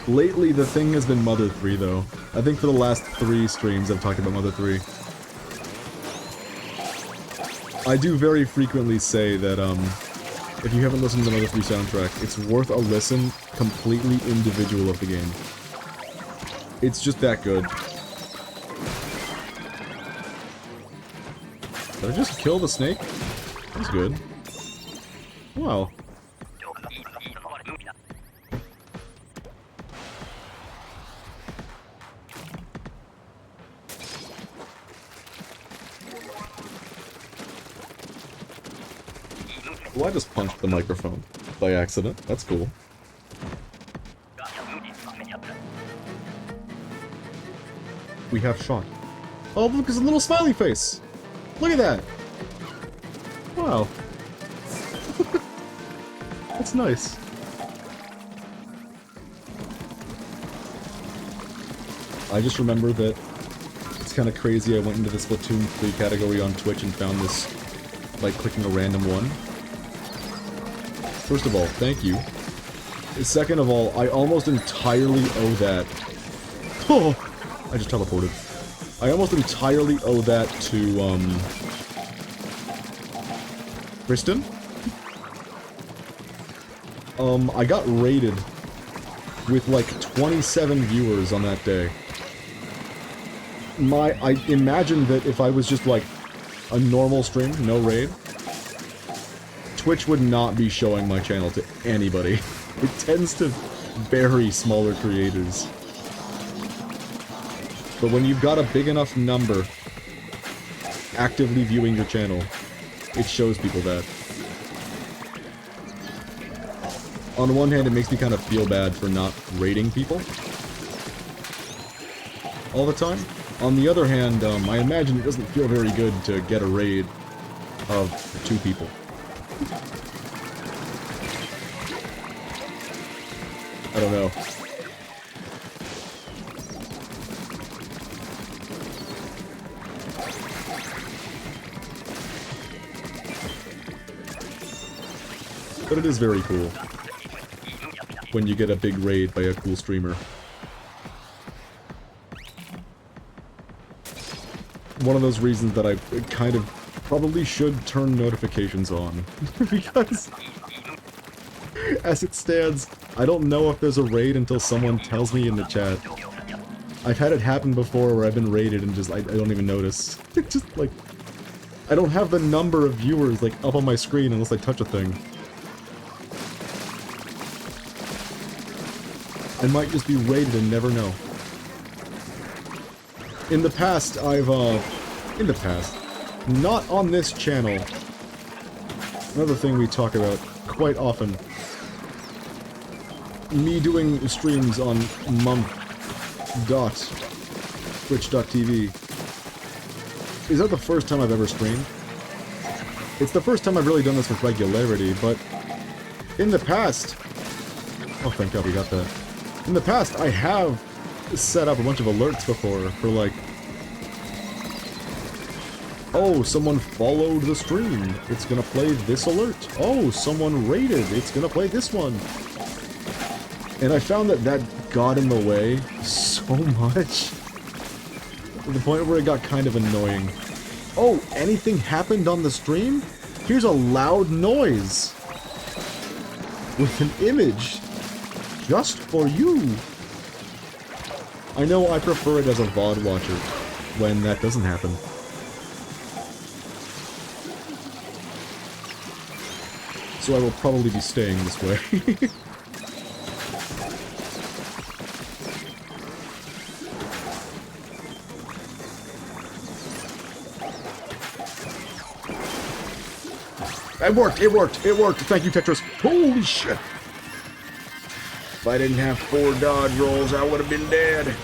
Lately, the thing has been Mother 3, though. I think for the last 3 streams, I've talked about Mother 3. I do very frequently say that, if you haven't listened to the Mother 3 soundtrack, it's worth a listen completely individual of the game. It's just that good. Did I just kill the snake? That's good. Wow. Well, I just punched the microphone by accident. That's cool. We have shot. Oh, look, there's a little smiley face! Look at that! Wow. That's nice. I just remember that it's kind of crazy I went into the Splatoon 3 category on Twitch and found this by clicking a random one. First of all, thank you. Second of all, I almost entirely owe that... Oh! I just teleported. I almost entirely owe that to, Kristen? I got raided with, like, 27 viewers on that day. I imagine that if I was just, like, a normal stream, no raid, Twitch would not be showing my channel to anybody. It tends to bury smaller creators. But when you've got a big enough number actively viewing your channel, it shows people that. On one hand, it makes me kind of feel bad for not raiding people all the time. On the other hand, I imagine it doesn't feel very good to get a raid of 2 people. I don't know. But it is very cool when you get a big raid by a cool streamer. One of those reasons that I kind of probably should turn notifications on. Because, as it stands, I don't know if there's a raid until someone tells me in the chat. I've had it happen before where I've been raided and just, I don't even notice. Just, like, I don't have the number of viewers, like, up on my screen unless I touch a thing. I might just be raided and never know. In the past, not on this channel. Another thing we talk about quite often. Me doing streams on Mumph.twitch.tv. Is that the first time I've ever streamed? It's the first time I've really done this with regularity, but in the past... Oh, thank God we got that. In the past, I have set up a bunch of alerts before for, like, oh, someone followed the stream. It's gonna play this alert. Oh, someone raided. It's gonna play this one. And I found that that got in the way so much. To the point where it got kind of annoying. Oh, anything happened on the stream? Here's a loud noise. With an image. Just for you. I know I prefer it as a VOD watcher when that doesn't happen. So I will probably be staying this way. It worked! It worked! It worked! Thank you, Tetris! Holy shit! If I didn't have 4 dodge rolls, I would have been dead.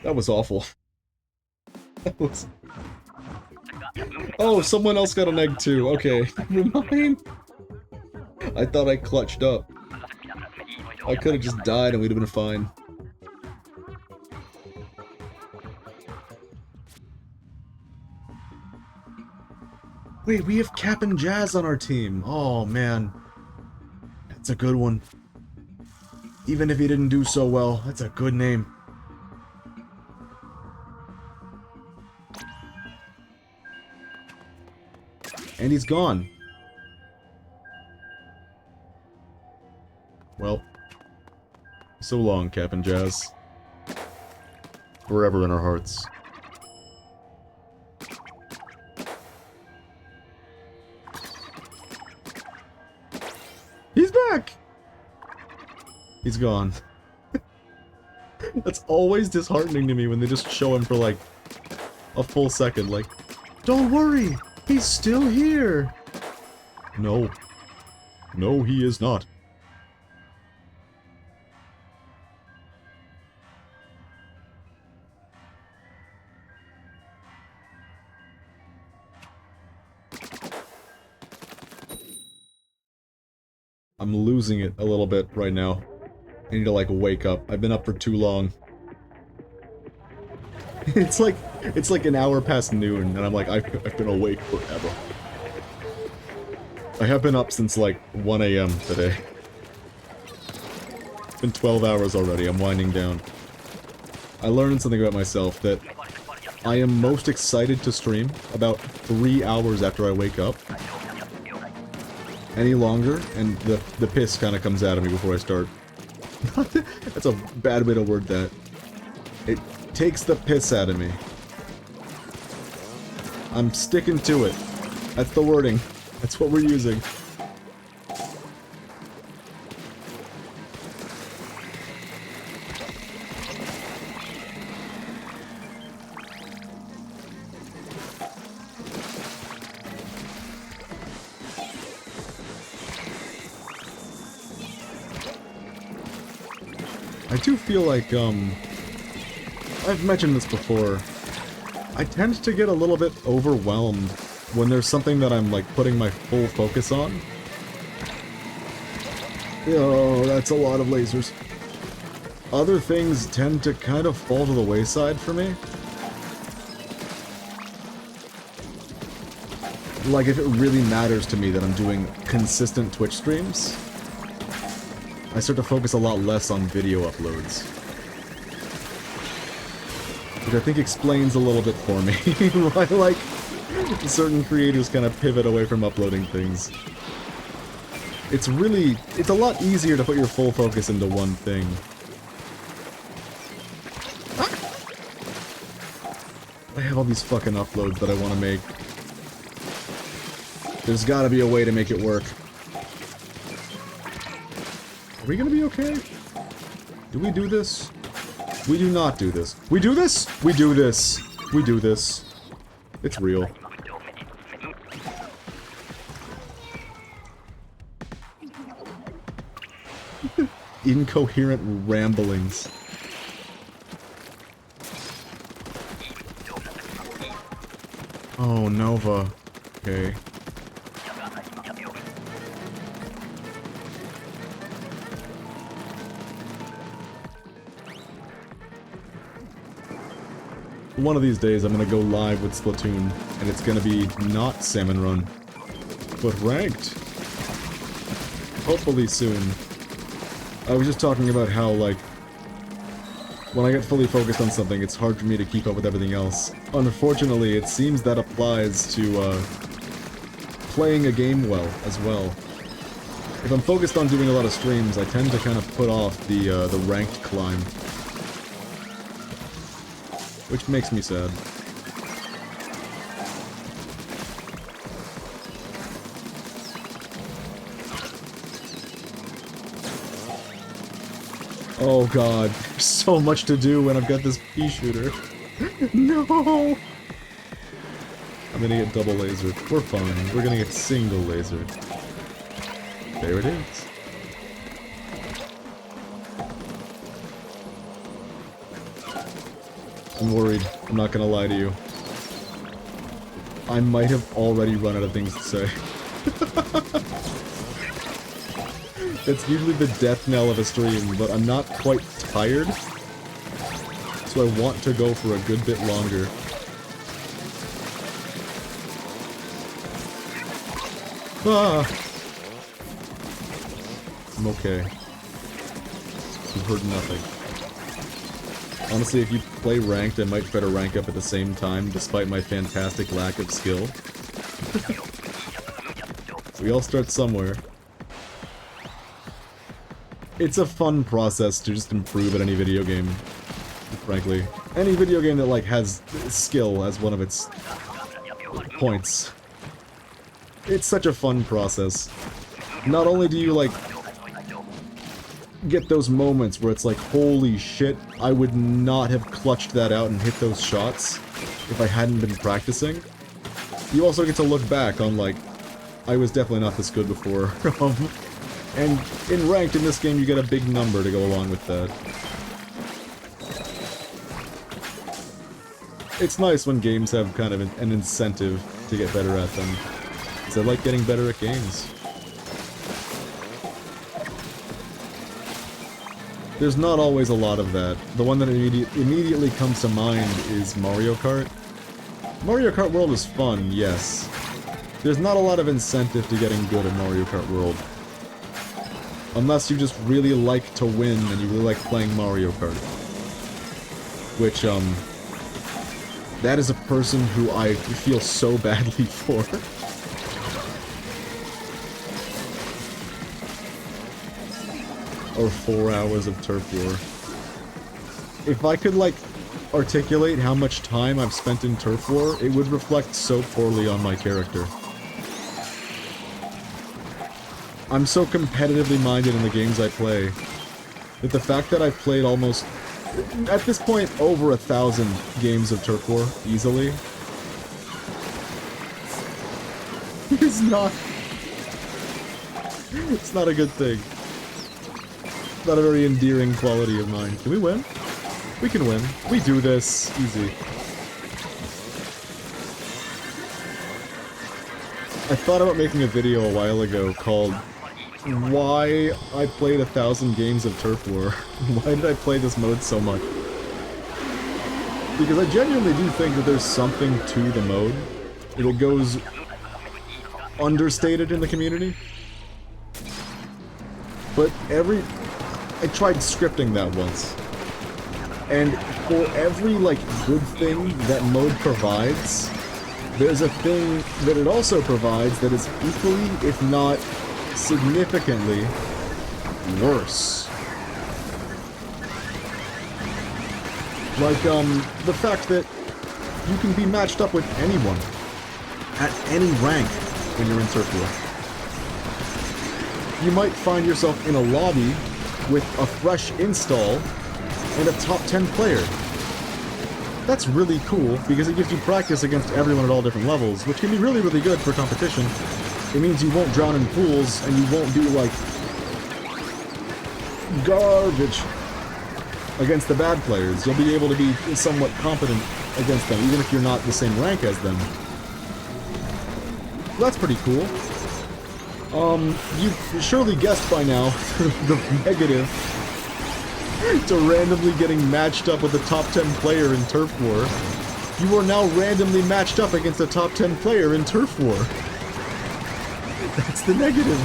That was awful. That was... Oh, someone else got an egg too. Okay, never mind. I thought I clutched up. I could have just died and we'd have been fine. Wait, we have Cap and Jazz on our team. Oh, man. That's a good one. Even if he didn't do so well, that's a good name. And he's gone. Well, so long, Cap and Jazz. Forever in our hearts. He's back! He's gone. That's always disheartening to me when they just show him for like a full second, like, don't worry! He's still here! No. No, he is not. I'm losing it a little bit right now. I need to, like, wake up. I've been up for too long. It's like an hour past noon, and I'm like, I've been awake forever. I have been up since, like, 1 AM today. It's been 12 hours already, I'm winding down. I learned something about myself, that I am most excited to stream about 3 hours after I wake up. Any longer, and the piss kind of comes out of me before I start. That's a bad way to word that. It takes the piss out of me. I'm sticking to it. That's the wording. That's what we're using. I do feel like, I've mentioned this before. I tend to get a little bit overwhelmed when there's something that I'm, like, putting my full focus on. Oh, that's a lot of lasers. Other things tend to kind of fall to the wayside for me. Like, if it really matters to me that I'm doing consistent Twitch streams, I start to focus a lot less on video uploads. Which I think explains a little bit for me why, like, certain creators kind of pivot away from uploading things. It's a lot easier to put your full focus into one thing. I have all these fucking uploads that I want to make. There's gotta be a way to make it work. Are we gonna be okay? Do we do this? We do not do this. We do this? We do this. We do this. It's real. Incoherent ramblings. Oh, Nova. Okay. One of these days I'm gonna go live with Splatoon, and it's gonna be not Salmon Run, but ranked. Hopefully soon. I was just talking about how, like, when I get fully focused on something, it's hard for me to keep up with everything else. Unfortunately, it seems that applies to, playing a game well, as well. If I'm focused on doing a lot of streams, I tend to kind of put off the ranked climb. Which makes me sad. Oh god, there's so much to do when I've got this pea shooter. No! I'm gonna get double lasered. We're fine. We're gonna get single lasered. There it is. I'm worried. I'm not gonna lie to you. I might have already run out of things to say. That's usually the death knell of a stream, but I'm not quite tired, so I want to go for a good bit longer. Ah! I'm okay. You've heard nothing. Honestly, if you play ranked, I might try to rank up at the same time, despite my fantastic lack of skill. We all start somewhere. It's a fun process to just improve at any video game, frankly. Any video game that, like, has skill as one of its points. It's such a fun process. Not only do you, like, get those moments where it's like, holy shit, I would not have clutched that out and hit those shots if I hadn't been practicing. You also get to look back on, like, I was definitely not this good before. And in ranked in this game, you get a big number to go along with that. It's nice when games have kind of an incentive to get better at them. Because I like getting better at games. There's not always a lot of that. The one that immediately comes to mind is Mario Kart. Mario Kart World is fun, yes. There's not a lot of incentive to getting good at Mario Kart World. Unless you just really like to win and you really like playing Mario Kart. Which, that is a person who I feel so badly for. Or 4 hours of turf war. If I could, like, articulate how much time I've spent in turf war, it would reflect so poorly on my character. I'm so competitively minded in the games I play, that the fact that I've played almost, at this point, over 1,000 games of turf war, easily, is not... It's not a good thing. not a very endearing quality of mine. Can we win? We can win. We do this. Easy. I thought about making a video a while ago called Why I Played 1,000 Games of Turf War. Why did I play this mode so much? Because I genuinely do think that there's something to the mode. It goes understated in the community. But I tried scripting that once. And for every, like, good thing that mode provides, there's a thing that it also provides that is equally, if not significantly, worse. Like, the fact that you can be matched up with anyone at any rank when you're in Turf War. You might find yourself in a lobby with a fresh install and a top 10 player. That's really cool, because it gives you practice against everyone at all different levels, which can be really, really good for competition. It means you won't drown in pools, and you won't do, like, garbage against the bad players. You'll be able to be somewhat competent against them, even if you're not the same rank as them. That's pretty cool. You've surely guessed by now the negative to randomly getting matched up with a top 10 player in Turf War. You are now randomly matched up against a top 10 player in Turf War. That's the negative.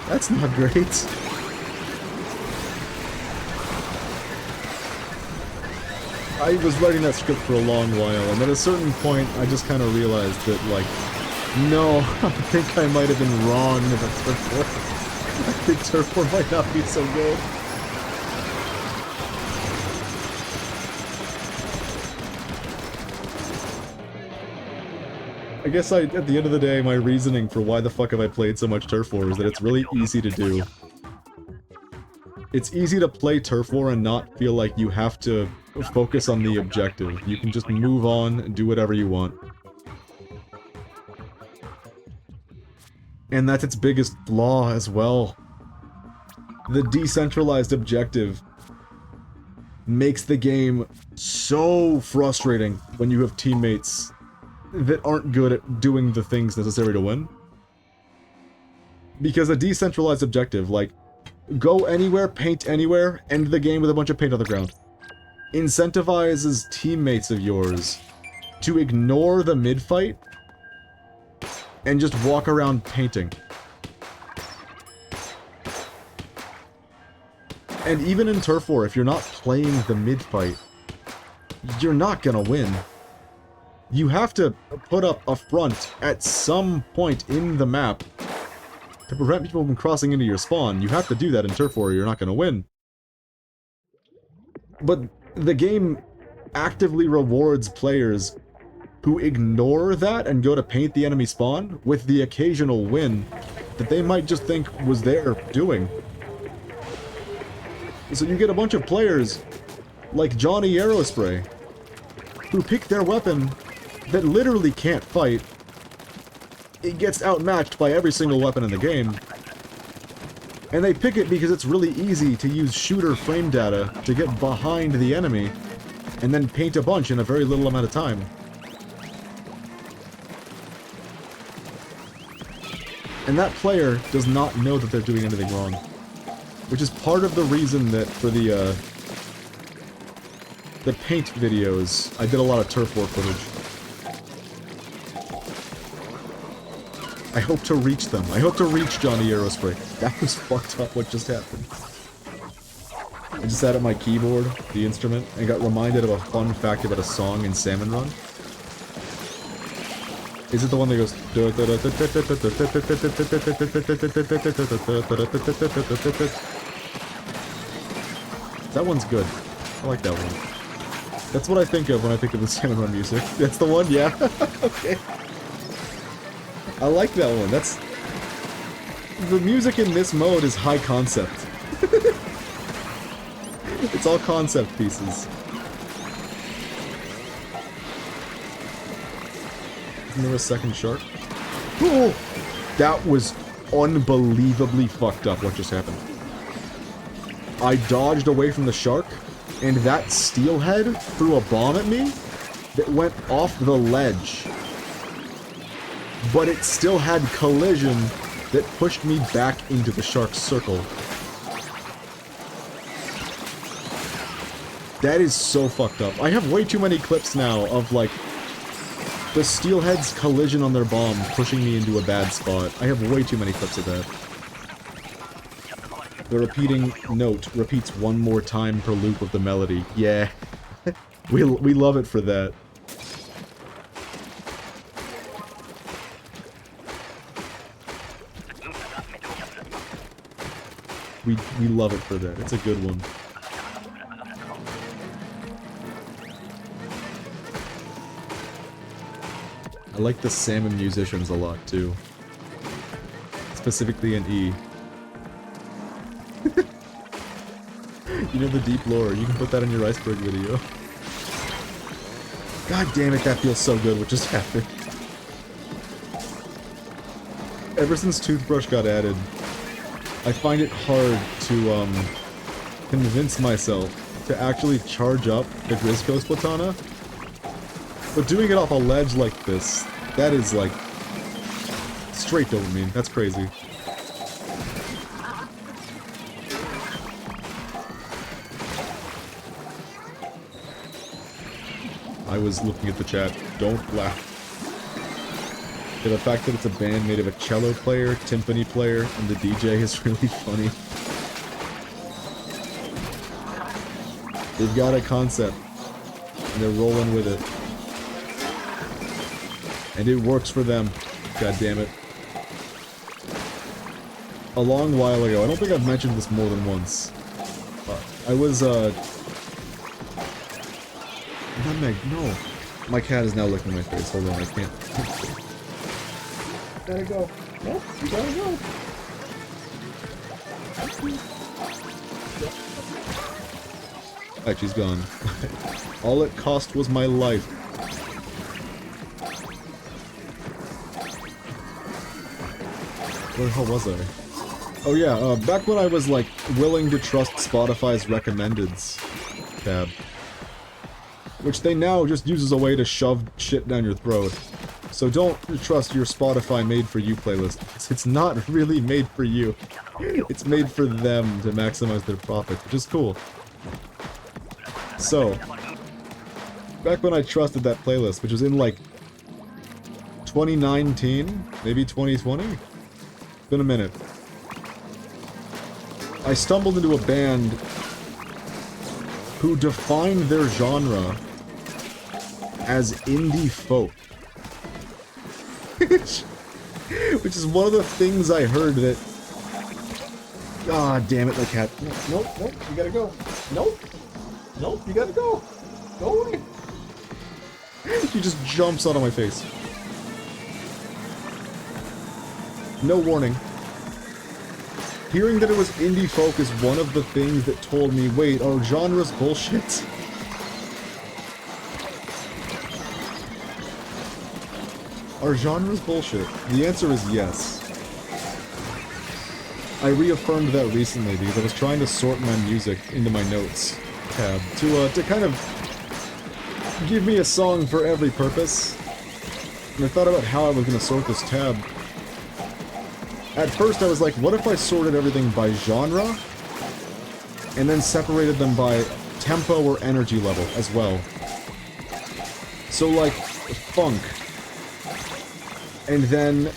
That's not great. I was writing that script for a long while, and at a certain point, I just kind of realized that, like, no, I think I might have been wrong about Turf War. I think Turf War might not be so good. I guess at the end of the day, my reasoning for why the fuck have I played so much Turf War is that it's really easy to do. It's easy to play Turf War and not feel like you have to focus on the objective. You can just move on and do whatever you want. And that's its biggest flaw as well. The decentralized objective makes the game so frustrating when you have teammates that aren't good at doing the things necessary to win. Because a decentralized objective, like, go anywhere, paint anywhere, end the game with a bunch of paint on the ground, incentivizes teammates of yours to ignore the mid-fight and just walk around painting. And even in Turf War, if you're not playing the mid-fight, you're not gonna win. You have to put up a front at some point in the map to prevent people from crossing into your spawn. You have to do that in Turf War or you're not gonna win. But the game actively rewards players who ignore that and go to paint the enemy spawn with the occasional win that they might just think was there doing. So you get a bunch of players like Johnny Aerospray who pick their weapon that literally can't fight. It gets outmatched by every single weapon in the game. And they pick it because it's really easy to use shooter frame data to get behind the enemy and then paint a bunch in a very little amount of time. And that player does not know that they're doing anything wrong. Which is part of the reason that for the paint videos, I did a lot of Turf War footage. I hope to reach them. I hope to reach Johnny Aerospray. That was fucked up what just happened. I just sat at my keyboard, the instrument, and got reminded of a fun fact about a song in Salmon Run. Is it the one that goes... That one's good. I like that one. That's what I think of when I think of the Salmon Run music. That's the one? Yeah. Okay. I like that one. That's... The music in this mode is high concept. It's all concept pieces. Isn't there a second shark? Oh! That was unbelievably fucked up what just happened. I dodged away from the shark, and that steelhead threw a bomb at me that went off the ledge. But it still had collision that pushed me back into the shark's circle. That is so fucked up. I have way too many clips now of, like, the steelhead's collision on their bomb pushing me into a bad spot. I have way too many clips of that. The repeating note repeats one more time per loop of the melody. Yeah. we love it for that. We love it for that. It's a good one. I like the Salmon musicians a lot, too. Specifically in E. You know the deep lore. You can put that in your iceberg video. God damn it, that feels so good what just happened. Ever since Toothbrush got added, I find it hard to, convince myself to actually charge up the Grizzco Splatana. But doing it off a ledge like this, that is, like, straight dopamine. That's crazy. I was looking at the chat. Don't laugh. Yeah, the fact that it's a band made of a cello player, timpani player, and the DJ is really funny. They've got a concept, and they're rolling with it. And it works for them. God damn it. A long while ago, I don't think I've mentioned this more than once. I was, Nutmeg, no. My cat is now licking my face. Hold on, I can't. Gotta go. Nope, you gotta go. Alright, she's gone. All it cost was my life. Where the hell was I? Oh yeah, back when I was, like, willing to trust Spotify's recommendeds tab. Which they now just use as a way to shove shit down your throat. So don't trust your Spotify made-for-you playlist. It's not really made for you. It's made for them to maximize their profits, which is cool. So, back when I trusted that playlist, which was in, like, 2019? Maybe 2020? It's been a minute. I stumbled into a band who defined their genre as indie folk. Which is one of the things I heard that... Ah, damn it, my cat. Nope, nope, you gotta go. Nope. Nope, you gotta go. Go away. She just jumps out of my face. No warning. Hearing that it was indie folk is one of the things that told me, wait, are genres bullshit? Are genres bullshit? The answer is yes. I reaffirmed that recently because I was trying to sort my music into my notes tab to kind of give me a song for every purpose. And I thought about how I was going to sort this tab. At first I was like, what if I sorted everything by genre? And then separated them by tempo or energy level as well. So like, funk. And then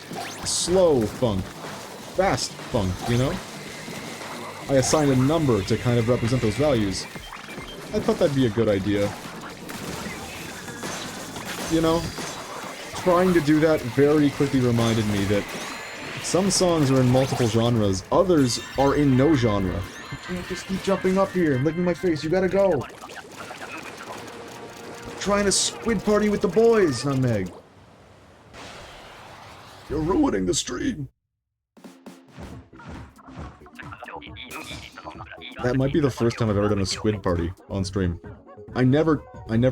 slow funk. Fast funk, you know? I assigned a number to kind of represent those values. I thought that'd be a good idea. You know? Trying to do that very quickly reminded me that some songs are in multiple genres, others are in no genre. You can't just keep jumping up here and licking my face, you gotta go! I'm trying to squid party with the boys, Nutmeg! You're ruining the stream! That might be the first time I've ever done a squid party on stream. I never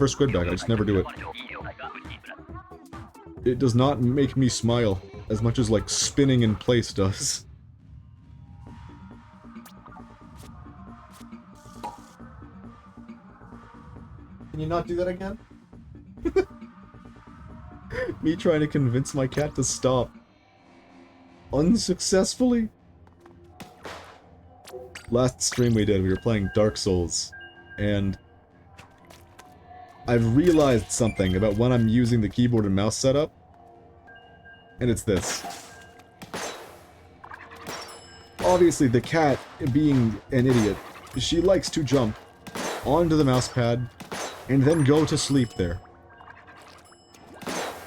squid back, I just never do it. It does not make me smile as much as, like, spinning in place does. Can you not do that again? Me trying to convince my cat to stop. Unsuccessfully? Last stream we did, we were playing Dark Souls, and I've realized something about when I'm using the keyboard and mouse setup, and it's this. Obviously, the cat, being an idiot, she likes to jump onto the mouse pad and then go to sleep there.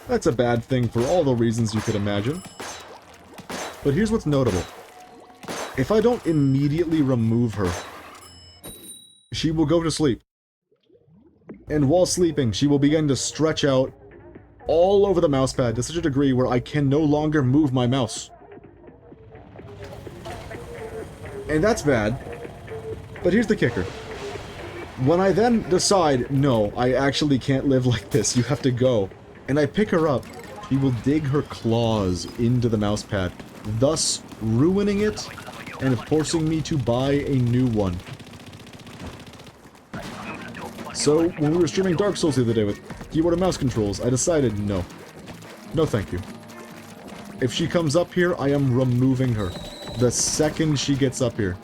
That's a bad thing for all the reasons you could imagine. But here's what's notable. If I don't immediately remove her, she will go to sleep. And while sleeping, she will begin to stretch out all over the mousepad to such a degree where I can no longer move my mouse. And that's bad. But here's the kicker. When I then decide, no, I actually can't live like this, you have to go, and I pick her up, she will dig her claws into the mousepad, thus ruining it and forcing me to buy a new one. So, when we were streaming Dark Souls the other day with keyboard and mouse controls, I decided no. No thank you. If she comes up here, I am removing her. The second she gets up here.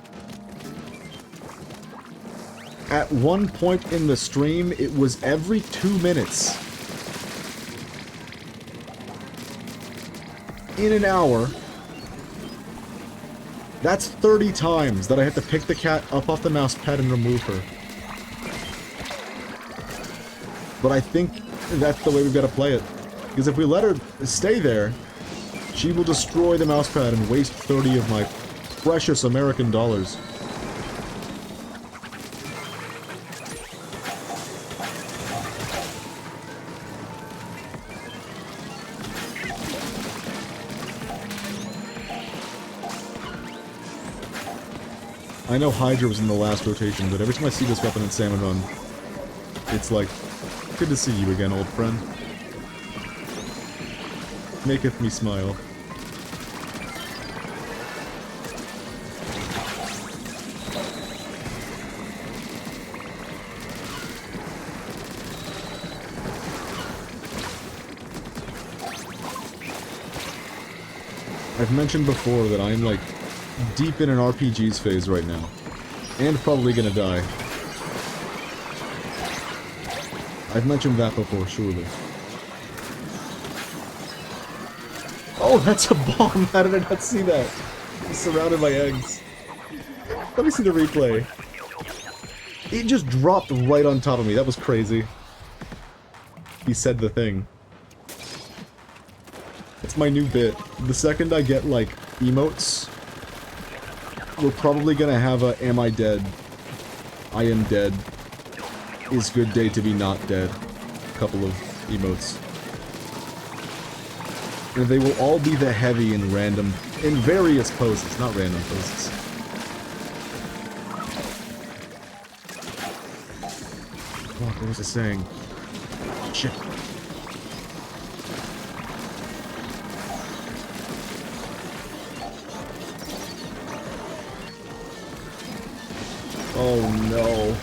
At one point in the stream, it was every 2 minutes. In an hour, that's 30 times that I have to pick the cat up off the mouse pad and remove her. But I think that's the way we've got to play it. Because if we let her stay there, she will destroy the mouse pad and waste 30 of my precious American dollars. I know Hydra was in the last rotation, but every time I see this weapon in Salmon Run, it's like, good to see you again, old friend. Maketh me smile. I've mentioned before that I'm like deep in an RPGs phase right now, and probably gonna die. I've mentioned that before, surely. Oh, that's a bomb! How did I not see that? He's surrounded by eggs. Let me see the replay. It just dropped right on top of me, that was crazy. He said the thing. It's my new bit. The second I get, like, emotes, we're probably gonna have a "Am I dead? I am dead. Is good day to be not dead" couple of emotes. And they will all be the heavy and random, in various poses, not random poses. Fuck, what was I saying? Shit. Oh no,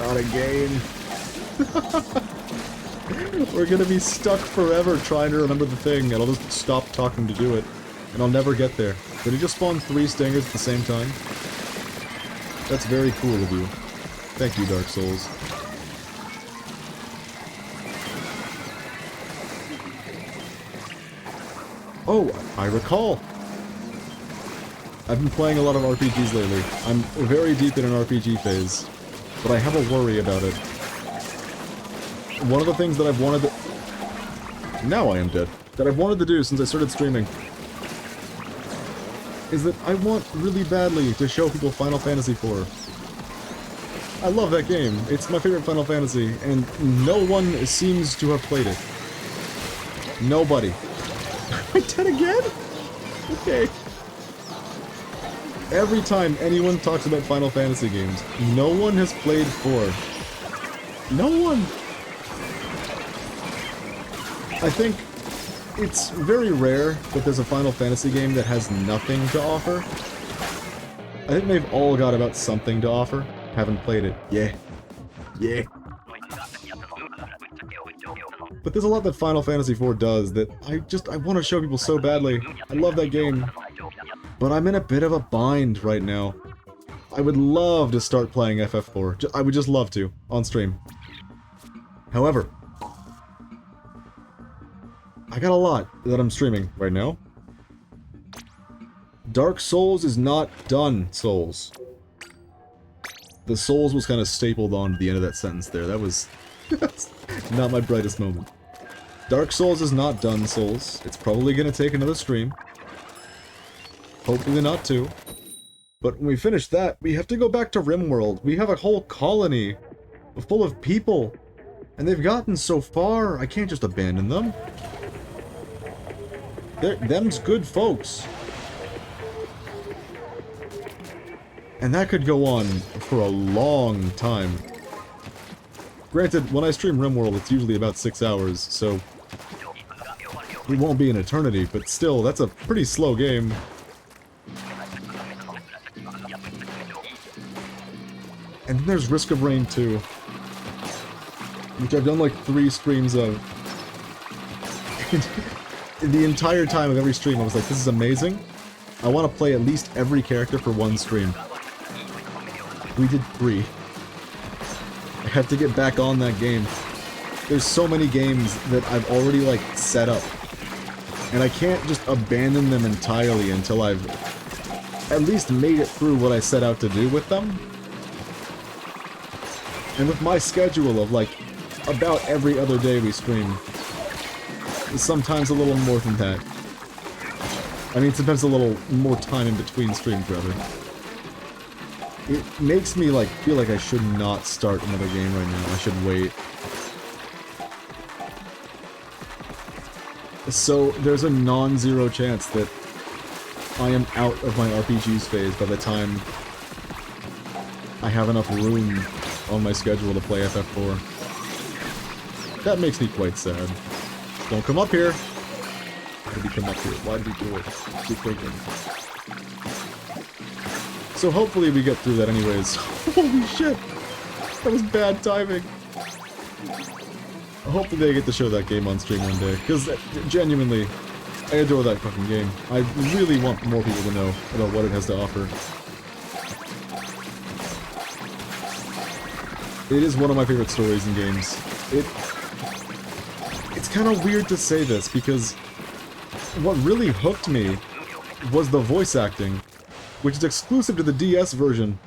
not again. We're gonna be stuck forever trying to remember the thing, and I'll just stop talking to do it, and I'll never get there. Did he just spawn 3 stingers at the same time? That's very cool of you. Thank you, Dark Souls. Oh, I recall! I've been playing a lot of RPGs lately. I'm very deep in an RPG phase, but I have a worry about it. One of the things that I've wanted to... Now I am dead. That I've wanted to do since I started streaming is that I want really badly to show people Final Fantasy IV. I love that game. It's my favorite Final Fantasy, and no one seems to have played it. Nobody. Am I dead again? Okay. Every time anyone talks about Final Fantasy games, no one has played 4. No one! I think It's very rare that there's a Final Fantasy game that has nothing to offer. I think they've all got about something to offer. Haven't played it. Yeah. Yeah. But there's a lot that Final Fantasy IV does that I want to show people so badly. I love that game. But I'm in a bit of a bind right now. I would love to start playing FF4. I would just love to, on stream. However, I got a lot that I'm streaming right now. Dark Souls is not done, Souls. The Souls was kind of stapled on to the end of that sentence there. That was not my brightest moment. Dark Souls is not done, Souls. It's probably going to take another stream. Hopefully not two. But when we finish that, we have to go back to RimWorld. We have a whole colony full of people. And they've gotten so far, I can't just abandon them. Them's good folks. And that could go on for a long time. Granted, when I stream RimWorld, it's usually about 6 hours, so it won't be an eternity, but still, that's a pretty slow game. And then there's Risk of Rain 2, which I've done like 3 streams of. And the entire time of every stream I was like, this is amazing. I want to play at least every character for one stream. We did 3. I have to get back on that game. There's so many games that I've already like set up. And I can't just abandon them entirely until I've at least made it through what I set out to do with them. And with my schedule of like about every other day we stream, sometimes a little more than that. I mean, sometimes a little more time in between streams, rather. It makes me like feel like I should not start another game right now. I should wait. So there's a non-zero chance that I am out of my RPGs phase by the time I have enough room on my schedule to play FF4. That makes me quite sad. Don't come up here! Why did he come up here? Why did he do it? Keep thinking. So hopefully we get through that anyways. Holy shit! That was bad timing. Hopefully I get to show that game on stream one day, because genuinely, I adore that fucking game. I really want more people to know about what it has to offer. It is one of my favorite stories in games. It's kind of weird to say this, because what really hooked me was the voice acting, which is exclusive to the DS version.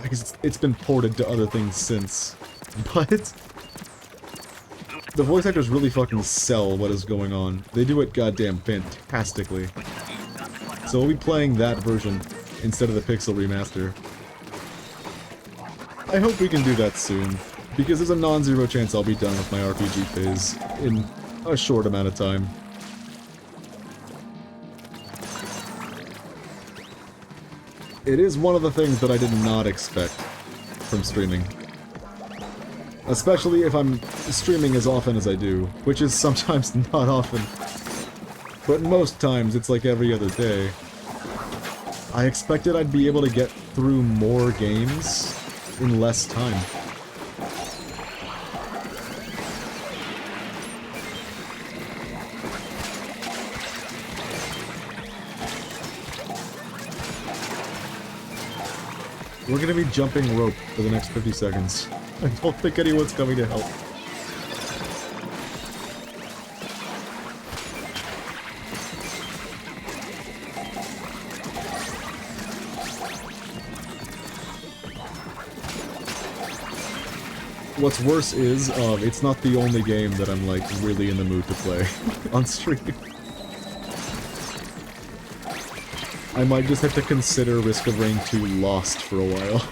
I guess it's been ported to other things since. But the voice actors really fucking sell what is going on. They do it goddamn fantastically. So we'll be playing that version instead of the Pixel remaster. I hope we can do that soon, because there's a non-zero chance I'll be done with my RPG phase in a short amount of time. It is one of the things that I did not expect from streaming. Especially if I'm streaming as often as I do, which is sometimes not often. But most times it's like every other day. I expected I'd be able to get through more games in less time. We're gonna be jumping rope for the next 50 seconds. I don't think anyone's coming to help. What's worse is, it's not the only game that I'm, like, really in the mood to play on stream. I might just have to consider Risk of Rain 2 lost for a while,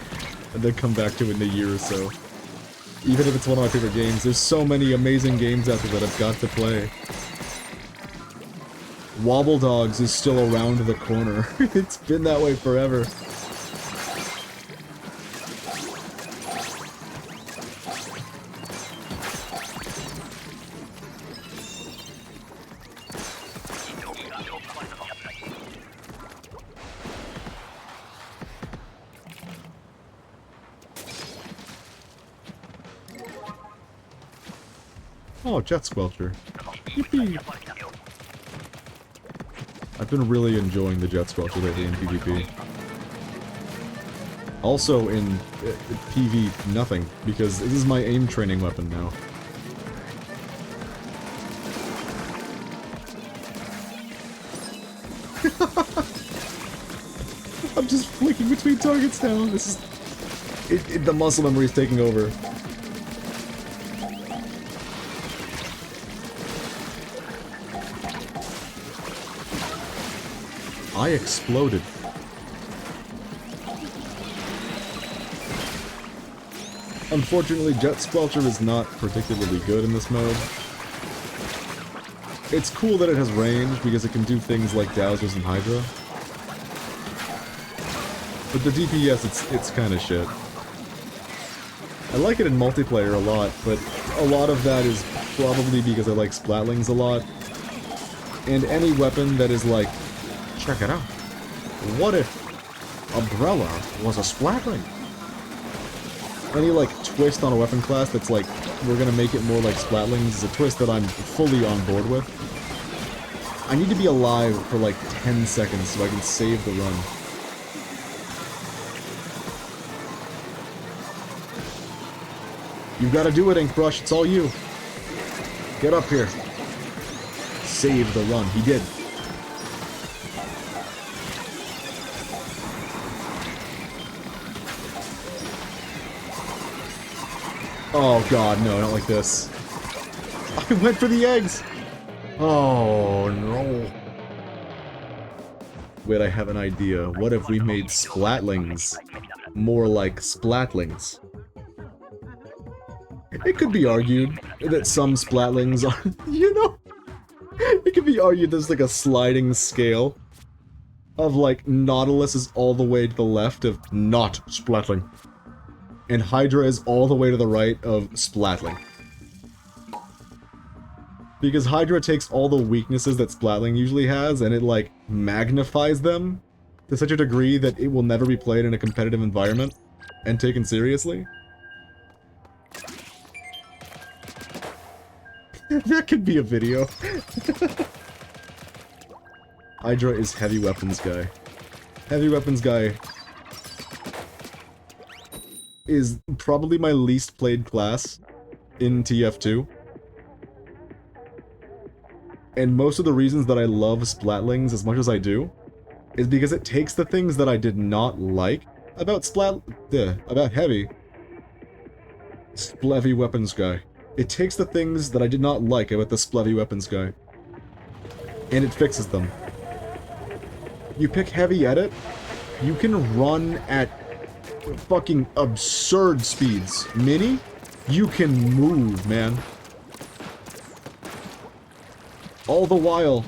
and then come back to it in a year or so. Even if it's one of my favorite games, there's so many amazing games out there that I've got to play. Wobble Dogs is still around the corner. It's been that way forever. Oh, Jet Squelcher. Yippee! I've been really enjoying the Jet Squelcher lately in PvP. Also in PV, nothing, because this is my aim training weapon now. I'm just flicking between targets now. This is... the muscle memory is taking over. I exploded. Unfortunately, Jet Squelcher is not particularly good in this mode. It's cool that it has range, because it can do things like Dowsers and Hydra. But the DPS, it's kinda shit. I like it in multiplayer a lot, but a lot of that is probably because I like Splatlings a lot. And any weapon that is like, check it out. What if Umbrella was a Splatling? Any like twist on a weapon class that's like, we're gonna make it more like Splatlings is a twist that I'm fully on board with. I need to be alive for like 10 seconds so I can save the run. You've got to do it, Inkbrush. It's all you. Get up here. Save the run. He did. Oh god, no, not like this. I went for the eggs! Oh no. Wait, I have an idea. What if we made Splatlings more like Splatlings? It could be argued that some Splatlings are, you know, it could be argued there's like a sliding scale of like Nautilus is all the way to the left of not Splatling, and Hydra is all the way to the right of Splatling. Because Hydra takes all the weaknesses that Splatling usually has and it like magnifies them to such a degree that it will never be played in a competitive environment and taken seriously. That could be a video. Hydra is heavy weapons guy. Heavy weapons guy is probably my least played class in TF2. And most of the reasons that I love Splatlings as much as I do is because it takes the things that I did not like about about heavy Splevy weapons guy. It takes the things that I did not like about the Splevy weapons guy, and it fixes them. You pick heavy edit, you can run at fucking absurd speeds. Mini, you can move, man. All the while,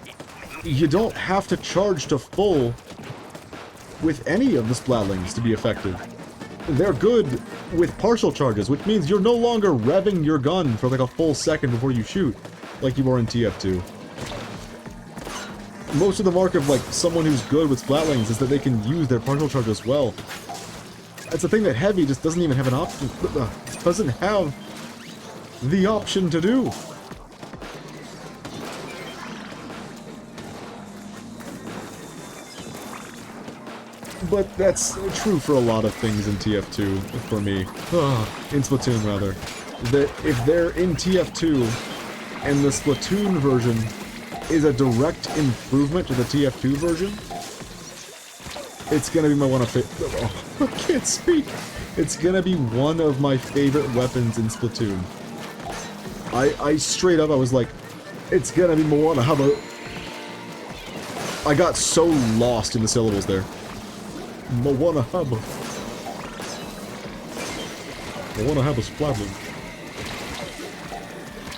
you don't have to charge to full with any of the Splatlings to be effective. They're good with partial charges, which means you're no longer revving your gun for like a full second before you shoot, like you are in TF2. Most of the mark of like someone who's good with Splatlings is that they can use their partial charges well. That's the thing that heavy just doesn't even have an option, doesn't have the option to do. But that's true for a lot of things in TF2, for me. In Splatoon, rather. That if they're in TF2, and the Splatoon version is a direct improvement to the TF2 version, it's gonna be my one of I can't speak! It's gonna be one of my favorite weapons in Splatoon. I straight up, I was like, it's gonna be Moana, how about... I got so lost in the syllables there. Moana Haba. Moana Haba Splatling.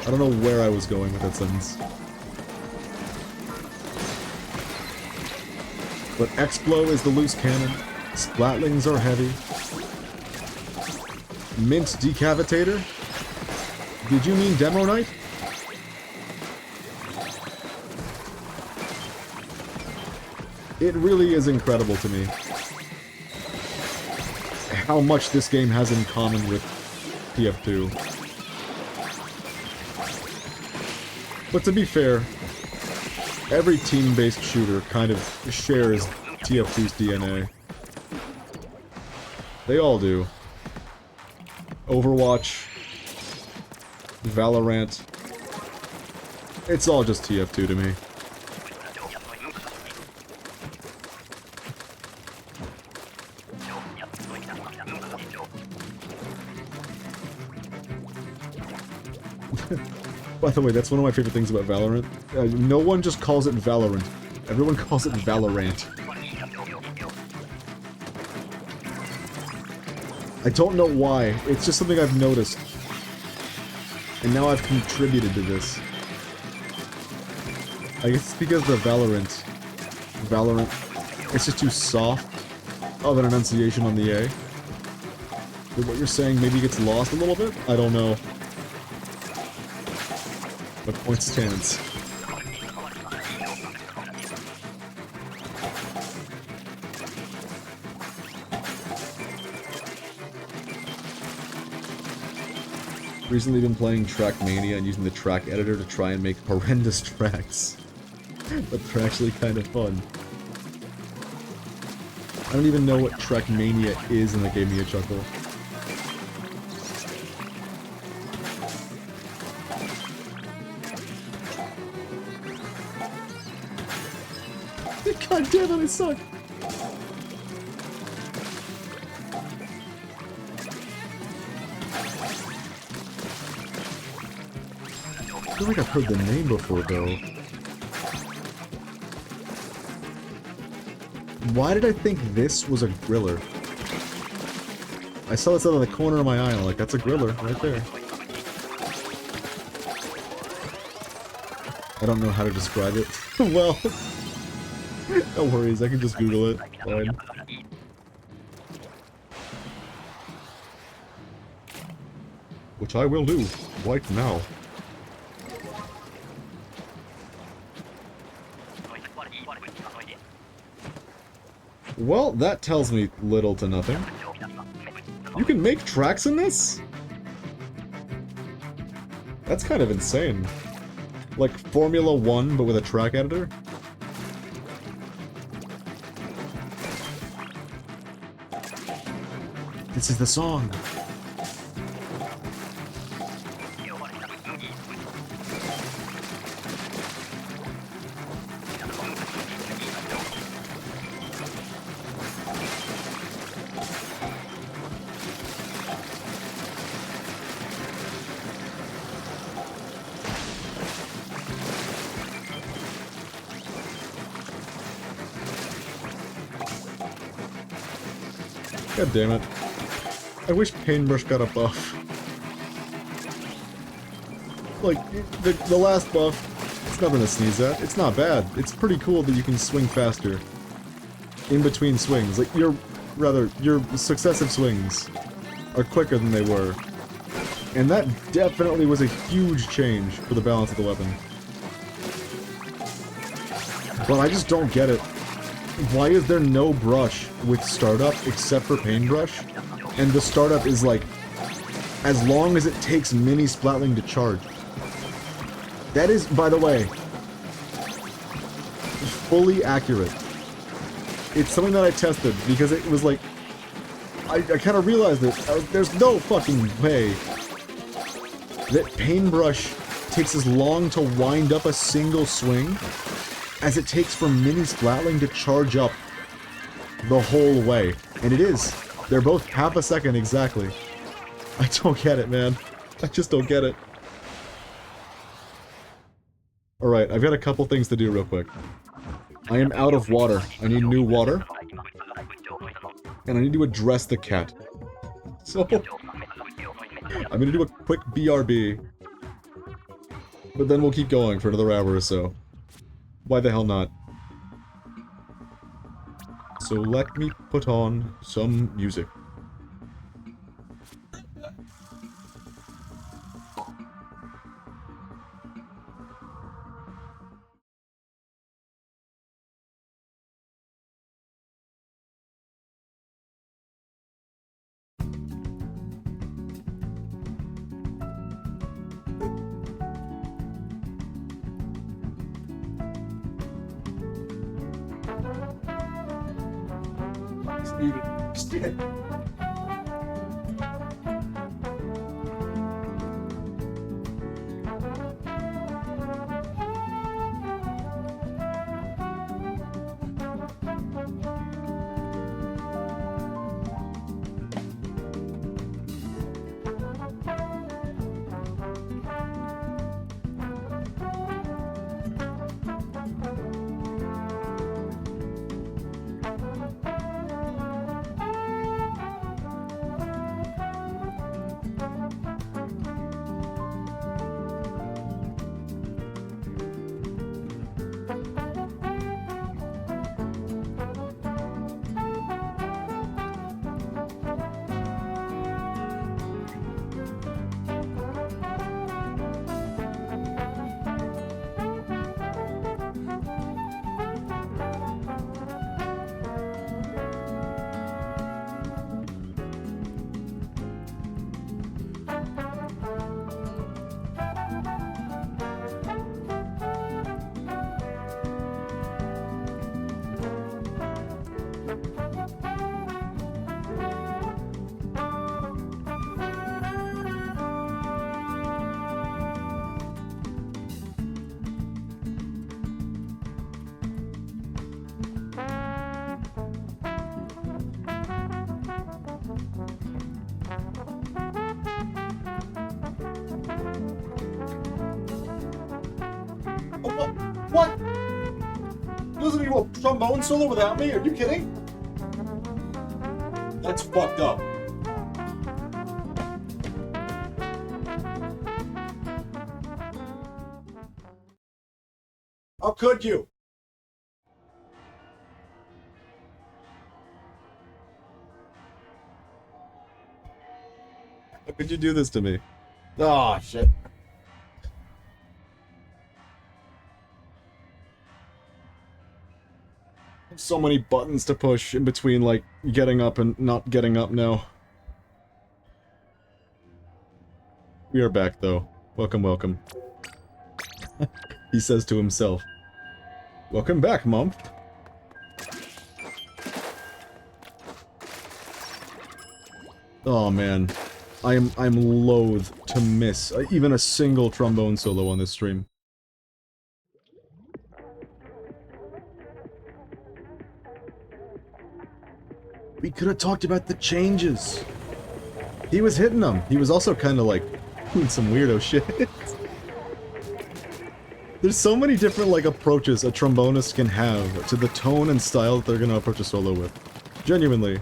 I don't know where I was going with that sentence. But Explo is the loose cannon. Splatlings are heavy. Mint Decavitator? Did you mean Demo Knight? It really is incredible to me how much this game has in common with TF2. But to be fair, every team-based shooter kind of shares TF2's DNA. They all do. Overwatch, Valorant, it's all just TF2 to me. By the way, that's one of my favorite things about Valorant. No one just calls it Valorant. Everyone calls it Valorant. I don't know why. It's just something I've noticed. And now I've contributed to this. I guess it's because the Valorant, it's just too soft of an enunciation on the A. But what you're saying maybe gets lost a little bit? I don't know. But point stands. Recently been playing Trackmania and using the track editor to try and make horrendous tracks. But they're actually kind of fun. I don't even know what Trackmania is, and that gave me a chuckle. God damn it, I suck! I feel like I've heard the name before, though. Why did I think this was a griller? I saw this out of the corner of my eye, and I'm like, that's a griller, right there. I don't know how to describe it. Well, no worries, I can just Google it. Fine. Which I will do, right now. Well, that tells me little to nothing. You can make tracks in this? That's kind of insane. Like Formula 1, but with a track editor? This is the song. God damn it. I wish Paintbrush got a buff. Like, the last buff, it's nothing to sneeze at. It's not bad. It's pretty cool that you can swing faster. In between swings. Like, your successive swings are quicker than they were. And that definitely was a huge change for the balance of the weapon. But I just don't get it. Why is there no brush with startup except for Paintbrush? And the startup is like, as long as it takes mini Splatling to charge. That is, by the way, fully accurate. It's something that I tested because it was like, I kind of realized that there's no fucking way that Paintbrush takes as long to wind up a single swing as it takes for mini Splatling to charge up the whole way. And it is. They're both half a second exactly. I don't get it, man. I just don't get it. Alright, I've got a couple things to do real quick. I am out of water. I need new water. And I need to address the cat. So, I'm gonna do a quick BRB. But then we'll keep going for another hour or so. Why the hell not? So let me put on some music. muted. Shit. What? Doesn't he do a trombone solo without me? Are you kidding? That's fucked up. How could you? How could you do this to me? Oh, shit. So many buttons to push in between, like, getting up and not getting up now. We are back, though. Welcome, welcome. He says to himself. Welcome back, Mumph. Oh, man. I'm loath to miss even a single trombone solo on this stream. We could have talked about the changes. He was hitting them. He was also kind of like doing some weirdo shit. There's so many different like approaches a trombonist can have to the tone and style that they're gonna approach a solo with. Genuinely.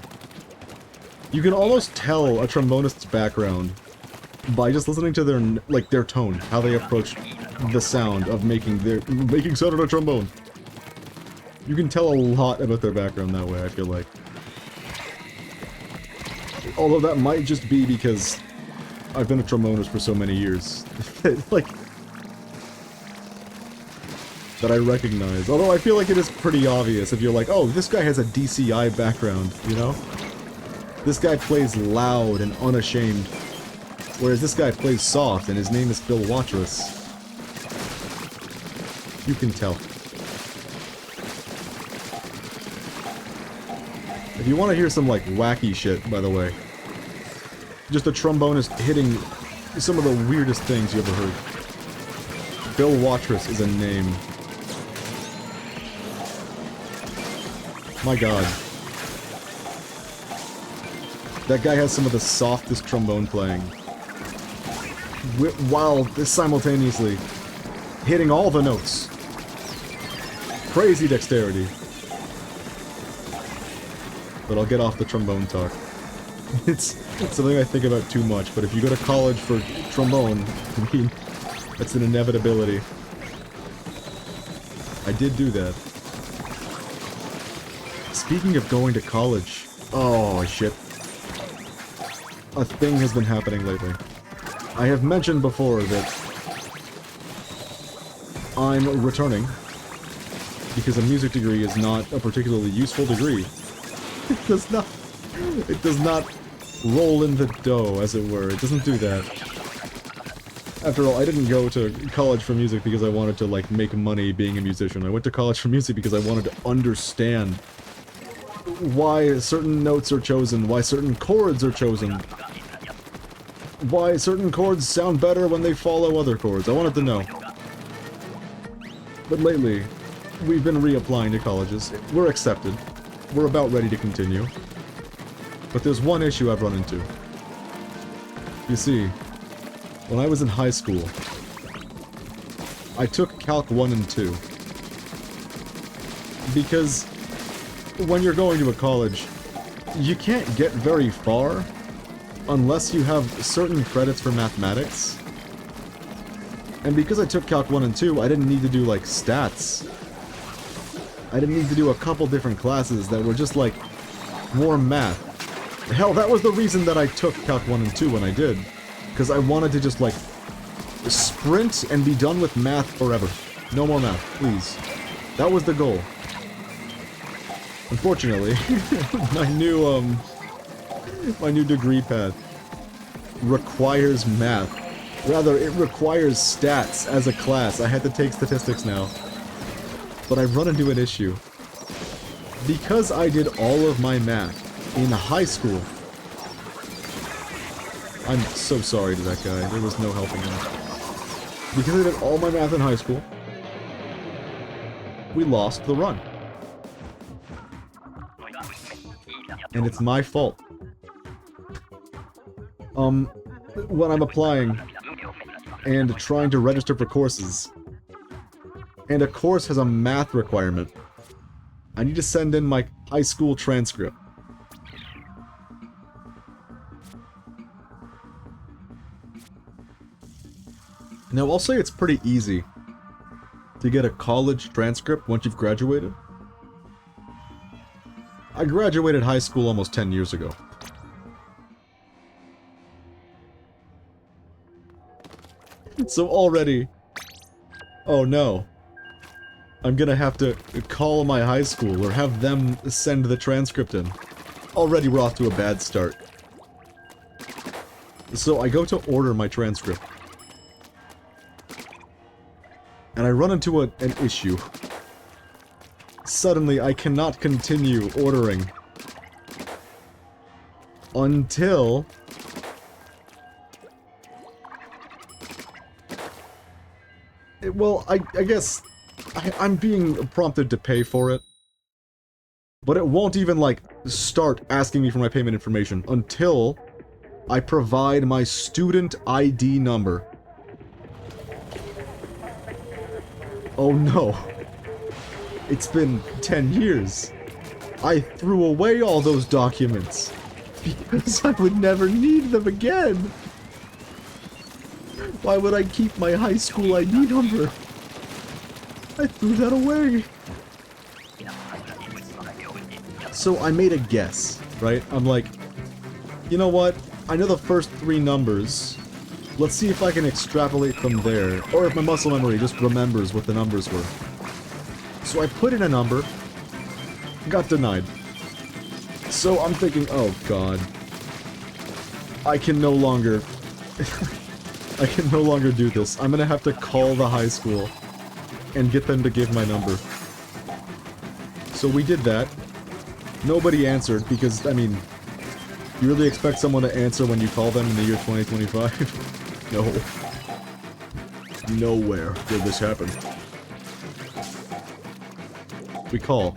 You can almost tell a trombonist's background by just listening to their tone, how they approach the sound of making sound on a trombone. You can tell a lot about their background that way, I feel like. Although that might just be because I've been a trombonist for so many years. Like, that I recognize. Although I feel like it is pretty obvious if you're like, oh, this guy has a DCI background, you know? This guy plays loud and unashamed. Whereas this guy plays soft and his name is Bill Watrous. You can tell. If you want to hear some, like, wacky shit, by the way, just a trombonist hitting some of the weirdest things you ever heard. Bill Watrous is a name. My god. That guy has some of the softest trombone playing. While simultaneously hitting all the notes. Crazy dexterity. But I'll get off the trombone talk. It's something I think about too much, but if you go to college for trombone, I mean, that's an inevitability. I did do that. Speaking of going to college, oh shit. A thing has been happening lately. I have mentioned before that I'm returning because a music degree is not a particularly useful degree. It does not roll in the dough, as it were. It doesn't do that. After all, I didn't go to college for music because I wanted to, like, make money being a musician. I went to college for music because I wanted to understand why certain notes are chosen, why certain chords are chosen, why certain chords sound better when they follow other chords. I wanted to know. But lately, we've been reapplying to colleges. We're accepted. We're about ready to continue. But there's one issue I've run into. You see, when I was in high school, I took Calc 1 and 2. Because when you're going to a college, you can't get very far unless you have certain credits for mathematics. And because I took Calc 1 and 2, I didn't need to do, like, stats. I didn't need to do a couple different classes that were just, like, more math. Hell, that was the reason that I took Calc 1 and 2 when I did. Because I wanted to just, like, sprint and be done with math forever. No more math, please. That was the goal. Unfortunately, my new degree path requires math. Rather, it requires stats as a class. I had to take statistics now. But I've run into an issue. Because I did all of my math in high school. I'm so sorry to that guy. There was no helping him. Because I did all my math in high school, we lost the run. And it's my fault. When I'm applying and trying to register for courses, and a course has a math requirement, I need to send in my high school transcript. Now, I'll say it's pretty easy to get a college transcript once you've graduated. I graduated high school almost 10 years ago. So already... Oh no. I'm gonna have to call my high school or have them send the transcript in. Already we're off to a bad start. So I go to order my transcript. And I run into an issue. Suddenly, I cannot continue ordering. Until... well, I guess... I'm being prompted to pay for it. But it won't even, like, start asking me for my payment information until I provide my student ID number. Oh no. It's been 10 years. I threw away all those documents. Because I would never need them again. Why would I keep my high school ID number? I threw that away. So I made a guess, right? I'm like, you know what? I know the first 3 numbers. Let's see if I can extrapolate from there, or if my muscle memory just remembers what the numbers were. So I put in a number, got denied. So I'm thinking, oh god. I can no longer... I can no longer do this. I'm gonna have to call the high school and get them to give my number. So we did that. Nobody answered because, I mean, you really expect someone to answer when you call them in the year 2025? No. Nowhere did this happen. We call.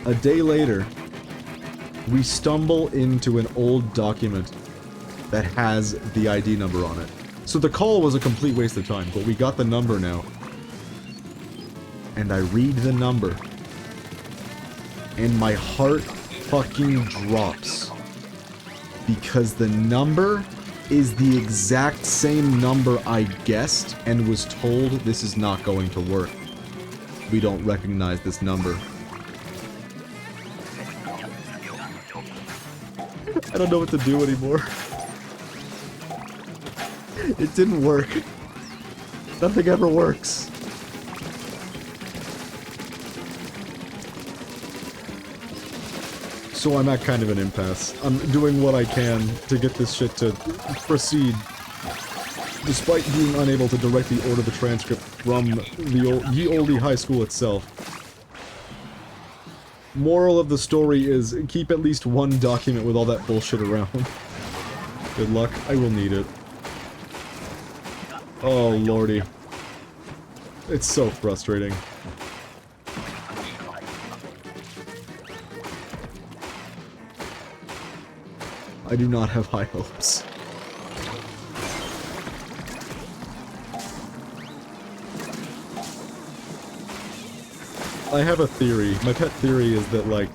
A day later, we stumble into an old document that has the ID number on it. So the call was a complete waste of time, but we got the number now. And I read the number. And my heart fucking drops. Because the number is the exact same number I guessed and was told this is not going to work. We don't recognize this number. I don't know what to do anymore. It didn't work. Nothing ever works. So I'm at kind of an impasse. I'm doing what I can to get this shit to proceed, despite being unable to directly order the transcript from the ye olde high school itself. Moral of the story is, keep at least one document with all that bullshit around. Good luck, I will need it. Oh lordy. It's so frustrating. I do not have high hopes. I have a theory. My pet theory is that, like,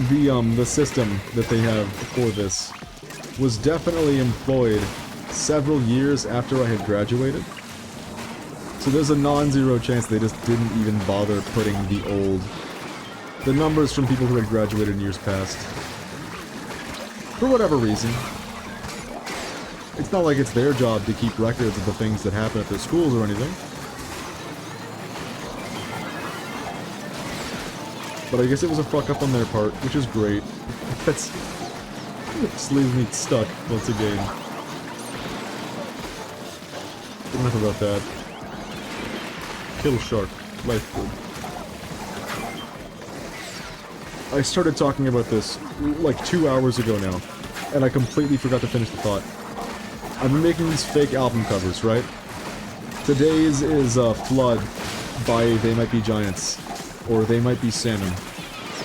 the system that they have for this was definitely employed several years after I had graduated. So there's a non-zero chance they just didn't even bother putting the numbers from people who had graduated in years past. For whatever reason. It's not like it's their job to keep records of the things that happen at their schools or anything. But I guess it was a fuck up on their part, which is great. That's... just leaves me stuck once again. Enough about that. Kill shark. Life good. I started talking about this like 2 hours ago now, and I completely forgot to finish the thought. I've been making these fake album covers, right? Today's is Flood by They Might Be Giants, or They Might Be Salmon,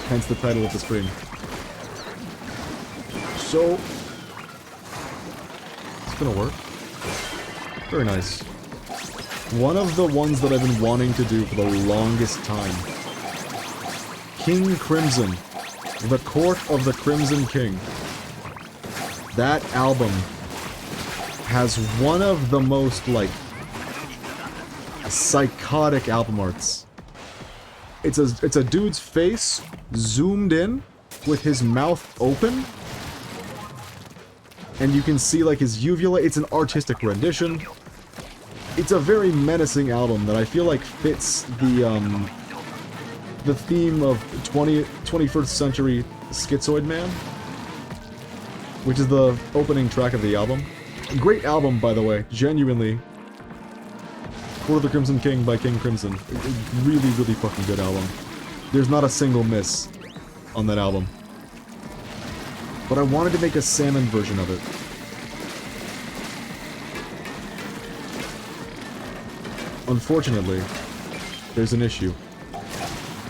hence the title of the stream. So, it's gonna work. Very nice. One of the ones that I've been wanting to do for the longest time. King Crimson. The Court of the Crimson King. That album has one of the most, like, psychotic album arts. It's a dude's face zoomed in with his mouth open. And you can see, like, his uvula. It's an artistic rendition. It's a very menacing album that I feel like fits the theme of 21st century Schizoid Man, which is the opening track of the album. Great album, by the way, genuinely. Court of the Crimson King by King Crimson. Really, really fucking good album. There's not a single miss on that album. But I wanted to make a salmon version of it. Unfortunately, there's an issue.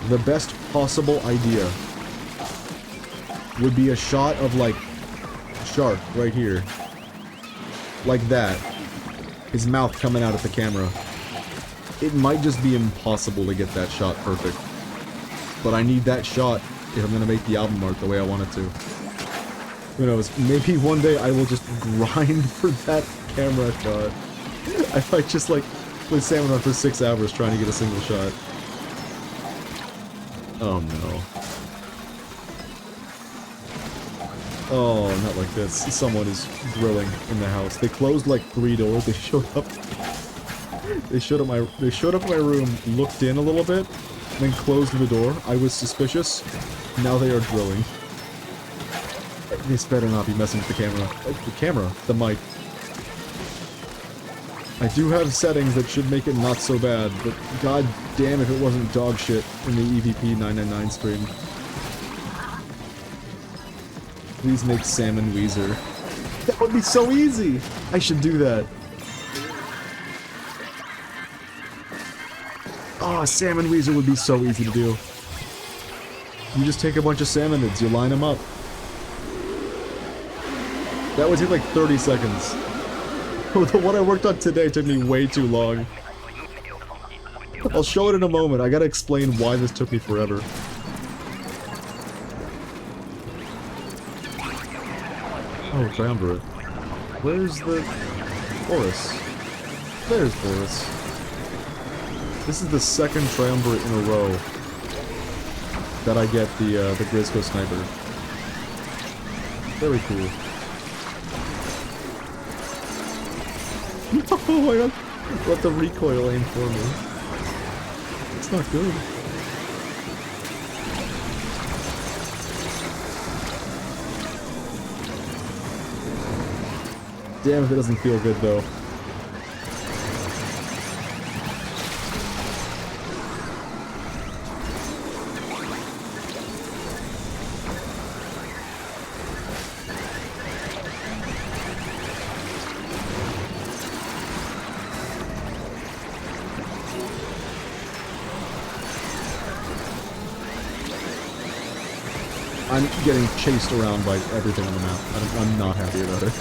The best possible idea would be a shot of, like, shark right here. Like that. His mouth coming out at the camera. It might just be impossible to get that shot perfect. But I need that shot if I'm gonna make the album art the way I want it to. Who knows, maybe one day I will just grind for that camera shot. I might just, like, play Salmon on for 6 hours trying to get a single shot. Oh no. Oh, not like this. Someone is grilling in the house. They closed like 3 doors. They showed up. They showed up my room, looked in a little bit, then closed the door. I was suspicious. Now they are drilling. This better not be messing with the camera. The camera? The mic. I do have settings that should make it not so bad, but god damn if it wasn't dog shit in the EVP 999 stream. Please make Salmon Weezer. That would be so easy! I should do that. Oh, Salmon Weezer would be so easy to do. You just take a bunch of salmonids, you line them up. That would take like 30 seconds. The one I worked on today took me way too long. I'll show it in a moment. I gotta explain why this took me forever. Oh, triumvirate. Where's the... Boris? There's Boris. This is the second triumvirate in a row that I get the Grisco Sniper. Very cool. No, I don't let the recoil aim for me. It's not good. Damn if it doesn't feel good though. I'm getting chased around by everything on the map. I'm not happy about it.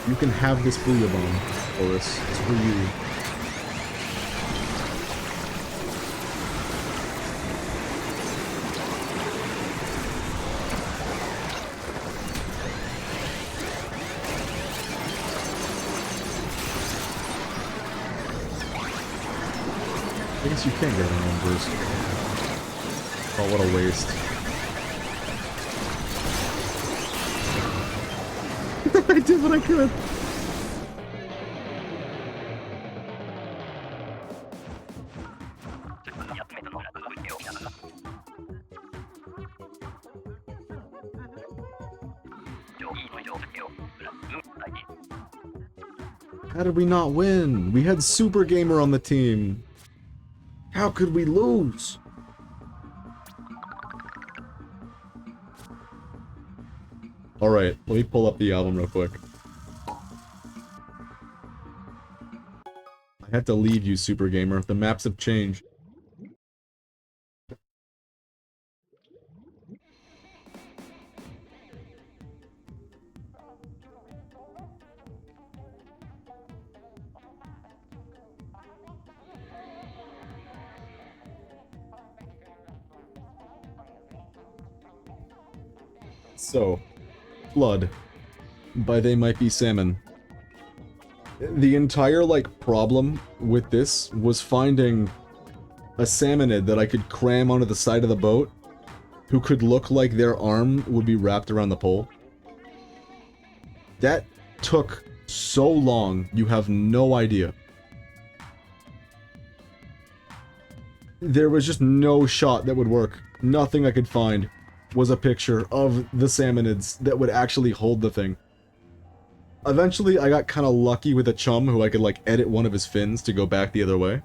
You can have this Booyah-Bomb, Boris. It's for you. I guess you can't get it in one burst. Oh, what a waste. I did what I could. How did we not win? We had Super Gamer on the team. How could we lose? Alright, let me pull up the album real quick. I had to leave you, Super Gamer. The maps have changed. So, Flood by They Might Be Salmon. The entire, like, problem with this was finding a salmonid that I could cram onto the side of the boat who could look like their arm would be wrapped around the pole. That took so long, you have no idea. There was just no shot that would work. Nothing I could find was a picture of the salmonids that would actually hold the thing. Eventually, I got kind of lucky with a chum who I could, like, edit one of his fins to go back the other way.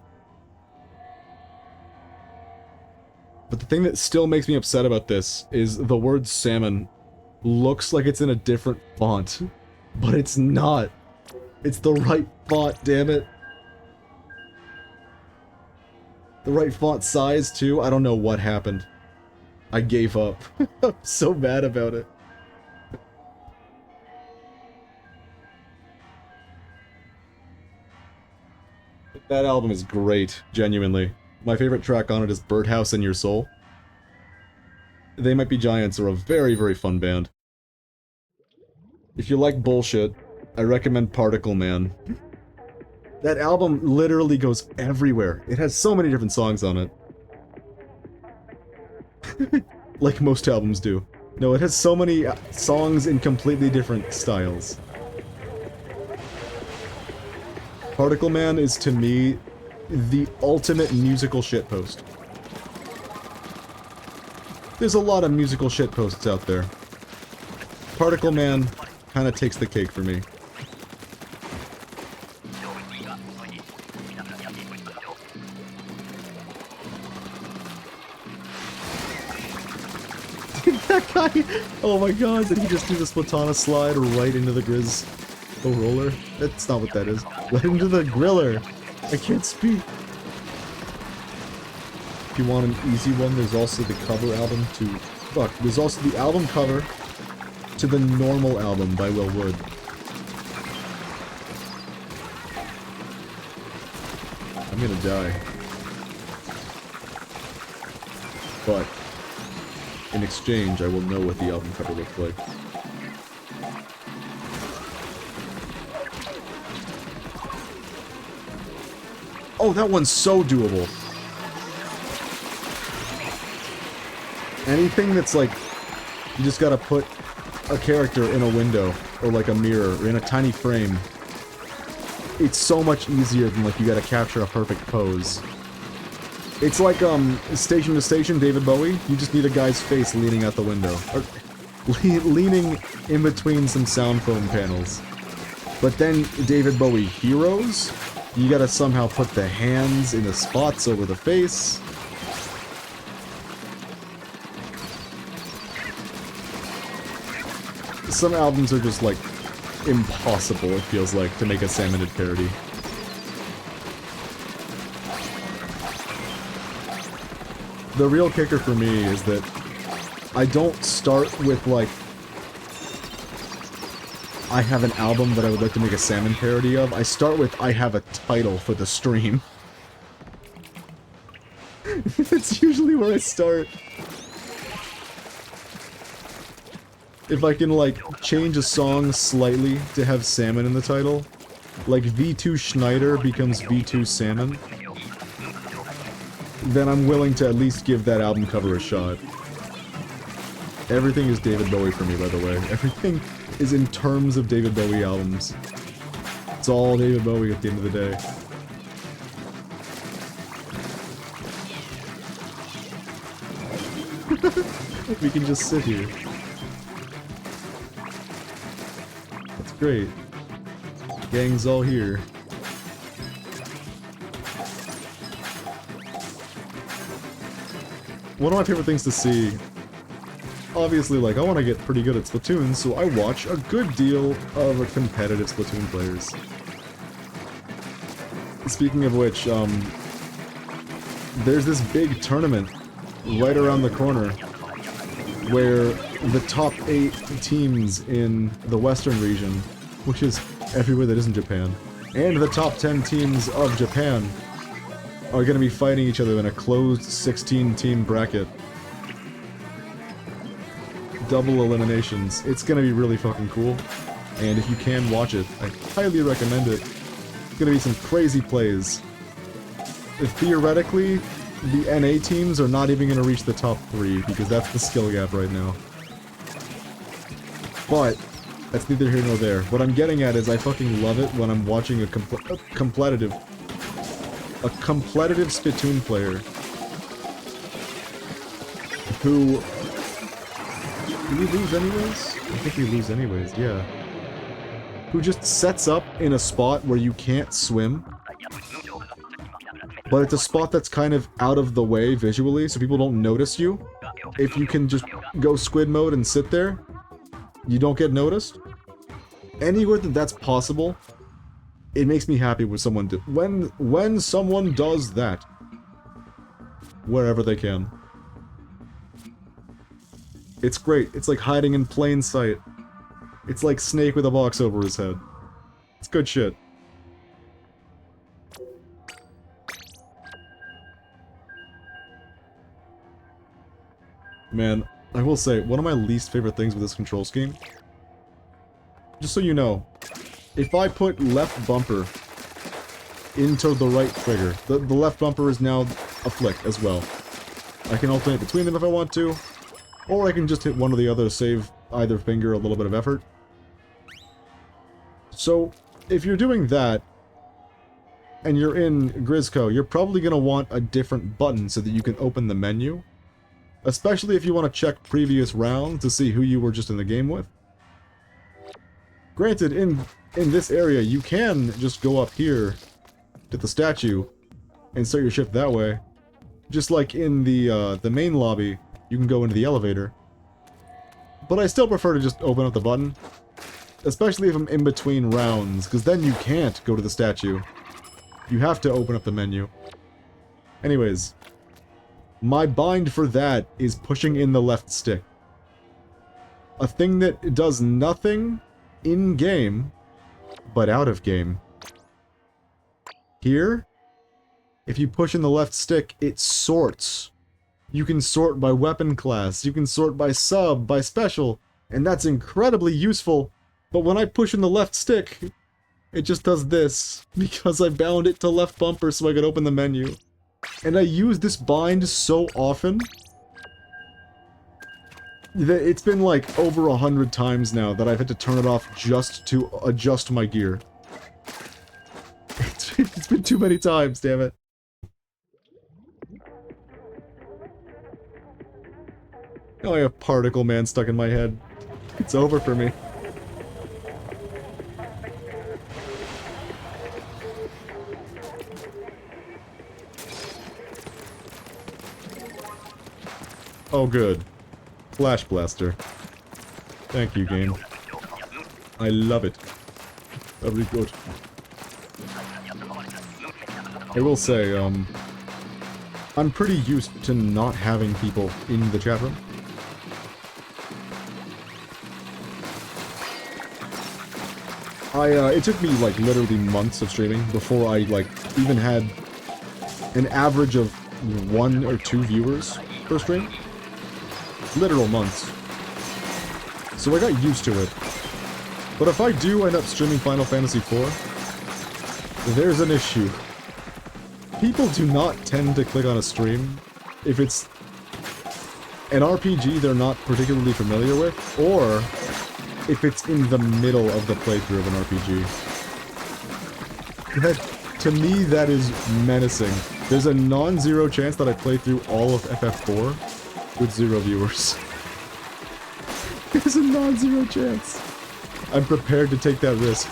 But the thing that still makes me upset about this is the word salmon looks like it's in a different font, but it's not. It's the right font, damn it. The right font size, too. I don't know what happened. I gave up. I'm so mad about it. That album is great, genuinely. My favorite track on it is Birdhouse in Your Soul. They Might Be Giants are a very, very fun band. If you like bullshit, I recommend Particle Man. That album literally goes everywhere. It has so many different songs on it. Like most albums do. No, it has so many songs in completely different styles. Particle Man is, to me, the ultimate musical shitpost. There's a lot of musical shitposts out there. Particle Man kind of takes the cake for me. That guy! Oh my god, did he just do the Splatana slide right into the Grizz roller? That's not what that is. Right into the griller! I can't speak! If you want an easy one, there's also the cover album to... Fuck, there's also the album cover to the normal album by Will Wood. I'm gonna die. But in exchange, I will know what the album cover looks like. Oh, that one's so doable. Anything that's like, you just gotta put a character in a window, or like a mirror, or in a tiny frame. It's so much easier than like you gotta capture a perfect pose. It's like, Station to Station, David Bowie. You just need a guy's face leaning out the window. Or, leaning in between some sound foam panels. But then, David Bowie Heroes, you gotta somehow put the hands in the spots over the face. Some albums are just, like, impossible, it feels like, to make a Salmonid parody. The real kicker for me is that I don't start with, like, I have an album that I would like to make a Salmon parody of. I start with, I have a title for the stream. That's usually where I start. If I can, like, change a song slightly to have Salmon in the title, like V2 Schneider becomes V2 Salmon, then I'm willing to at least give that album cover a shot. Everything is David Bowie for me, by the way. Everything is in terms of David Bowie albums. It's all David Bowie at the end of the day. We can just sit here. That's great. Gang's all here. One of my favorite things to see, obviously, like, I want to get pretty good at Splatoon, so I watch a good deal of competitive Splatoon players. Speaking of which, there's this big tournament right around the corner where the top 8 teams in the Western region, which is everywhere that isn't Japan, and the top 10 teams of Japan are going to be fighting each other in a closed 16-team bracket. Double eliminations. It's going to be really fucking cool, and if you can watch it, I highly recommend it. It's going to be some crazy plays. Theoretically, the NA teams are not even going to reach the top 3, because that's the skill gap right now. But that's neither here nor there. What I'm getting at is I fucking love it when I'm watching a competitive Splatoon player who... Do we lose anyways? I think we lose anyways, yeah. Who just sets up in a spot where you can't swim, but it's a spot that's kind of out of the way visually, so people don't notice you. If you can just go squid mode and sit there, you don't get noticed. Anywhere that that's possible, it makes me happy when someone when someone does that. Wherever they can. It's great. It's like hiding in plain sight. It's like Snake with a box over his head. It's good shit. Man, I will say, one of my least favorite things with this control scheme, just so you know, if I put left bumper into the right trigger, the left bumper is now a flick as well. I can alternate between them if I want to, or I can just hit one or the other to save either finger a little bit of effort. So, if you're doing that, and you're in Grizzco, you're probably going to want a different button so that you can open the menu. Especially if you want to check previous rounds to see who you were just in the game with. Granted, in this area, you can just go up here to the statue and start your shift that way. Just like in the main lobby, you can go into the elevator. But I still prefer to just open up the button. Especially if I'm in between rounds, because then you can't go to the statue. You have to open up the menu. Anyways, my bind for that is pushing in the left stick. A thing that does nothing in-game, but out of game. Here, if you push in the left stick, it sorts. You can sort by weapon class, you can sort by sub, by special, and that's incredibly useful. But when I push in the left stick, it just does this, because I bound it to left bumper so I could open the menu. And I use this bind so often that it's been like over 100 times now that I've had to turn it off just to adjust my gear. It's been too many times, damn it. Now I have Particle Man stuck in my head. It's over for me. Oh good. Flash Blaster. Thank you, game. I love it. Very good. I will say, I'm pretty used to not having people in the chat room. It took me, like, literally months of streaming before I, like, even had an average of 1 or 2 viewers per stream. Literal months. So I got used to it. But if I do end up streaming Final Fantasy IV, there's an issue. People do not tend to click on a stream if it's an RPG they're not particularly familiar with, or if it's in the middle of the playthrough of an RPG. That, to me, that is menacing. There's a non-zero chance that I play through all of FF4 with 0 viewers. There's a non-zero chance. I'm prepared to take that risk.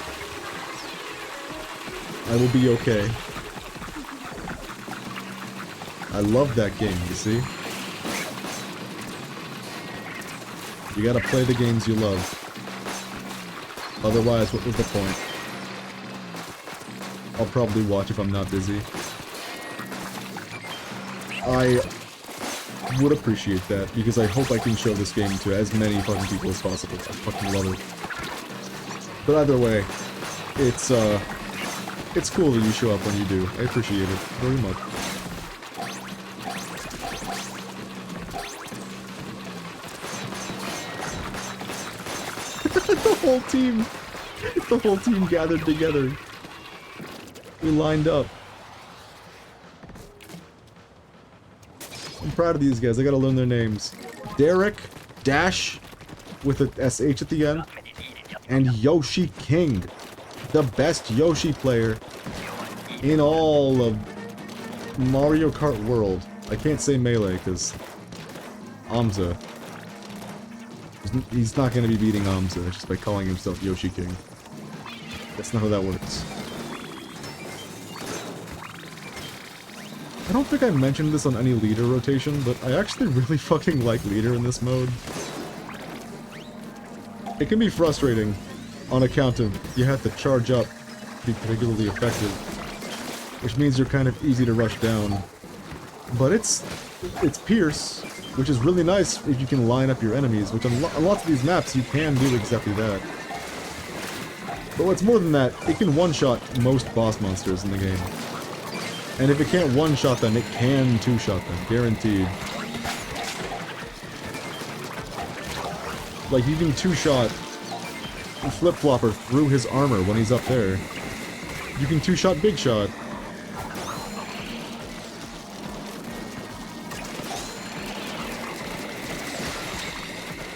I will be okay. I love that game, you see? You gotta play the games you love. Otherwise, what was the point? I'll probably watch if I'm not busy. I would appreciate that, because I hope I can show this game to as many fucking people as possible. I fucking love it. But either way, it's cool that you show up when you do. I appreciate it very much. The whole team gathered together. We lined up. I'm proud of these guys. I gotta learn their names. Derek, Dash, with a SH at the end, and Yoshi King, the best Yoshi player in all of Mario Kart World. I can't say Melee, because Amza. He's not going to be beating Amza just by calling himself Yoshi King. That's not how that works. I don't think I mentioned this on any leader rotation, but I actually really fucking like leader in this mode. It can be frustrating on account of you have to charge up to be particularly effective, which means you're kind of easy to rush down. But it's Pierce, which is really nice if you can line up your enemies, which on lots of these maps you can do exactly that. But what's more than that, it can one-shot most boss monsters in the game. And if it can't one-shot them, it can two-shot them, guaranteed. Like, you can two-shot Flip-Flopper through his armor when he's up there. You can two-shot Big Shot.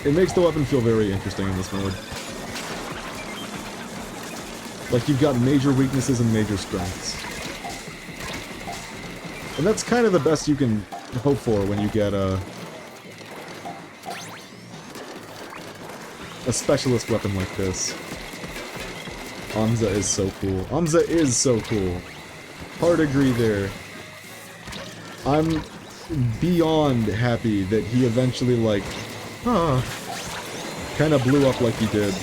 It makes the weapon feel very interesting in this mode. Like, you've got major weaknesses and major strengths. And that's kind of the best you can hope for when you get a specialist weapon like this. Amza is so cool. Amza is so cool. Hard agree there. I'm beyond happy that he eventually, like, kind of blew up like he did.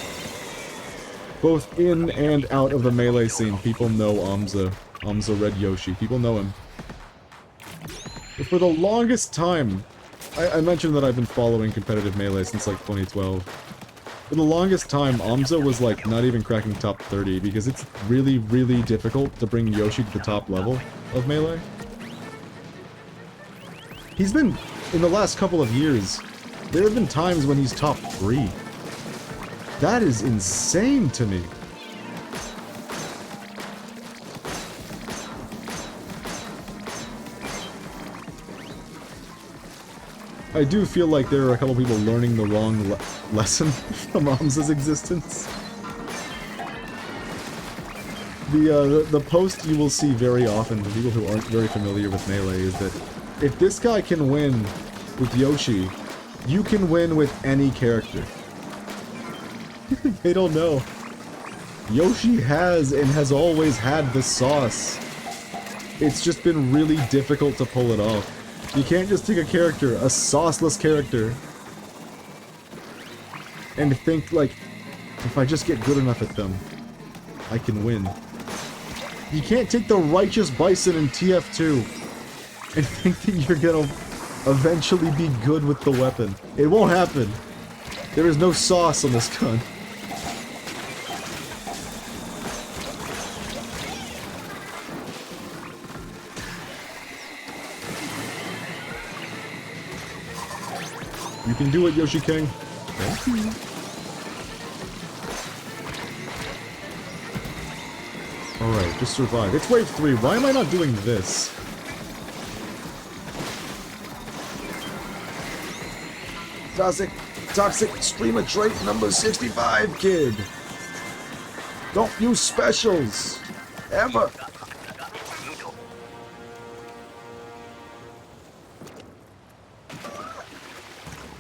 Both in and out of the Melee scene, people know Amza. Amza Red Yoshi. People know him. But for the longest time, I mentioned that I've been following competitive Melee since like 2012. For the longest time, Amza was like not even cracking top 30 because it's really, really difficult to bring Yoshi to the top level of Melee. He's been, in the last couple of years, there have been times when he's top 3. That is insane to me. I do feel like there are a couple people learning the wrong lesson from Amza's existence. The post you will see very often from people who aren't very familiar with Melee is that if this guy can win with Yoshi, you can win with any character. They don't know. Yoshi has and has always had the sauce. It's just been really difficult to pull it off. You can't just take a character, a sauceless character, and think, like, if I just get good enough at them, I can win. You can't take the Righteous Bison in TF2 and think that you're gonna eventually be good with the weapon. It won't happen. There is no sauce on this gun. You can do it, Yoshi King. Thank you. Alright, just survive. It's wave 3. Why am I not doing this? Toxic streamer trait number 65, kid. Don't use specials. Ever.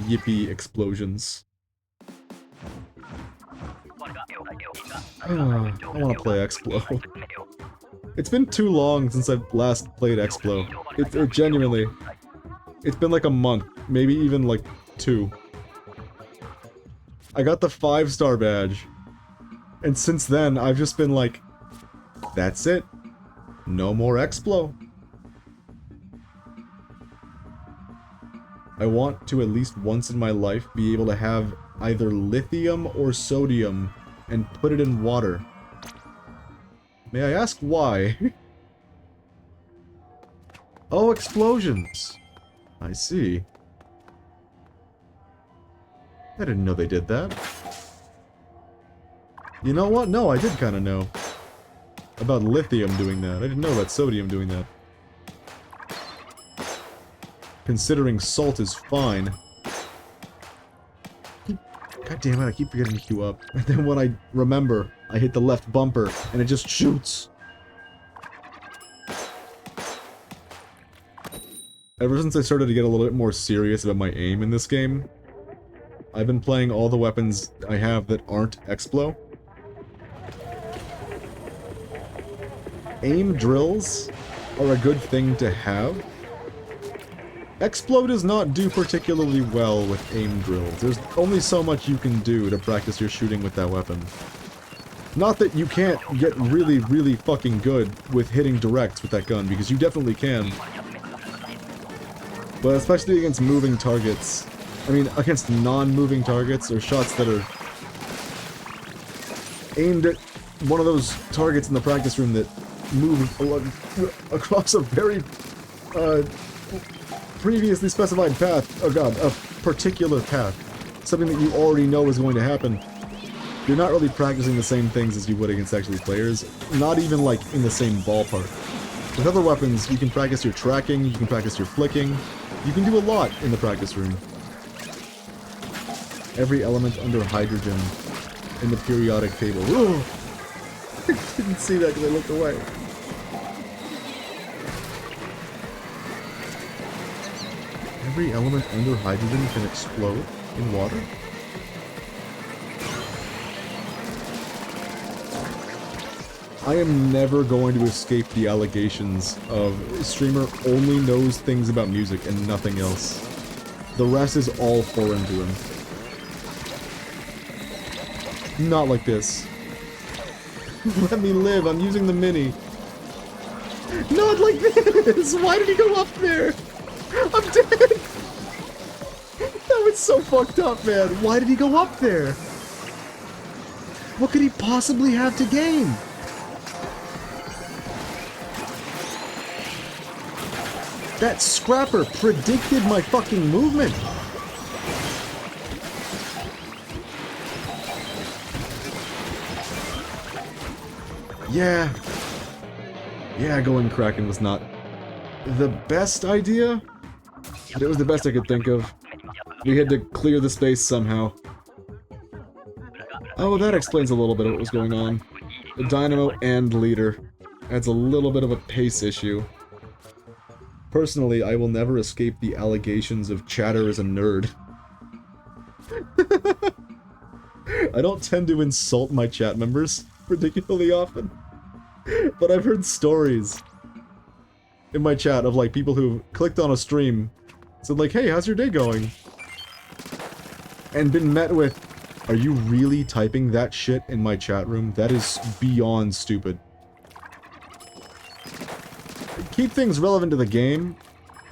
Yippee explosions. I want to play Explo. It's been too long since I've last played Explo. It genuinely... It's been like a month, maybe even like 2. I got the 5-star badge. And since then, I've just been like, that's it. No more Explo. I want to at least once in my life be able to have either lithium or sodium and put it in water. May I ask why? Oh, explosions. I see. I didn't know they did that. You know what? No, I did kind of know. About lithium doing that. I didn't know about sodium doing that. Considering salt is fine. God damn it, I keep forgetting to queue up. And then when I remember, I hit the left bumper, and it just shoots. Ever since I started to get a little bit more serious about my aim in this game, I've been playing all the weapons I have that aren't Explo. Aim drills are a good thing to have. Explo does not do particularly well with aim drills. There's only so much you can do to practice your shooting with that weapon. Not that you can't get really, really fucking good with hitting directs with that gun, because you definitely can. But especially against moving targets. I mean, against non-moving targets, or shots that are aimed at one of those targets in the practice room that move across a very, previously specified path. Oh god, a particular path. Something that you already know is going to happen. You're not really practicing the same things as you would against actually players. Not even, like, in the same ballpark. With other weapons, you can practice your tracking, you can practice your flicking. You can do a lot in the practice room. Every element under hydrogen in the periodic table. Ooh! I didn't see that because I looked away. Every element under hydrogen can explode in water? I am never going to escape the allegations of streamer only knows things about music and nothing else. The rest is all foreign to him. Not like this. Let me live, I'm using the mini. Not like this! Why did he go up there? I'm dead! That was so fucked up, man. Why did he go up there? What could he possibly have to gain? That scrapper predicted my fucking movement! Yeah. Yeah, going Kraken was not the best idea, but it was the best I could think of. We had to clear the space somehow. Oh, that explains a little bit of what was going on. The dynamo and leader adds a little bit of a pace issue. Personally, I will never escape the allegations of Chatter as a nerd. I don't tend to insult my chat members particularly often, but I've heard stories in my chat of like people who clicked on a stream, said like, hey, how's your day going? And been met with, are you really typing that shit in my chat room? That is beyond stupid. Keep things relevant to the game,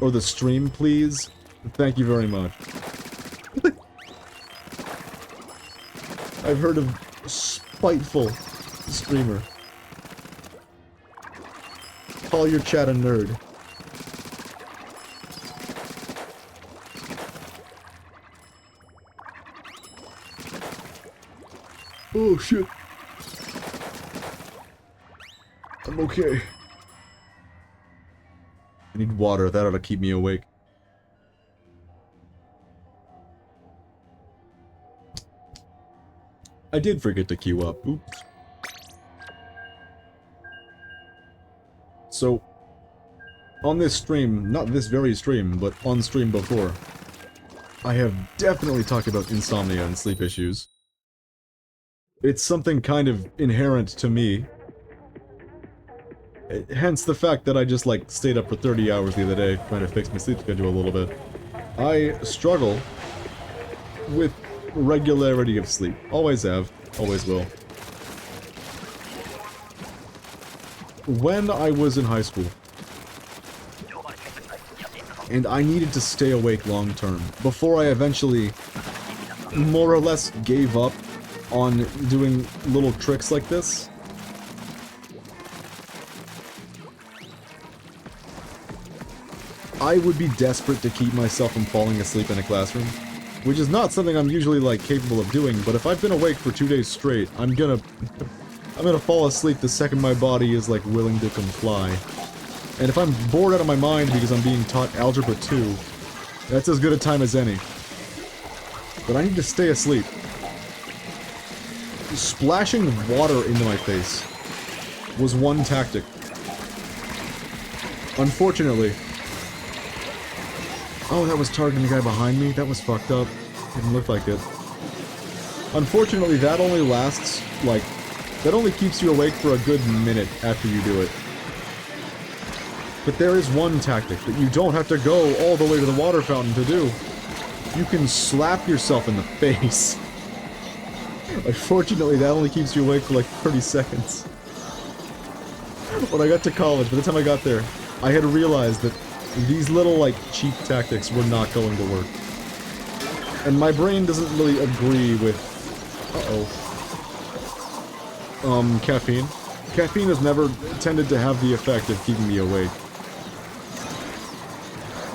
or the stream, please? Thank you very much. I've heard of spiteful streamer. Call your chat a nerd. Oh shit. I'm okay. I need water, that ought to keep me awake. I did forget to queue up, oops. So, on this stream, not this very stream, but on stream before, I have definitely talked about insomnia and sleep issues. It's something kind of inherent to me. Hence the fact that I just, like, stayed up for 30 hours the other day trying to fix my sleep schedule a little bit. I struggle with regularity of sleep. Always have. Always will. When I was in high school, and I needed to stay awake long term, before I eventually more or less gave up on doing little tricks like this, I would be desperate to keep myself from falling asleep in a classroom, which is not something I'm usually, like, capable of doing, but if I've been awake for 2 days straight, I'm gonna fall asleep the second my body is, like, willing to comply. And if I'm bored out of my mind because I'm being taught Algebra 2, that's as good a time as any. But I need to stay asleep. Splashing water into my face was one tactic. Unfortunately... Oh, that was targeting the guy behind me? That was fucked up. Didn't look like it. Unfortunately, that only lasts, like... That only keeps you awake for a good minute after you do it. But there is one tactic that you don't have to go all the way to the water fountain to do. You can slap yourself in the face. Unfortunately, that only keeps you awake for like 30 seconds. When I got to college, by the time I got there, I had realized that these little, like, cheap tactics were not going to work. And my brain doesn't really agree with... caffeine. Caffeine has never tended to have the effect of keeping me awake.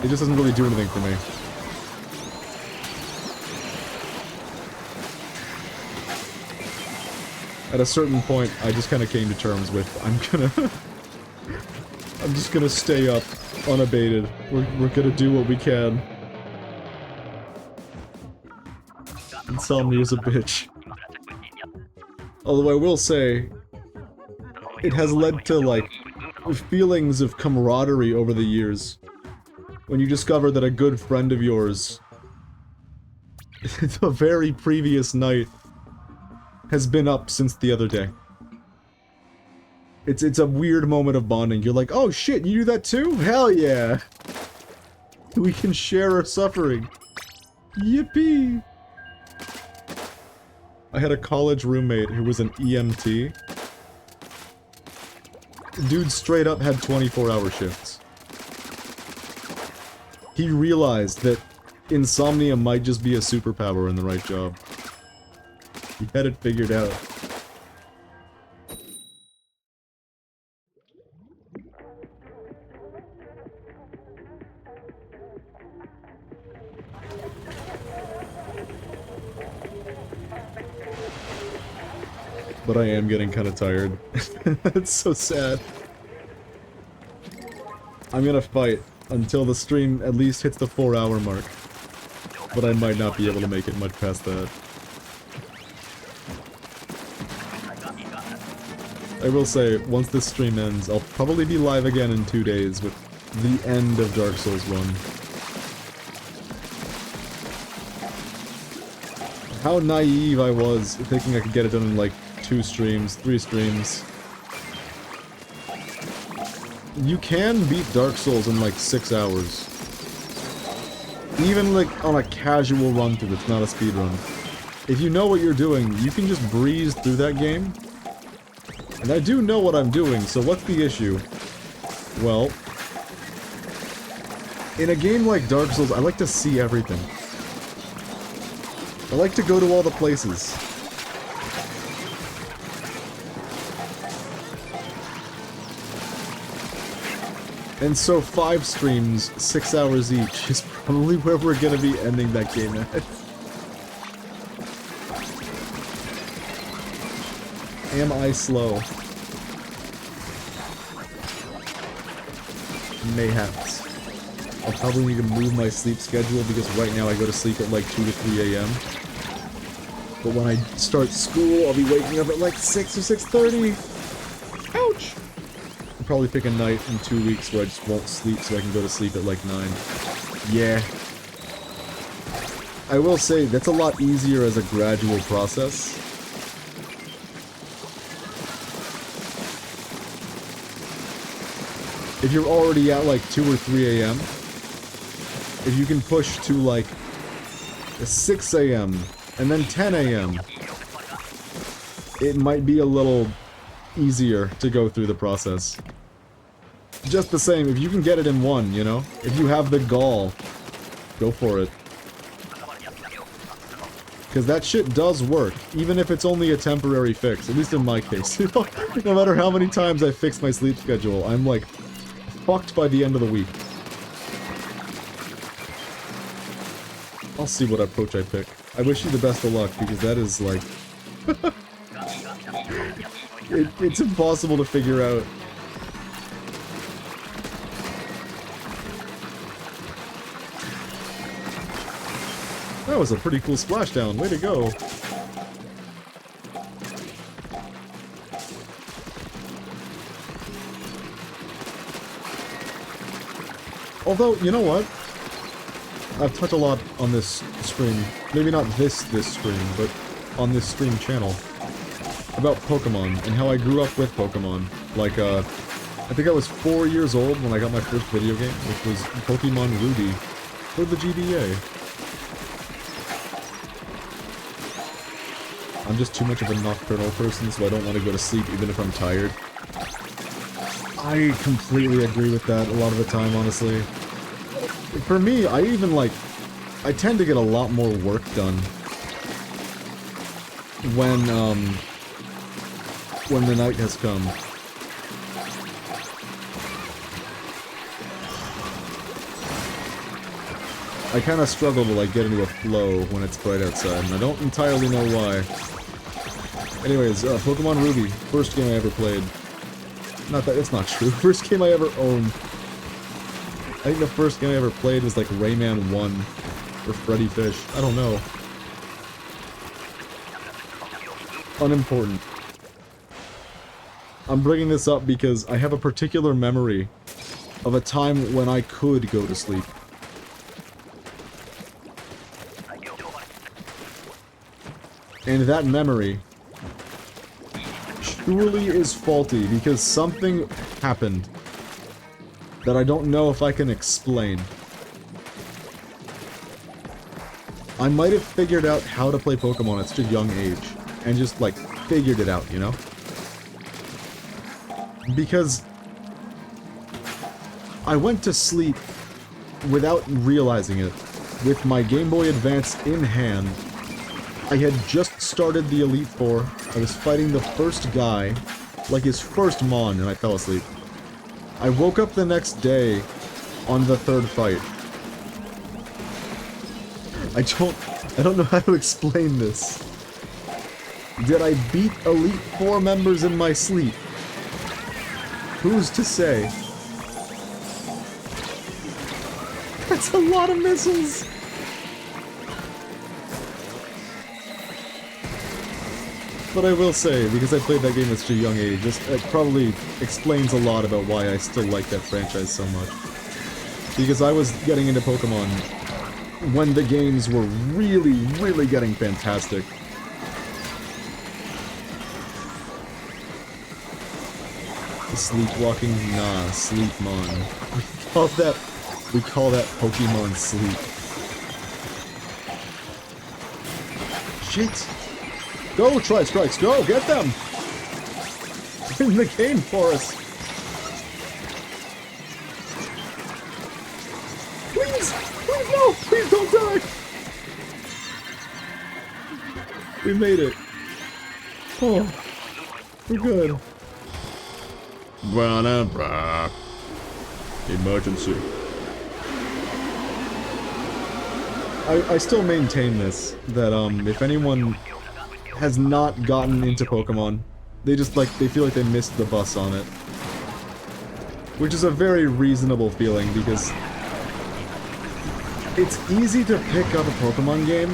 It just doesn't really do anything for me. At a certain point, I just kind of came to terms with, I'm just gonna stay up, unabated. We're gonna do what we can. Insomnia is a bitch. Although I will say, it has led to, like, feelings of camaraderie over the years. When you discover that a good friend of yours, the very previous night, has been up since the other day. It's a weird moment of bonding. You're like, oh shit, you do that too? Hell yeah! We can share our suffering. Yippee! I had a college roommate who was an EMT. Dude straight up had 24-hour shifts. He realized that insomnia might just be a superpower in the right job. He had it figured out. But I am getting kind of tired. It's so sad. I'm gonna fight until the stream at least hits the 4-hour mark. But I might not be able to make it much past that. I will say, once this stream ends, I'll probably be live again in 2 days with the end of Dark Souls 1. How naive I was, thinking I could get it done in like 2 streams, 3 streams. You can beat Dark Souls in like 6 hours. Even like on a casual run through that's not a speed run. If you know what you're doing, you can just breeze through that game. And I do know what I'm doing, so what's the issue? Well, In a game like Dark Souls, I like to see everything. I like to go to all the places. And so 5 streams, 6 hours each, is probably where we're gonna be ending that game at. Am I slow? Mayhaps. I'll probably need to move my sleep schedule because right now I go to sleep at like 2 to 3 a.m. But when I start school, I'll be waking up at like 6 or 6:30. Ouch! I'll probably pick a night in 2 weeks where I just won't sleep so I can go to sleep at like 9. Yeah. I will say, that's a lot easier as a gradual process. If you're already at like 2 or 3 a.m., if you can push to like 6 a.m. and then 10 a.m., it might be a little easier to go through the process. Just the same, if you can get it in one, you know? If you have the gall, go for it. Because that shit does work, even if it's only a temporary fix, at least in my case. No matter how many times I fix my sleep schedule, I'm like fucked by the end of the week. I'll see what approach I pick. I wish you the best of luck, because that is like... it's impossible to figure out. That was a pretty cool splashdown, way to go. Although, you know what? I've touched a lot on this stream, maybe not this stream, but on this stream channel, about Pokemon, and how I grew up with Pokemon. Like, I think I was 4 years old when I got my first video game, which was Pokemon Ruby, for the GBA. I'm just too much of a nocturnal person, so I don't want to go to sleep even if I'm tired. I completely agree with that a lot of the time, honestly. For me, I tend to get a lot more work done when the night has come. I kind of struggle to like get into a flow when it's bright outside, and I don't entirely know why. Anyways, Pokemon Ruby, first game I ever played. Not that it's not true. First game I ever owned. I think the first game I ever played was like Rayman 1 or Freddy Fish. I don't know. Unimportant. I'm bringing this up because I have a particular memory of a time when I could go to sleep. And that memory surely is faulty because something happened that I don't know if I can explain. I might have figured out how to play Pokemon at such a young age, and just, like, figured it out, you know? Because I went to sleep without realizing it, with my Game Boy Advance in hand. I had just started the Elite Four, I was fighting the first guy, like his first Mon, and I fell asleep. I woke up the next day on the third fight. I don't know how to explain this. Did I beat Elite Four members in my sleep? Who's to say? That's a lot of missiles! But I will say, because I played that game at such a young age, it probably explains a lot about why I still like that franchise so much. Because I was getting into Pokemon when the games were really, really getting fantastic. Sleepwalking? Nah, Sleepmon. We call that Pokemon Sleep. Shit! Go, Tri-Strikes, go! Get them! Win the game for us! Please! Please, no! Please don't die! We made it. Oh. We're good. Emergency. I still maintain this, that, if anyone has not gotten into Pokemon, they just, like, they feel like they missed the bus on it. Which is a very reasonable feeling, because it's easy to pick up a Pokemon game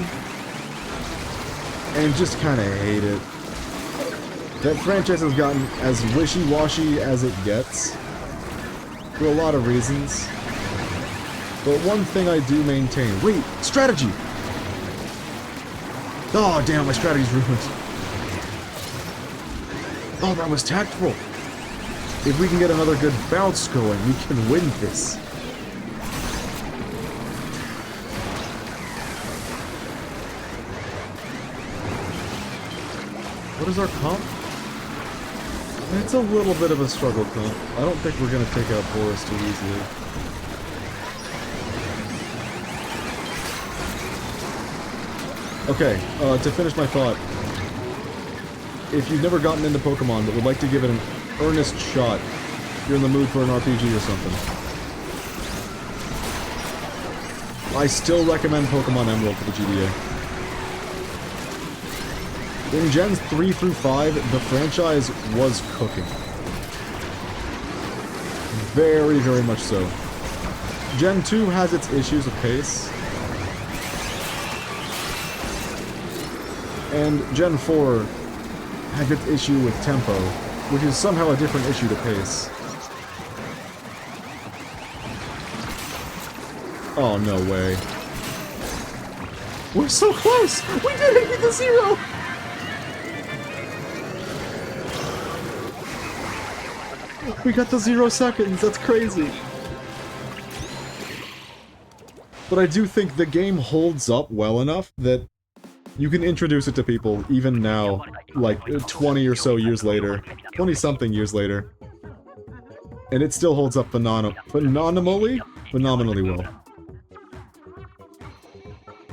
and just kinda hate it. That franchise has gotten as wishy-washy as it gets, for a lot of reasons. But one thing I do maintain... Wait! Strategy! Oh, damn, my strategy's ruined. Oh, that was tactful! If we can get another good bounce going, we can win this. What is our comp? It's a little bit of a struggle comp. I don't think we're gonna take out Boris too easily. Okay, to finish my thought, if you've never gotten into Pokemon but would like to give it an earnest shot, you're in the mood for an RPG or something, I still recommend Pokemon Emerald for the GBA. In Gens 3 through 5, the franchise was cooking. Very, very much so. Gen 2 has its issues of pace. And Gen 4 has its issue with tempo, which is somehow a different issue to pace. Oh, no way. We're so close! We did it! Get the 0! We got the 0 seconds! That's crazy! But I do think the game holds up well enough that you can introduce it to people, even now, like, 20 or so years later. 20-something years later. And it still holds up phenomenally well.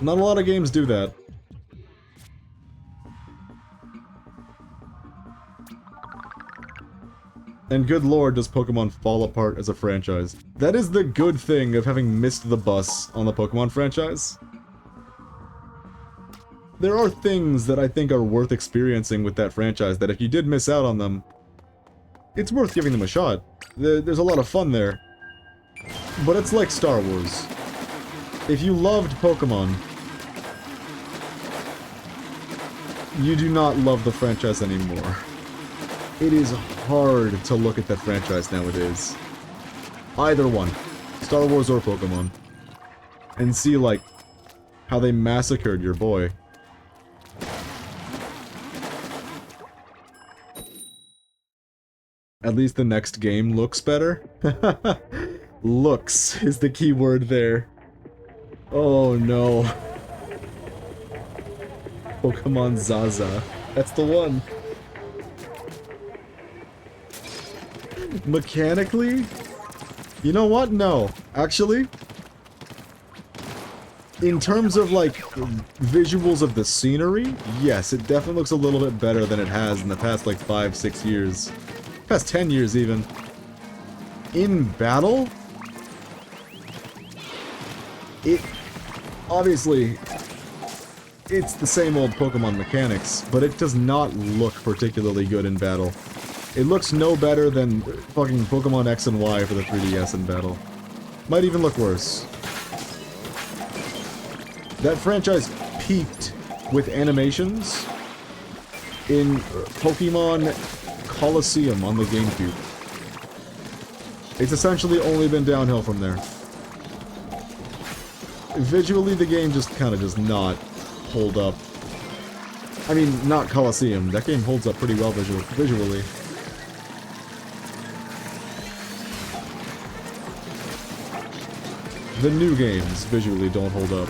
Not a lot of games do that. And good lord, does Pokemon fall apart as a franchise. That is the good thing of having missed the bus on the Pokemon franchise. There are things that I think are worth experiencing with that franchise that if you did miss out on them, it's worth giving them a shot. There's a lot of fun there. But it's like Star Wars. If you loved Pokemon, you do not love the franchise anymore. It is hard to look at that franchise nowadays. Either one. Star Wars or Pokemon. And see, like, how they massacred your boy. At least the next game looks better. Looks is the key word there. Oh no. Pokemon Zaza. That's the one. Mechanically? You know what? No. Actually, in terms of, like, visuals of the scenery, yes, it definitely looks a little bit better than it has in the past, like, 5-6 years. Past 10 years, even. In battle? Obviously, it's the same old Pokemon mechanics, but it does not look particularly good in battle. It looks no better than fucking Pokemon X and Y for the 3DS in battle. Might even look worse. That franchise peaked with animations in Pokemon Coliseum on the GameCube. It's essentially only been downhill from there. Visually, the game just kind of does not hold up. I mean, not Coliseum. That game holds up pretty well visually. The new games visually don't hold up.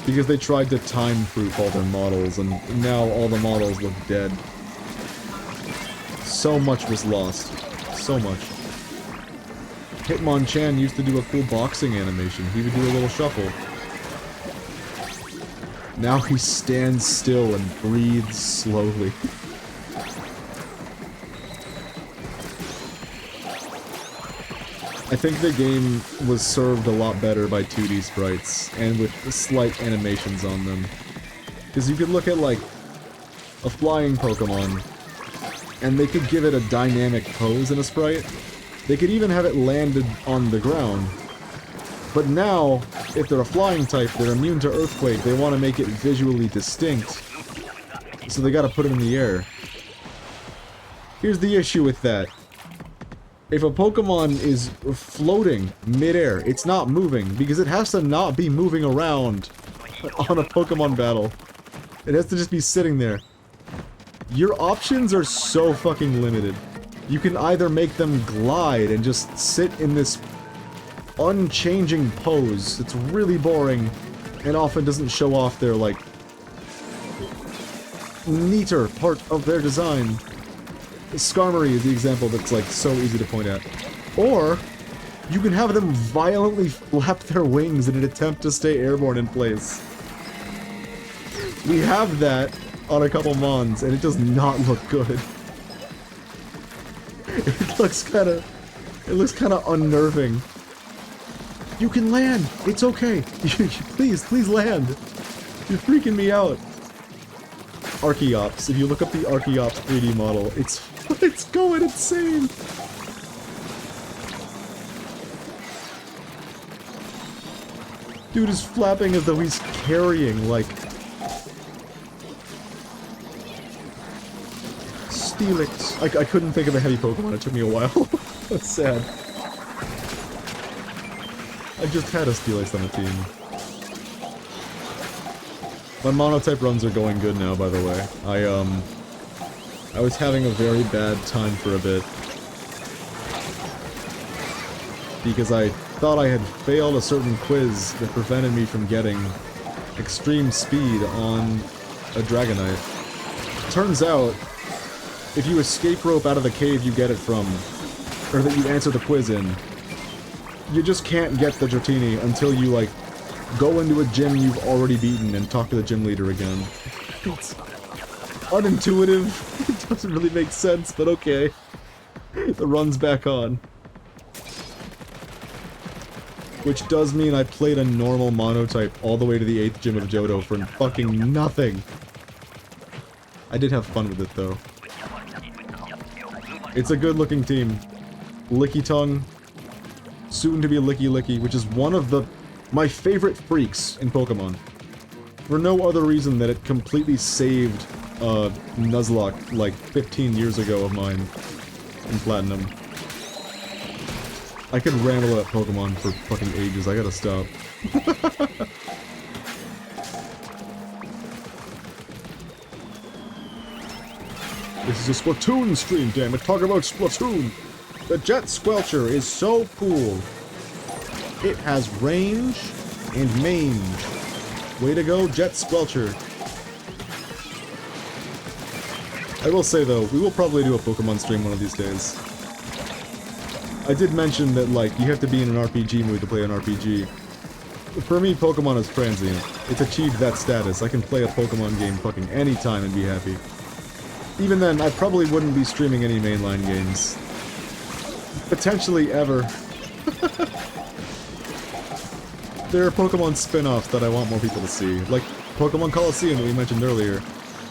Because they tried to time-proof all their models, and now all the models look dead. So much was lost. So much. Hitmonchan used to do a cool boxing animation. He would do a little shuffle. Now he stands still and breathes slowly. I think the game was served a lot better by 2D sprites, and with slight animations on them. Because you could look at, like, a flying Pokemon, and they could give it a dynamic pose in a sprite. They could even have it landed on the ground. But now, if they're a flying type, they're immune to Earthquake, they want to make it visually distinct. So they gotta put it in the air. Here's the issue with that. If a Pokemon is floating mid-air, it's not moving, because it has to not be moving around on a Pokemon battle. It has to just be sitting there. Your options are so fucking limited. You can either make them glide and just sit in this unchanging pose. It's really boring, and often doesn't show off their, like, neater part of their design. Skarmory is the example that's, like, so easy to point at. Or, you can have them violently flap their wings in an attempt to stay airborne in place. We have that on a couple Mons, and it does not look good. It looks kinda unnerving. You can land! It's okay! Please land! You're freaking me out! Archeops. If you look up the Archeops 3D model, it's going insane! Dude is flapping as though he's carrying, like... Steelix. I couldn't think of a heavy Pokemon, it took me a while. That's sad. I just had a Steelix on the team. My monotype runs are going good now, by the way. I was having a very bad time for a bit. Because I thought I had failed a certain quiz that prevented me from getting extreme speed on a Dragonite. Turns out, if you escape rope out of the cave you get it from, or that you answer the quiz in, you just can't get the Dratini until you, like, go into a gym you've already beaten and talk to the gym leader again. It's unintuitive. It doesn't really make sense, but okay. The run's back on. Which does mean I played a normal monotype all the way to the 8th gym of Johto for fucking nothing. I did have fun with it, though. It's a good-looking team. Licky Tongue, soon to be Licky Licky, which is one of my favorite freaks in Pokemon. For no other reason that it completely saved Nuzlocke like 15 years ago of mine in Platinum. I could ramble about Pokemon for fucking ages, I gotta stop. This is a Splatoon stream, damn it, talk about Splatoon! The Jet Squelcher is so cool. It has range and mange. Way to go, Jet Squelcher. I will say though, we will probably do a Pokemon stream one of these days. I did mention that, like, you have to be in an RPG mood to play an RPG. For me, Pokemon is transient. It's achieved that status. I can play a Pokemon game fucking anytime and be happy. Even then, I probably wouldn't be streaming any mainline games. Potentially ever. There are Pokemon spin-offs that I want more people to see, like Pokemon Coliseum that we mentioned earlier,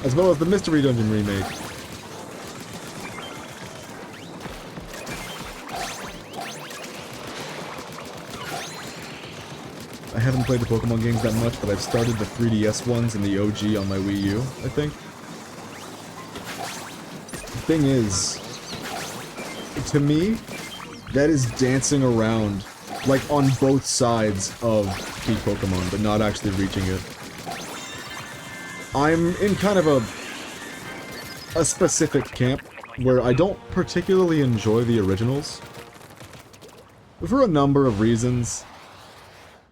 as well as the Mystery Dungeon remake. I haven't played the Pokemon games that much, but I've started the 3DS ones and the OG on my Wii U, I think. The thing is, to me, that is dancing around, like, on both sides of the Pokemon, but not actually reaching it. I'm in kind of a specific camp where I don't particularly enjoy the originals. For a number of reasons.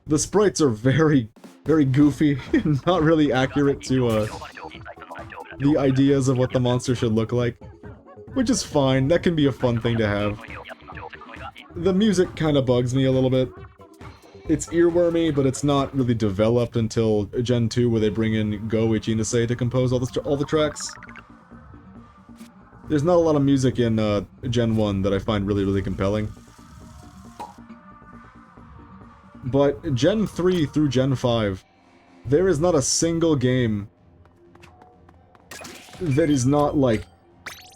The sprites are very, very goofy and not really accurate to, the ideas of what the monster should look like. Which is fine, that can be a fun thing to have. The music kind of bugs me a little bit. It's earwormy, but it's not really developed until Gen 2, where they bring in Go Ichinase to compose all the tracks. There's not a lot of music in Gen 1 that I find really, really compelling. But Gen 3 through Gen 5, there is not a single game that is not, like,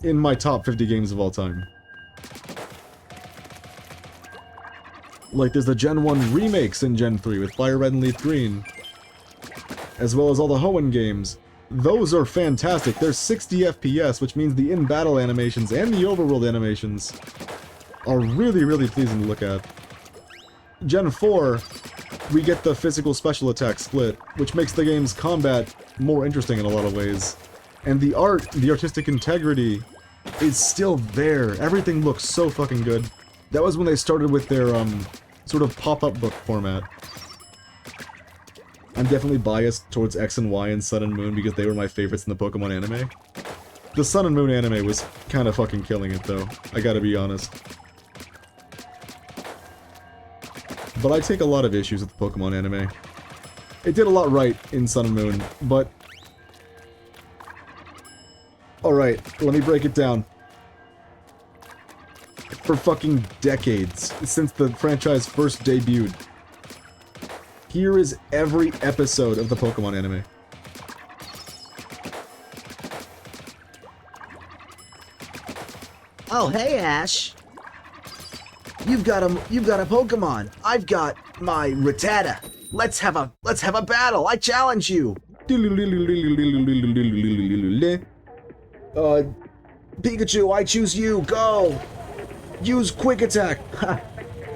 in my top 50 games of all time. Like, there's the Gen 1 remakes in Gen 3 with Fire Red and Leaf Green, as well as all the Hoenn games. Those are fantastic. They're 60 FPS, which means the in-battle animations and the overworld animations are really, really pleasing to look at. Gen 4, we get the physical special attack split, which makes the game's combat more interesting in a lot of ways. And the art, the artistic integrity, is still there. Everything looks so fucking good. That was when they started with their, sort of pop-up book format. I'm definitely biased towards X and Y and Sun and Moon because they were my favorites in the Pokemon anime. The Sun and Moon anime was kind of fucking killing it, though. I gotta be honest. But I take a lot of issues with the Pokemon anime. It did a lot right in Sun and Moon, but... Alright, let me break it down. For fucking decades, since the franchise first debuted, here is every episode of the Pokemon anime. Oh, hey, Ash. You've got a Pokemon. I've got my Rattata. Let's have a battle. I challenge you. Pikachu, I choose you. Go. Use Quick Attack! Ha!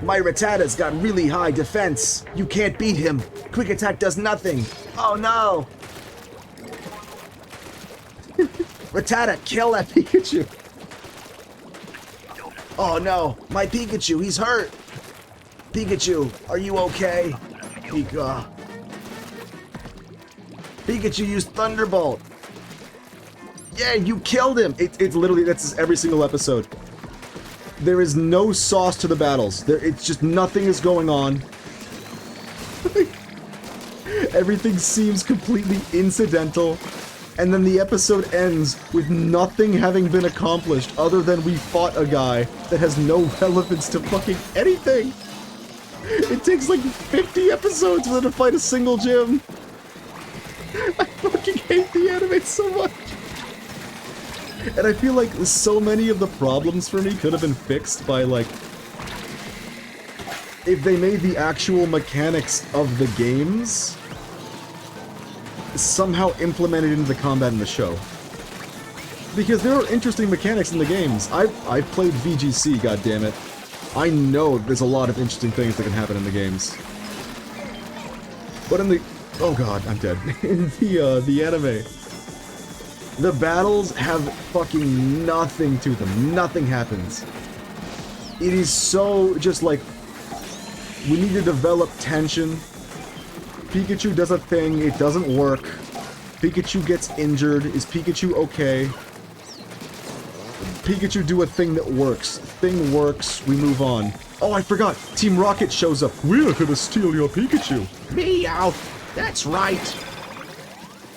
My Rattata's got really high defense. You can't beat him. Quick Attack does nothing. Oh no! Rattata, kill that Pikachu! Oh no, my Pikachu, he's hurt! Pikachu, are you okay? Pikachu used Thunderbolt! Yeah, you killed him! It's literally, that's every single episode. There is no sauce to the battles. It's just nothing is going on. Everything seems completely incidental. And then the episode ends with nothing having been accomplished other than we fought a guy that has no relevance to fucking anything. It takes like 50 episodes for them to fight a single gym. I fucking hate the anime so much. And I feel like so many of the problems for me could have been fixed by, like, if they made the actual mechanics of the games somehow implemented into the combat in the show. Because there are interesting mechanics in the games. I've played VGC, goddammit. I know there's a lot of interesting things that can happen in the games. But in the... Oh god, I'm dead. In the anime... The battles have fucking nothing to them. Nothing happens. It is so just like, we need to develop tension. Pikachu does a thing, it doesn't work. Pikachu gets injured. Is Pikachu okay? Pikachu do a thing that works. Thing works, we move on. Oh, I forgot. Team Rocket shows up. We're gonna steal your Pikachu. Meowth. That's right.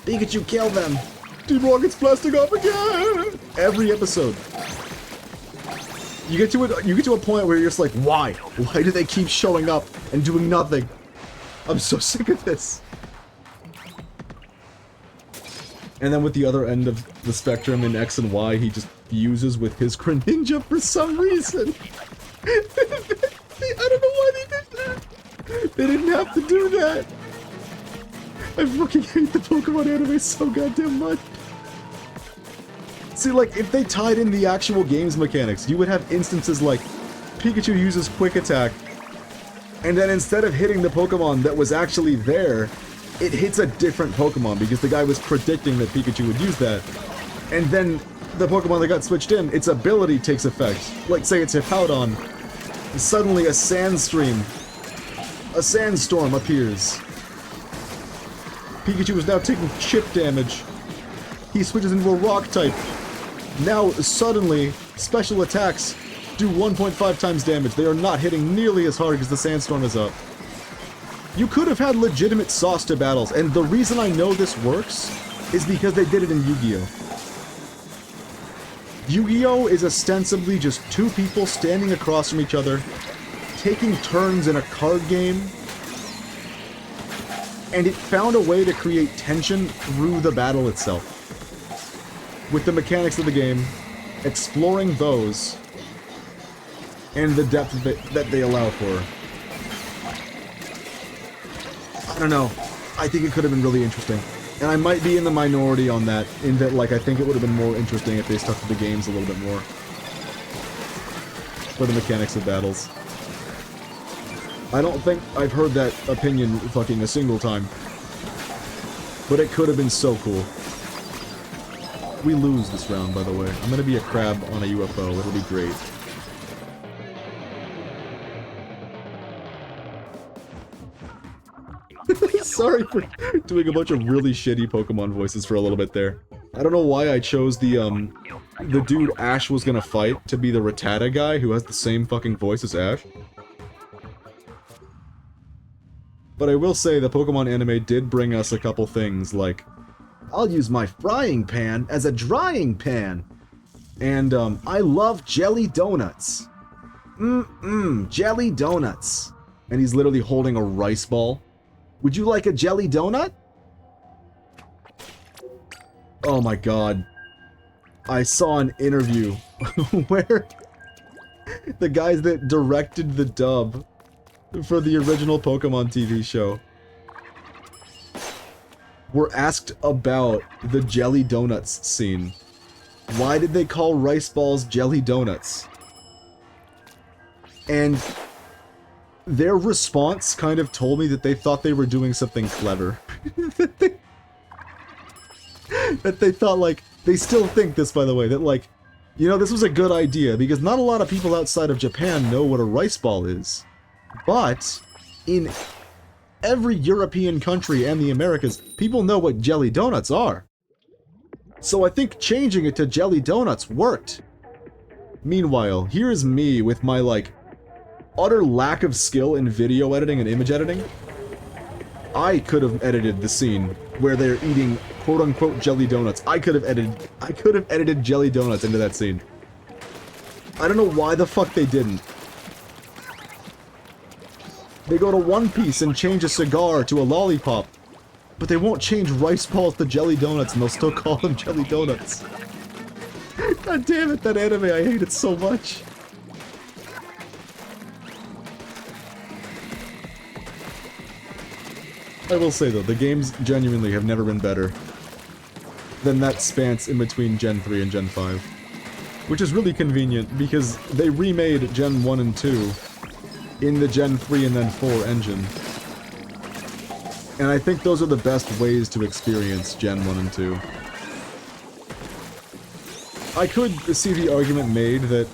Pikachu, kill them. Team Rocket's blasting off again! Every episode. You get to a point where you're just like, why? Why do they keep showing up and doing nothing? I'm so sick of this. And then with the other end of the spectrum in X and Y, he just fuses with his Greninja for some reason. I don't know why they did that. They didn't have to do that. I fucking hate the Pokemon anime so goddamn much. See, like, if they tied in the actual game's mechanics, you would have instances like Pikachu uses Quick Attack, and then instead of hitting the Pokemon that was actually there, it hits a different Pokemon because the guy was predicting that Pikachu would use that. And then the Pokemon that got switched in, its ability takes effect. Like, say it's Hippowdon. Suddenly a sandstorm appears. Pikachu is now taking chip damage. He switches into a rock type. Now, suddenly, special attacks do 1.5 times damage. They are not hitting nearly as hard because the sandstorm is up. You could have had legitimate sauce to battles, and the reason I know this works is because they did it in Yu-Gi-Oh! Yu-Gi-Oh! Is ostensibly just two people standing across from each other, taking turns in a card game, and it found a way to create tension through the battle itself. With the mechanics of the game, exploring those, and the depth that they allow for. I don't know. I think it could have been really interesting. And I might be in the minority on that, in that, like, I think it would have been more interesting if they stuck to the games a little bit more. For the mechanics of battles. I don't think I've heard that opinion fucking a single time. But it could have been so cool. We lose this round, by the way. I'm gonna be a crab on a UFO. It'll be great. Sorry for doing a bunch of really shitty Pokemon voices for a little bit there. I don't know why I chose the dude Ash was gonna fight to be the Rattata guy who has the same fucking voice as Ash. But I will say the Pokemon anime did bring us a couple things like, I'll use my frying pan as a drying pan. And, I love jelly donuts. Jelly donuts. And he's literally holding a rice ball. Would you like a jelly donut? Oh my god. I saw an interview where the guys that directed the dub for the original Pokemon TV show were asked about the jelly donuts scene. Why did they call rice balls jelly donuts? And their response kind of told me that they thought they were doing something clever. that they thought, like, they still think this, by the way, that, like, you know, this was a good idea, because not a lot of people outside of Japan know what a rice ball is. But, in every European country and the Americas, people know what jelly donuts are. So I think changing it to jelly donuts worked. Meanwhile, here's me with my, like, utter lack of skill in video editing and image editing. I could have edited the scene where they're eating quote-unquote jelly donuts. I could have edited jelly donuts into that scene. I don't know why the fuck they didn't. They go to One Piece and change a cigar to a lollipop, but they won't change rice balls to jelly donuts and they'll still call them jelly donuts. God damn it, that anime, I hate it so much. I will say though, the games genuinely have never been better than that spans in between Gen 3 and Gen 5. Which is really convenient, because they remade Gen 1 and 2 in the Gen 3 and then 4 engine. And I think those are the best ways to experience Gen 1 and 2. I could see the argument made that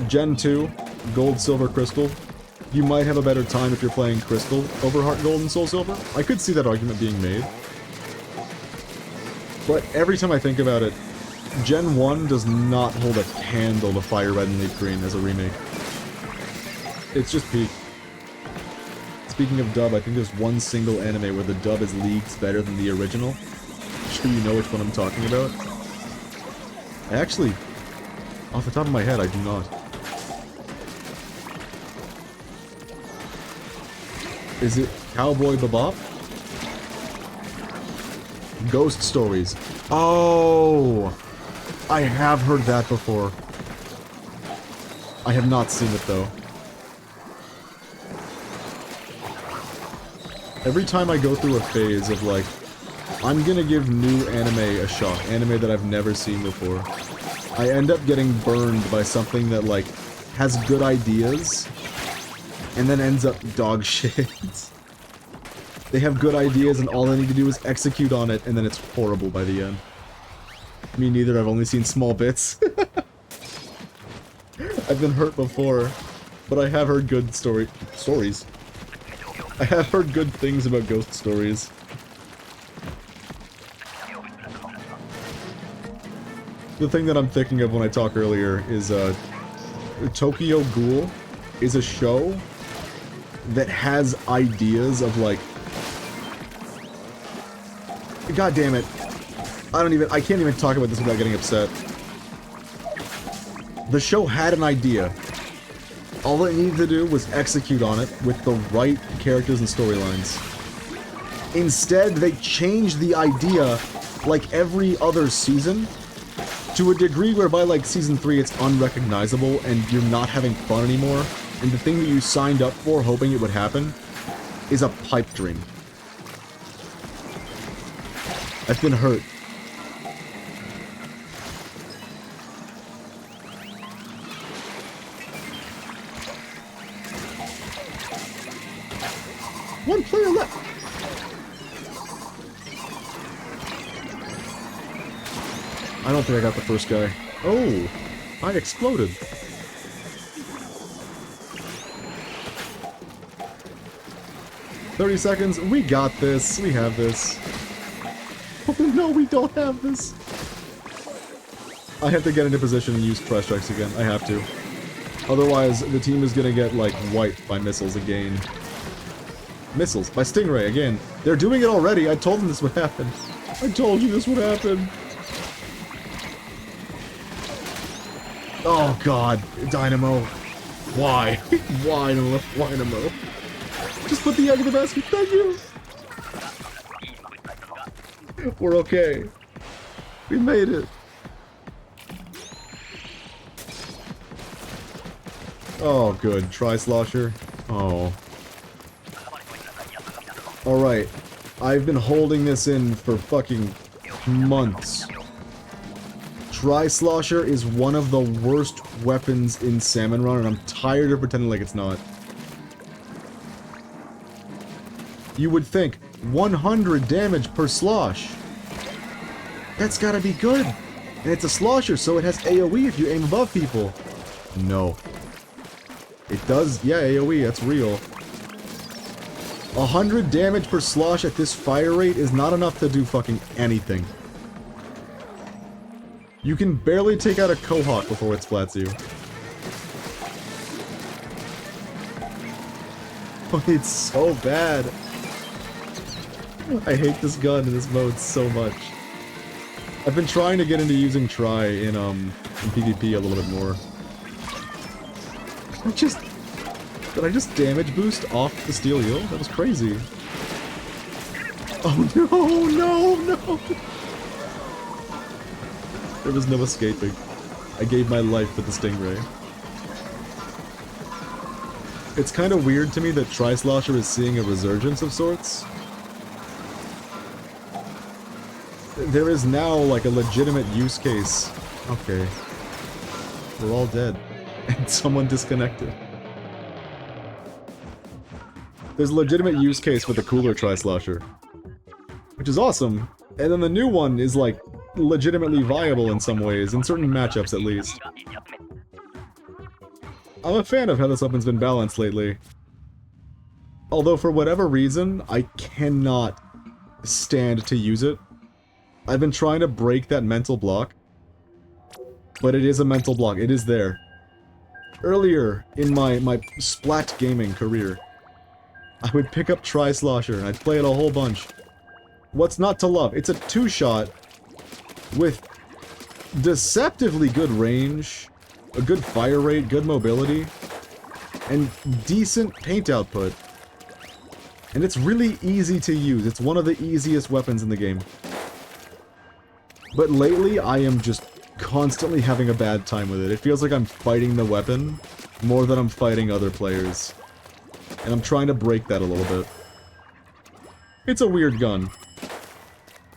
Gen 2, Gold, Silver, Crystal, you might have a better time if you're playing Crystal over Heart Gold and Soul Silver. I could see that argument being made. But every time I think about it, Gen 1 does not hold a candle to Fire Red and Leaf Green as a remake. It's just peak. Speaking of dub, I think there's one single anime where the dub is leagues better than the original. Sure you know which one I'm talking about? Actually, off the top of my head, I do not. Is it Cowboy Bebop? Ghost Stories. Oh! I have heard that before. I have not seen it though. Every time I go through a phase of like, I'm gonna give new anime a shot, anime that I've never seen before, I end up getting burned by something that like, has good ideas, and then ends up dog shit. They have good ideas and all they need to do is execute on it, and then it's horrible by the end. Me neither, I've only seen small bits. I've been hurt before, but I have heard good stories. I have heard good things about Ghost Stories. The thing that I'm thinking of when I talk earlier is, Tokyo Ghoul is a show that has ideas of, like... God damn it. I can't even talk about this without getting upset. The show had an idea. All it needed to do was execute on it with the right characters and storylines. Instead, they changed the idea like every other season to a degree whereby, like, season 3 it's unrecognizable and you're not having fun anymore, and the thing that you signed up for hoping it would happen is a pipe dream. I've been hurt. One player left! I don't think I got the first guy. Oh! I exploded. "30 seconds, we got this, we have this." Oh no, we don't have this! I have to get into position and use press strikes again, I have to. Otherwise, the team is gonna get, like, wiped by missiles again. Missiles, by Stingray again. They're doing it already, I told them this would happen. I told you this would happen. Oh god, Dynamo. Why? Why, Dynamo? Just put the egg in the basket, thank you! We're okay. We made it. Oh, good. Tri-slosher. Oh. Alright. I've been holding this in for fucking months. Tri-slosher is one of the worst weapons in Salmon Run, and I'm tired of pretending like it's not. You would think 100 damage per slosh. That's gotta be good. And it's a slosher, so it has AoE if you aim above people. No. It does, yeah, AoE, that's real. 100 damage per slosh at this fire rate is not enough to do fucking anything. You can barely take out a Cohawk before it splats you. Oh, it's so bad. I hate this gun in this mode so much. I've been trying to get into using Tri in PvP a little bit more. Did I just damage boost off the steel eel? That was crazy. Oh no! There was no escaping. I gave my life for the Stingray. It's kind of weird to me that Tri-slosher is seeing a resurgence of sorts. There is now, like, a legitimate use case. Okay. We're all dead. And someone disconnected. There's a legitimate use case for the cooler Tri-slosher. Which is awesome. And then the new one is, like, legitimately viable in some ways, in certain matchups at least. I'm a fan of how this weapon's been balanced lately. Although, for whatever reason, I cannot stand to use it. I've been trying to break that mental block. But it is a mental block, it is there. Earlier, in my Splat gaming career, I would pick up Tri-slosher and I'd play it a whole bunch. What's not to love? It's a two-shot with deceptively good range, a good fire rate, good mobility, and decent paint output. And it's really easy to use. It's one of the easiest weapons in the game. But lately, I am just constantly having a bad time with it. It feels like I'm fighting the weapon more than I'm fighting other players. And I'm trying to break that a little bit. It's a weird gun.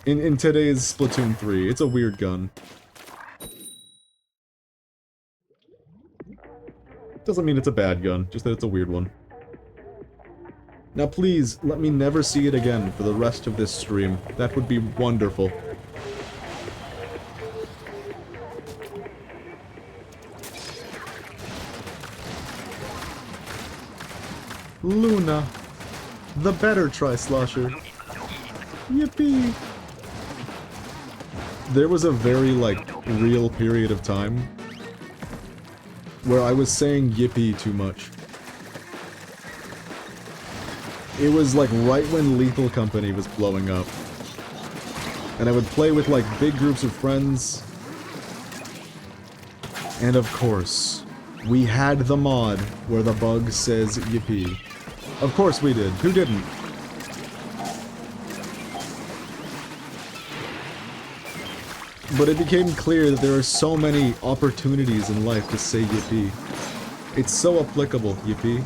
In today's Splatoon 3, it's a weird gun. Doesn't mean it's a bad gun, just that it's a weird one. Now please, let me never see it again for the rest of this stream. That would be wonderful. Luna. The better Tri-slosher. Yippee! There was a very, like, real period of time where I was saying yippee too much. It was like right when Lethal Company was blowing up. And I would play with like big groups of friends. And of course, we had the mod where the bug says yippee. Of course we did. Who didn't? But it became clear that there are so many opportunities in life to say yippee. It's so applicable, yippee.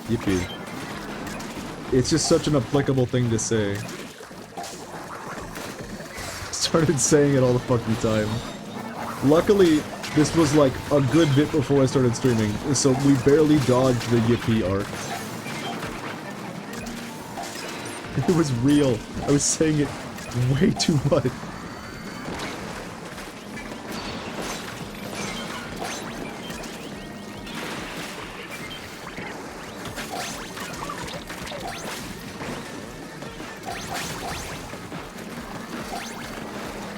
Yippee. It's just such an applicable thing to say. Started saying it all the fucking time. Luckily, this was like a good bit before I started streaming, so we barely dodged the yippee arc. It was real. I was saying it way too much.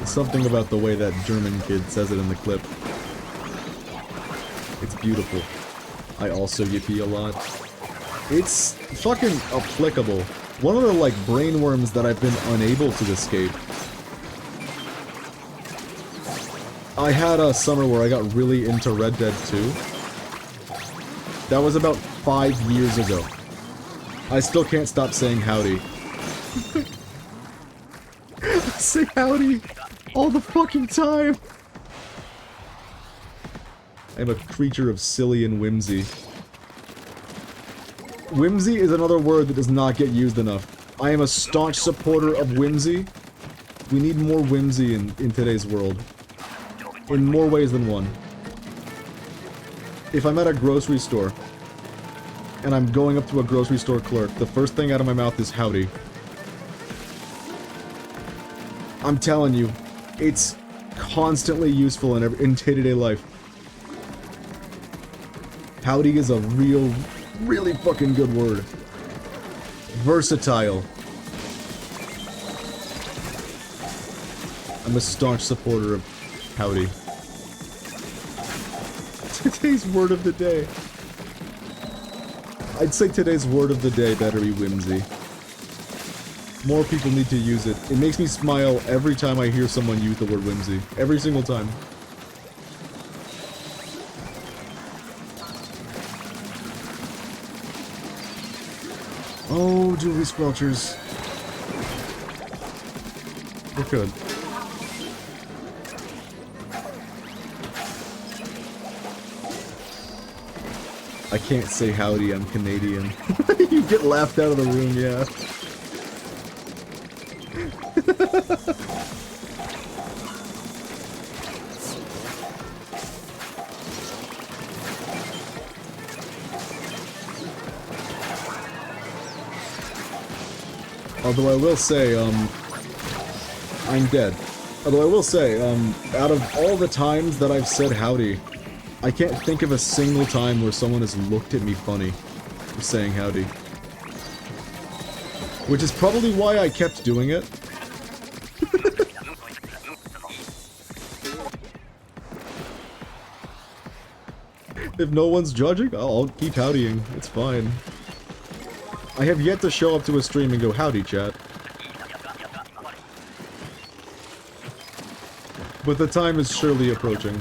Something about the way that German kid says it in the clip. It's beautiful. I also yippee a lot. It's fucking applicable. One of the, like, brainworms that I've been unable to escape. I had a summer where I got really into Red Dead 2. That was about 5 years ago. I still can't stop saying howdy. I say howdy all the fucking time! I'm a creature of silly and whimsy. Whimsy is another word that does not get used enough. I am a staunch supporter of whimsy. We need more whimsy in today's world. In more ways than one. If I'm at a grocery store, and I'm going up to a grocery store clerk, the first thing out of my mouth is howdy. I'm telling you, it's constantly useful in day-to-day life. Howdy is a really fucking good word. Versatile. I'm a staunch supporter of howdy. Today's word of the day. I'd say today's word of the day better be whimsy. More people need to use it. It makes me smile every time I hear someone use the word whimsy. Every single time. Oh, jewelry squelchers. We're good. I can't say howdy, I'm Canadian. You get laughed out of the room, yeah. Although I will say, I'm dead. Although I will say, out of all the times that I've said howdy, I can't think of a single time where someone has looked at me funny for saying howdy. Which is probably why I kept doing it. If no one's judging, I'll keep howdying. It's fine. I have yet to show up to a stream and go, howdy, chat. But the time is surely approaching.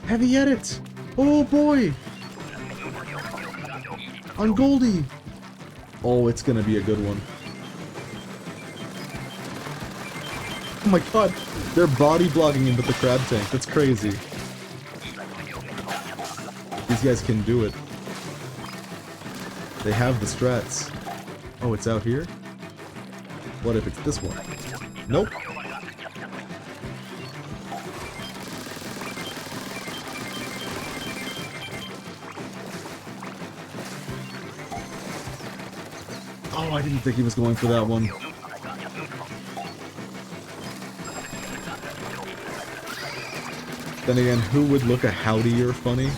Heavy edit! Oh boy! On Goldie! Oh, it's gonna be a good one. Oh my god, they're body blocking him with the crab tank. That's crazy. These guys can do it. They have the strats. Oh, it's out here? What if it's this one? Nope. Oh, I didn't think he was going for that one. Then again, who would look a howdier funny?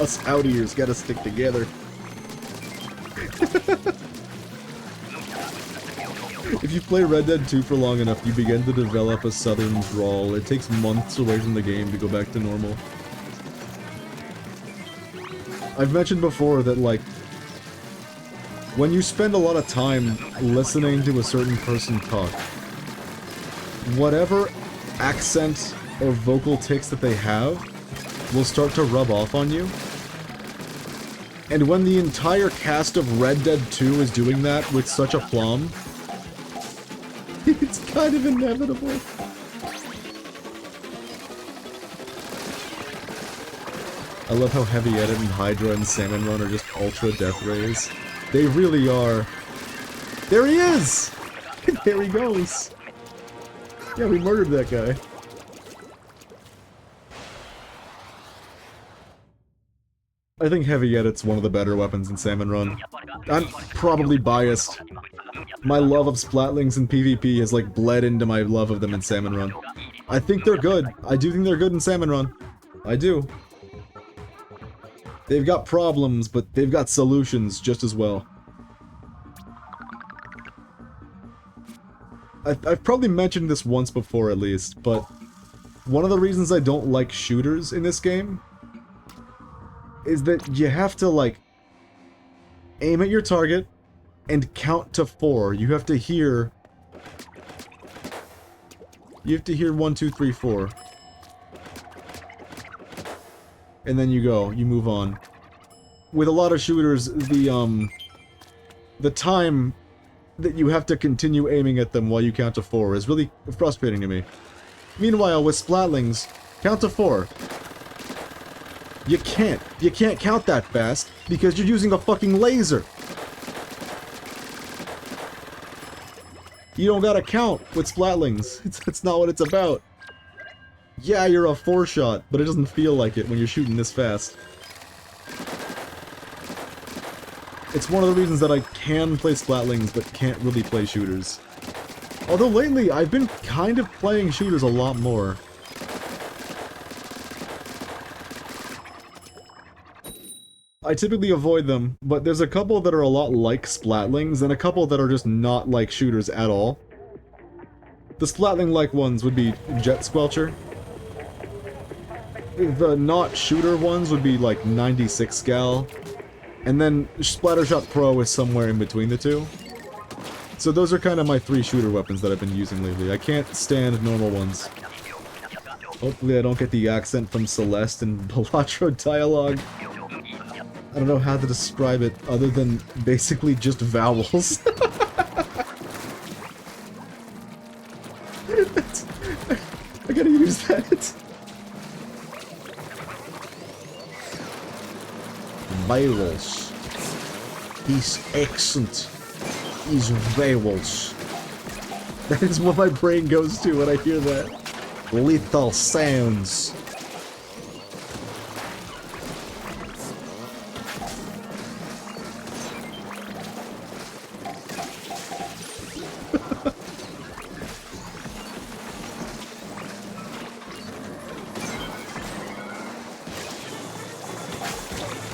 Us howdiers gotta stick together. If you play Red Dead 2 for long enough, you begin to develop a southern drawl. It takes months away from the game to go back to normal. I've mentioned before that, like, when you spend a lot of time listening to a certain person talk, whatever accent or vocal tics that they have will start to rub off on you. And when the entire cast of Red Dead 2 is doing that with such aplomb, it's kind of inevitable. I love how Heavy Edit and Hydra and Salmon Run are just ultra death rays. They really are. There he is! There he goes. Yeah, we murdered that guy. I think Heavy Edit's one of the better weapons in Salmon Run. I'm probably biased. My love of Splatlings in PvP has, like, bled into my love of them in Salmon Run. I think they're good. I do think they're good in Salmon Run. I do. They've got problems, but they've got solutions just as well. I've probably mentioned this once before at least, but one of the reasons I don't like shooters in this game is that you have to, like, aim at your target and count to 4. You have to hear 1, 2, 3, 4. And then you go, you move on. With a lot of shooters, the time that you have to continue aiming at them while you count to 4 is really frustrating to me. Meanwhile, with Splatlings, count to 4. You can't count that fast, because you're using a fucking laser! You don't gotta count with Splatlings. It's not what it's about. Yeah, you're a 4-shot, but it doesn't feel like it when you're shooting this fast. It's one of the reasons that I can play Splatlings, but can't really play shooters. Although lately, I've been kind of playing shooters a lot more. I typically avoid them, but there's a couple that are a lot like Splatlings, and a couple that are just not like shooters at all. The Splatling-like ones would be Jet Squelcher. The not shooter ones would be like 96 Gal. And then Splattershot Pro is somewhere in between the two. So those are kind of my 3 shooter weapons that I've been using lately. I can't stand normal ones. Hopefully I don't get the accent from Celeste and Balatro dialogue. I don't know how to describe it other than basically just vowels. I gotta use that. Vowels. His accent is vowels. That is what my brain goes to when I hear that. Little sounds.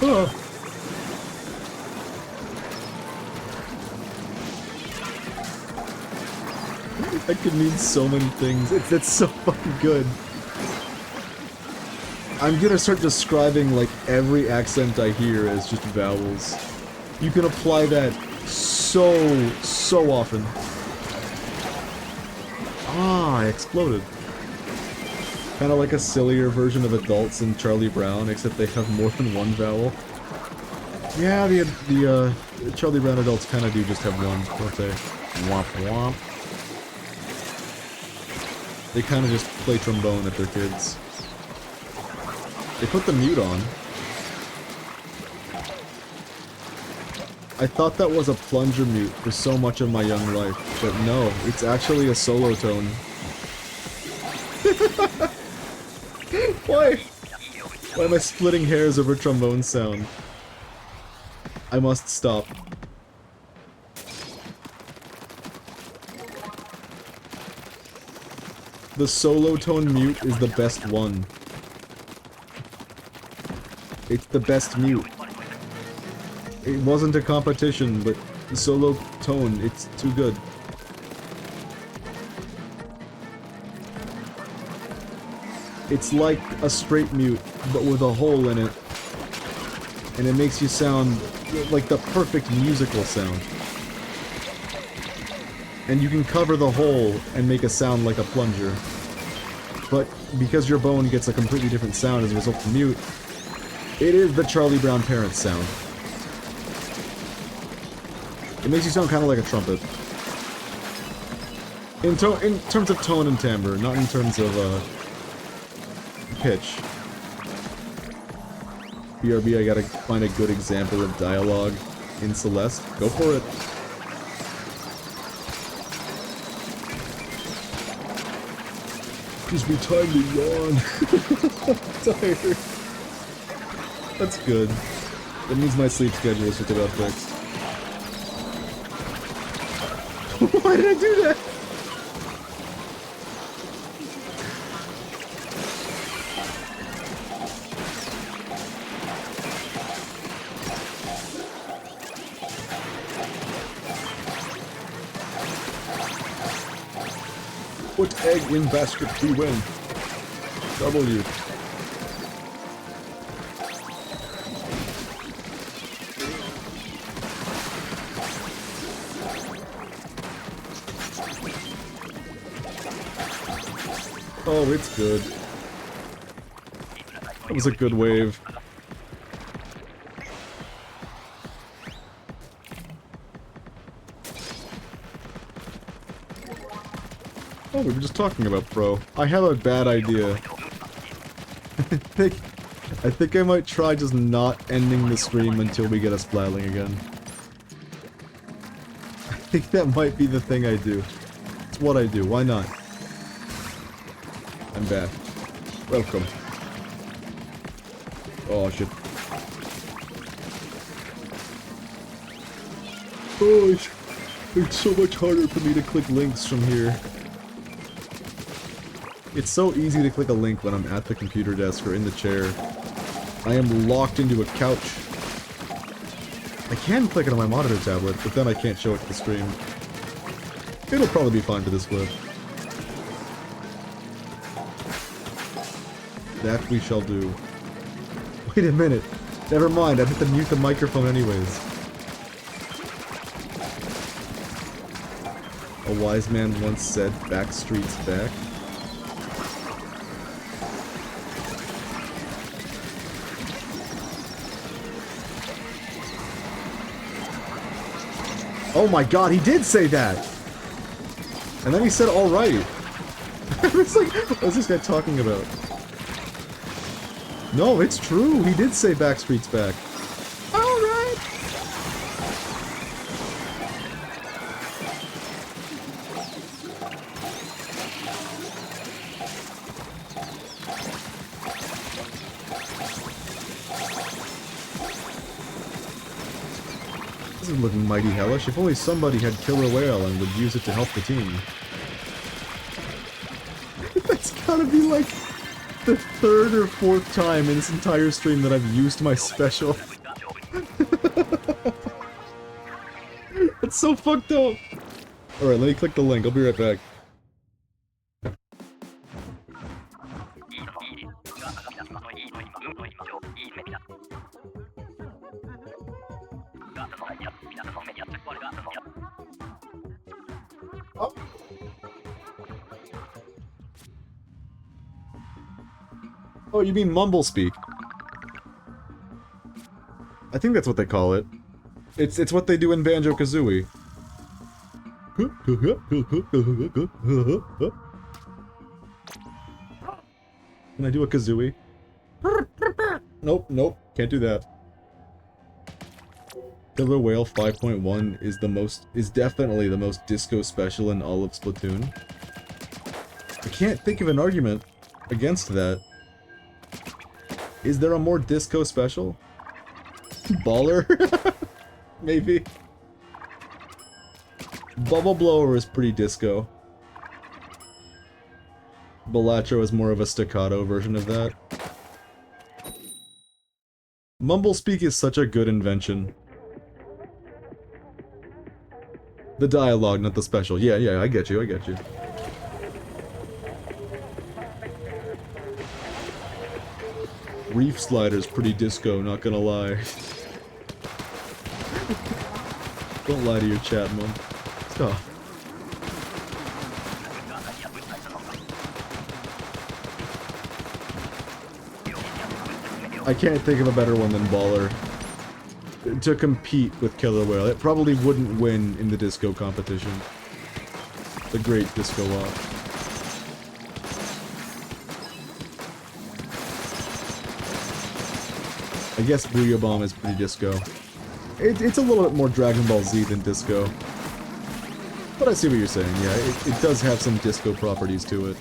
Oh. That could mean so many things. It's so fucking good. I'm gonna start describing, like, every accent I hear as just vowels. You can apply that so often. Ah, I exploded. Kinda like a sillier version of adults in Charlie Brown, except they have more than one vowel. Yeah, the Charlie Brown adults kinda do just have one, don't they? Womp womp. They kinda just play trombone at their kids. They put the mute on. I thought that was a plunger mute for so much of my young life, but no, it's actually a solo tone. Why? Why am I splitting hairs over trombone sound? I must stop. The solo tone mute is the best one. It's the best mute. It wasn't a competition, but the solo tone, it's too good. It's like a straight mute, but with a hole in it. And it makes you sound like the perfect musical sound. And you can cover the hole and make a sound like a plunger. But because your bone gets a completely different sound as a result of mute, it is the Charlie Brown Parents sound. It makes you sound kind of like a trumpet. In terms of tone and timbre, not in terms of, pitch. BRB, I gotta find a good example of dialogue in Celeste. Go for it. Gives me time to yawn. I'm tired. That's good. That means my sleep schedule is just about fixed. Why did I do that? Put egg in basket, we win. W. Oh, it's good. That was a good wave. Oh, we were just talking about Pro. I have a bad idea. I think I might try just not ending the stream until we get a Splatling again. I think that might be the thing I do. It's what I do, why not? I'm back. Welcome. Oh shit. Oh, it's so much harder for me to click links from here. It's so easy to click a link when I'm at the computer desk or in the chair. I am locked into a couch. I can click it on my monitor tablet, but then I can't show it to the stream. It'll probably be fine for this clip. That we shall do. Wait a minute. Never mind, I have to mute the microphone anyways. A wise man once said, "Backstreet's back." Oh my god, he did say that! And then he said, alright. I was like, what is this guy talking about? No, it's true, he did say Backstreet's back. Alright! This is looking mighty hellish. If only somebody had Killer Whale and would use it to help the team. That's gotta be like the third or fourth time in this entire stream that I've used my special. That's so fucked up. Alright, let me click the link. I'll be right back. Oh, you mean mumble speak? I think that's what they call it. It's what they do in Banjo-Kazooie. Can I do a Kazooie? Nope, nope, can't do that. Killer Whale 5.1 is definitely the most disco special in all of Splatoon. I can't think of an argument against that. Is there a more disco special? Baller? Maybe. Bubble Blower is pretty disco. Balatro is more of a staccato version of that. Mumble Speak is such a good invention. The dialogue, not the special. Yeah, I get you, I get you. Reef Slider's pretty disco, not gonna lie. Don't lie to your chat, Mom. Stop. I can't think of a better one than Baller to compete with Killer Whale. It probably wouldn't win in the disco competition. The great disco off. I guess Booyah Bomb is pretty disco. It's a little bit more Dragon Ball Z than disco. But I see what you're saying, yeah, it does have some disco properties to it.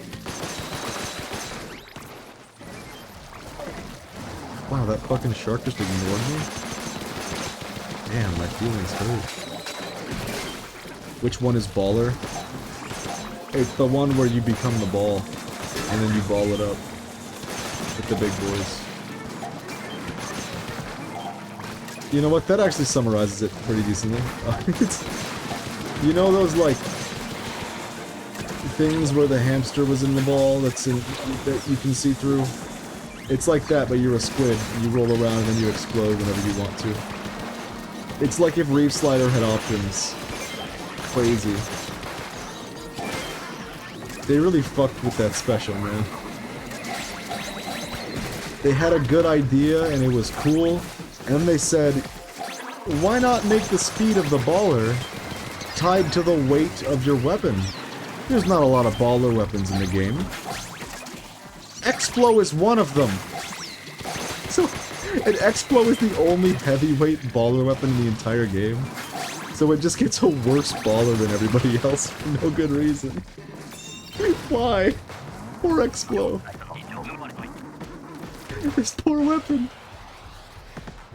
Wow, that fucking shark just ignored me? Damn, my feelings hurt. Which one is Baller? It's the one where you become the ball, and then you ball it up with the big boys. You know what, that actually summarizes it pretty decently. You know those, like, things where the hamster was in the ball that you can see through? It's like that, but you're a squid. You roll around and then you explode whenever you want to. It's like if Reef Slider had options. Crazy. They really fucked with that special, man. They had a good idea and it was cool, and then they said, why not make the speed of the baller tied to the weight of your weapon? There's not a lot of baller weapons in the game. Explo is one of them! So, an Explo is the only heavyweight baller weapon in the entire game. So it just gets a worse baller than everybody else for no good reason. Why? Poor Explo. This poor weapon.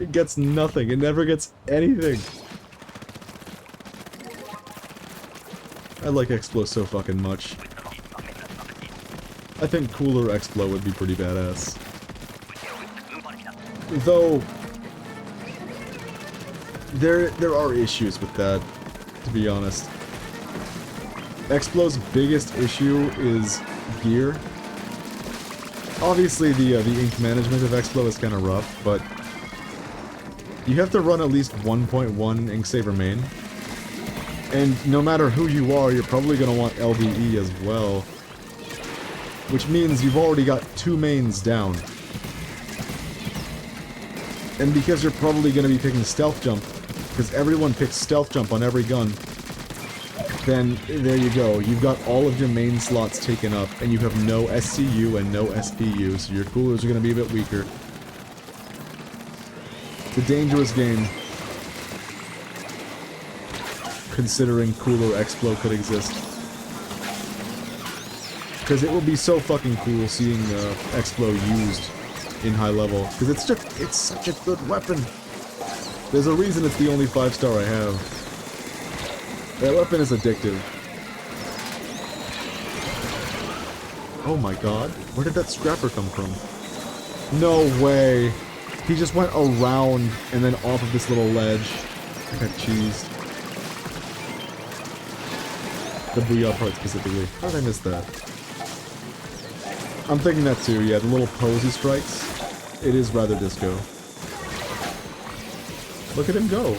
It gets nothing. It never gets anything. I like Explo so fucking much. I think cooler Explo would be pretty badass. Though, there are issues with that, to be honest. Explo's biggest issue is gear. Obviously, the ink management of Explo is kind of rough, but you have to run at least 1.1 ink saver main. And no matter who you are, you're probably going to want LVE as well. Which means you've already got 2 mains down. And because you're probably going to be picking Stealth Jump, because everyone picks Stealth Jump on every gun, then there you go. You've got all of your main slots taken up, and you have no SCU and no SPU, so your coolers are going to be a bit weaker. It's a dangerous game, considering cooler Explo could exist. Because it will be so fucking cool seeing Explo used in high level. Because it's such a good weapon. There's a reason it's the only 5-star I have. That weapon is addictive. Oh my god. Where did that scrapper come from? No way. He just went around and then off of this little ledge. I got cheesed. The Booyah part specifically. How did I miss that? I'm thinking that too, yeah, the little posy strikes. It is rather disco. Look at him go.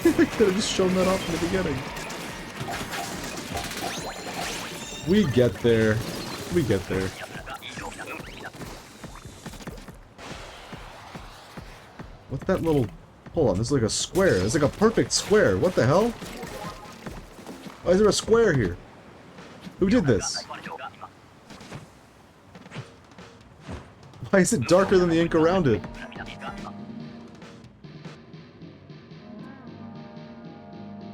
I could have just shown that off in the beginning. We get there. We get there. What's that little... Hold on, this is like a square. It's like a perfect square. What the hell? Why is there a square here? Who did this? Why is it darker than the ink around it?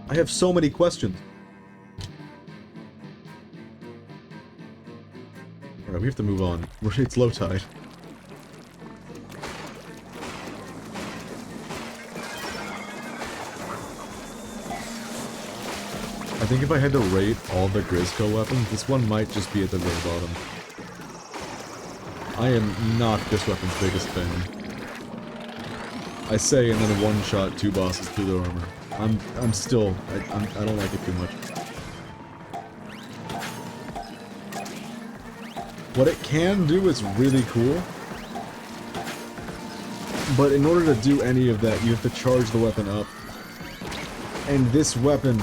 I have so many questions. Alright, we have to move on. It's low tide. I think if I had to rate all the Grizzco weapons, this one might just be at the very bottom. I am not this weapon's biggest fan. I say and then one-shot 2 bosses through their armor. I'm still... I don't like it too much. What it can do is really cool, But in order to do any of that, you have to charge the weapon up. And this weapon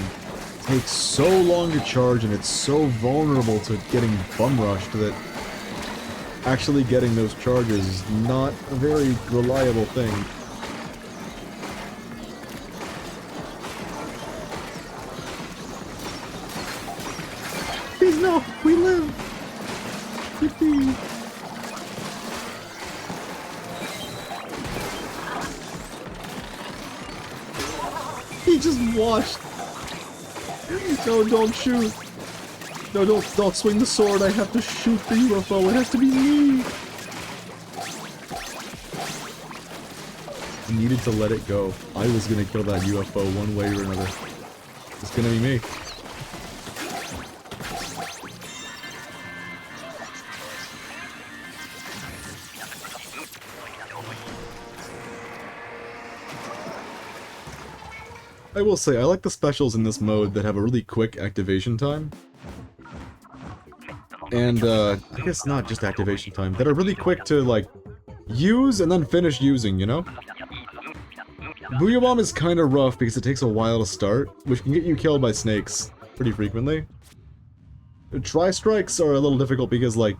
takes so long to charge, and it's so vulnerable to getting bum rushed that actually getting those charges is not a very reliable thing. Please no! We live! Yippee! He just watched! No, don't shoot! No, don't swing the sword, I have to shoot the UFO, it has to be me! I needed to let it go. I was gonna kill that UFO one way or another. It's gonna be me. I will say, I like the specials in this mode that have a really quick activation time. And, I guess not just activation time, that are really quick to, like, use and then finish using, you know? Booyah Bomb is kinda rough because it takes a while to start, which can get you killed by snakes pretty frequently. Tri-strikes are a little difficult because, like,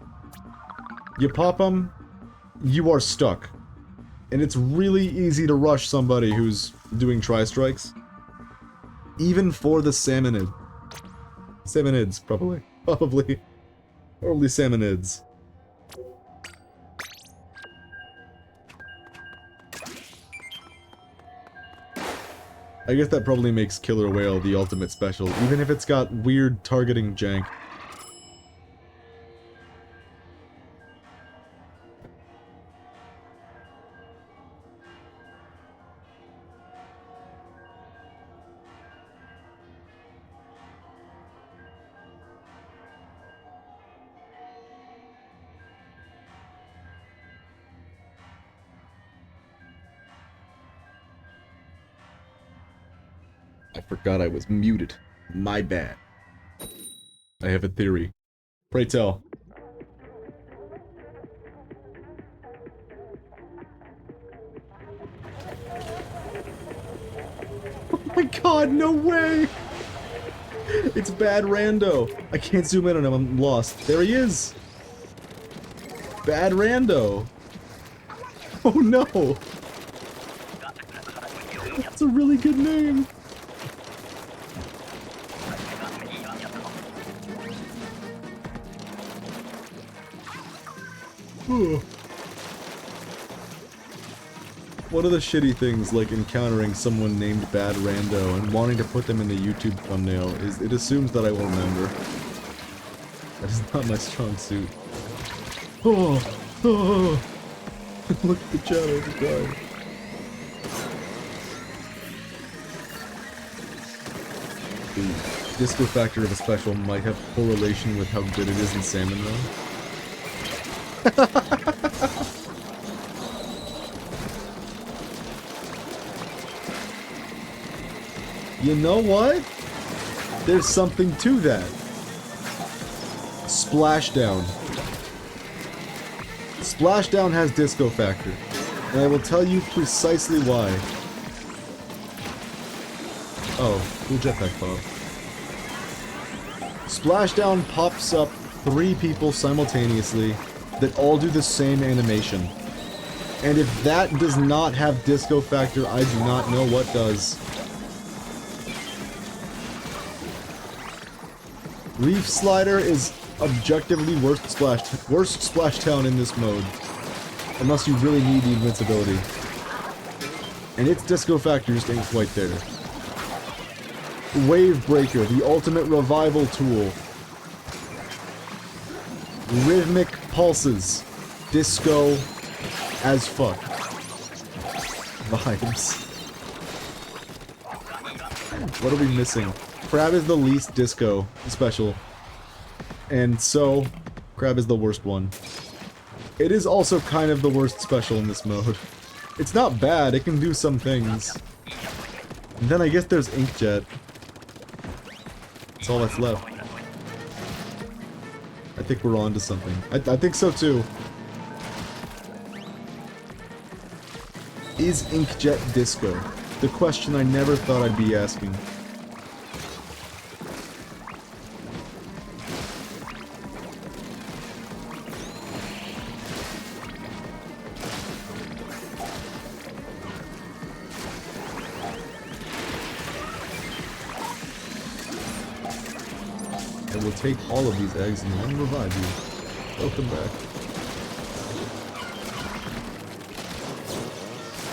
you pop them, you are stuck. And it's really easy to rush somebody who's doing tri-strikes. Even for the salmonid. Salmonids, probably. Probably. Probably salmonids. I guess that probably makes Killer Whale the ultimate special, even if it's got weird targeting jank. I forgot I was muted. My bad. I have a theory. Pray tell. Oh my god, no way! It's bad rando. I can't zoom in on him, I'm lost. There he is! Bad rando. Oh no! That's a really good name. One of the shitty things, like encountering someone named Bad Rando and wanting to put them in the YouTube thumbnail, is it assumes that I will remember. That is not my strong suit. Oh! Look at the chat, I just died. The disco factor of a special might have correlation with how good it is in Salmon, though. You know what? There's something to that. Splashdown. Splashdown has disco factor, and I will tell you precisely why. Oh, cool jetpack pop. Splashdown pops up 3 people simultaneously that all do the same animation. And if that does not have disco factor, I do not know what does. Reef Slider is objectively worst splashdown in this mode. Unless you really need the invincibility. And its disco factor just ain't quite there. Wave Breaker, the ultimate revival tool. Rhythmic pulses. Disco as fuck. Vibes. What are we missing? Crab is the least disco special. And so, Crab is the worst one. It is also kind of the worst special in this mode. It's not bad, it can do some things. And then I guess there's Inkjet. That's all that's left. I think we're on to something. I think so too. Is Inkjet disco? The question I never thought I'd be asking. And we'll take all of these eggs and then revive you. Welcome back.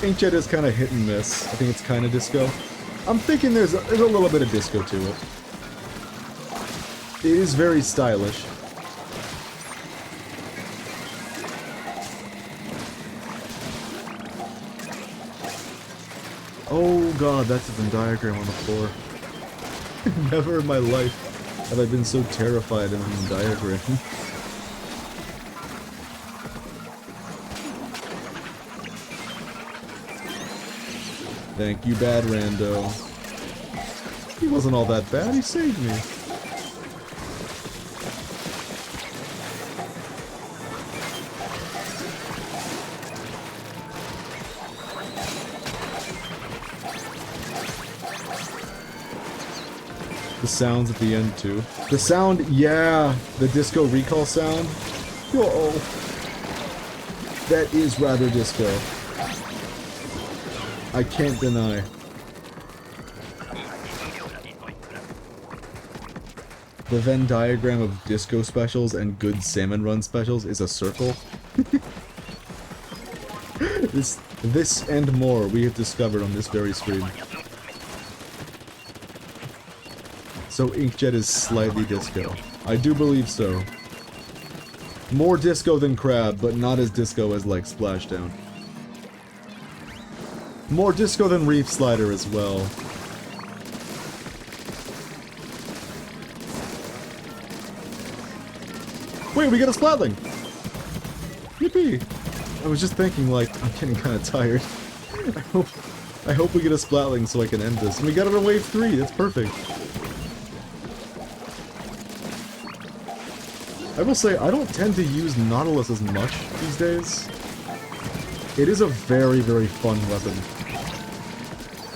Inkjet is kind of hit and miss. I think it's kind of disco. I'm thinking there's a little bit of disco to it. It is very stylish. Oh god, that's a Venn diagram on the floor. Never in my life have I been so terrified of a Venn diagram. Thank you, bad rando. He wasn't all that bad, he saved me. The sounds at the end, too. The sound, yeah, the disco recall sound. Whoa. That is rather disco. I can't deny. The Venn diagram of disco specials and good salmon run specials is a circle. This and more we have discovered on this very stream. So Inkjet is slightly disco. I do believe so. More disco than Crab, but not as disco as, like, Splashdown. More disco than Reef Slider as well. Wait, we get a Splatling! Yippee! I was just thinking, like, I'm getting kind of tired. I hope we get a Splatling so I can end this. And we got it on Wave 3, that's perfect. I will say, I don't tend to use Nautilus as much these days. It is a very, very fun weapon.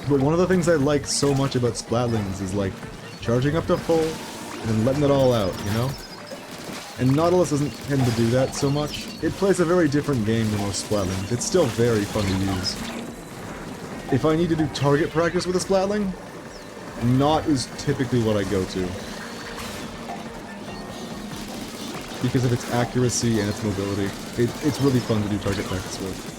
But one of the things I like so much about Splatlings is, like, charging up to full, and then letting it all out, you know? And Nautilus doesn't tend to do that so much. It plays a very different game than most Splatlings. It's still very fun to use. If I need to do target practice with a Splatling, Knot is typically what I go to. Because of its accuracy and its mobility. It's really fun to do target practice with.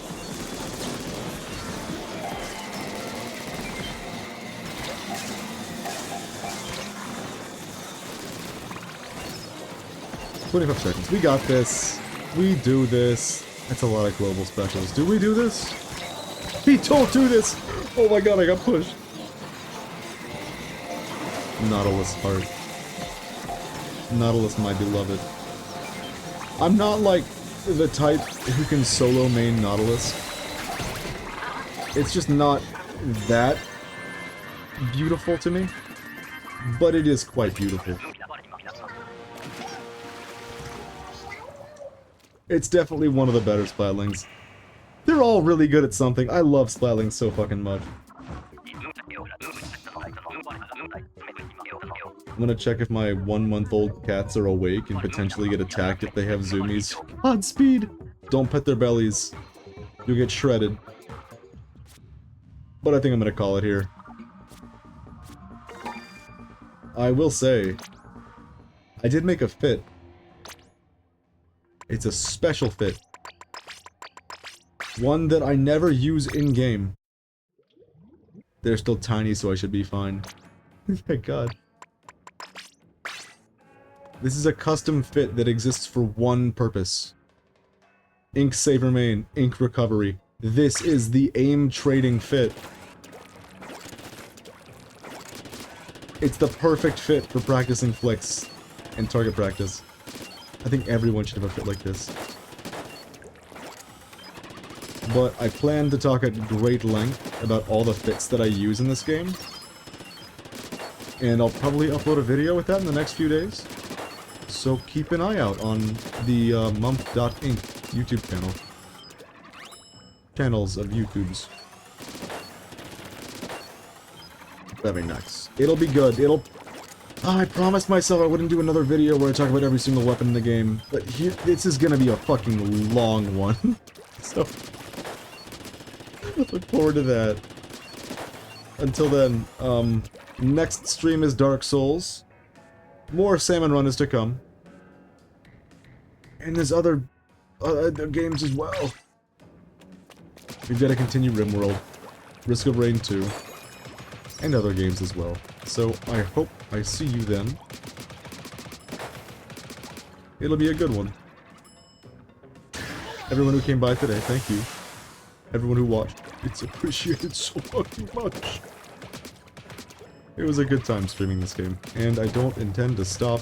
"25 seconds. We got this. We do this." That's a lot of global specials. Do we do this? We don't do this! Oh my god, I got pushed. Nautilus heart. Nautilus, my beloved. I'm not like the type who can solo main Nautilus. It's just not that beautiful to me. But it is quite beautiful. It's definitely one of the better Splatlings. They're all really good at something. I love Splatlings so fucking much. I'm gonna check if my 1-month-old cats are awake and potentially get attacked if they have zoomies. Godspeed! Don't pet their bellies. You'll get shredded. But I think I'm gonna call it here. I will say, I did make a fit. It's a special fit. One that I never use in-game. They're still tiny, so I should be fine. Oh my god. This is a custom fit that exists for one purpose. Ink Saver Main, Ink Recovery. This is the aim trading fit. It's the perfect fit for practicing flicks and target practice. I think everyone should have a fit like this. But I plan to talk at great length about all the fits that I use in this game. And I'll probably upload a video with that in the next few days. So keep an eye out on the Mumph.inc YouTube channel. Channels of YouTubes. That'd be nice. It'll be good. It'll... Oh, I promised myself I wouldn't do another video where I talk about every single weapon in the game. But here, this is gonna be a fucking long one. So... look forward to that. Until then, next stream is Dark Souls. More Salmon Run is to come. And there's other games as well. We've got to continue RimWorld, Risk of Rain 2, and other games as well. So I hope I see you then. It'll be a good one. Everyone who came by today, thank you. Everyone who watched, it's appreciated so fucking much. It was a good time streaming this game, and I don't intend to stop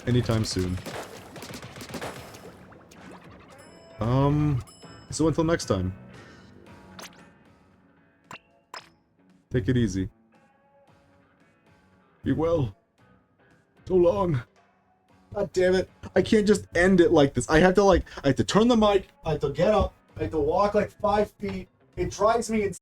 anytime soon. So until next time. Take it easy. Be well. So long. God damn it. I can't just end it like this. I have to turn the mic, I have to get up, I have to walk like 5 feet. It drives me insane.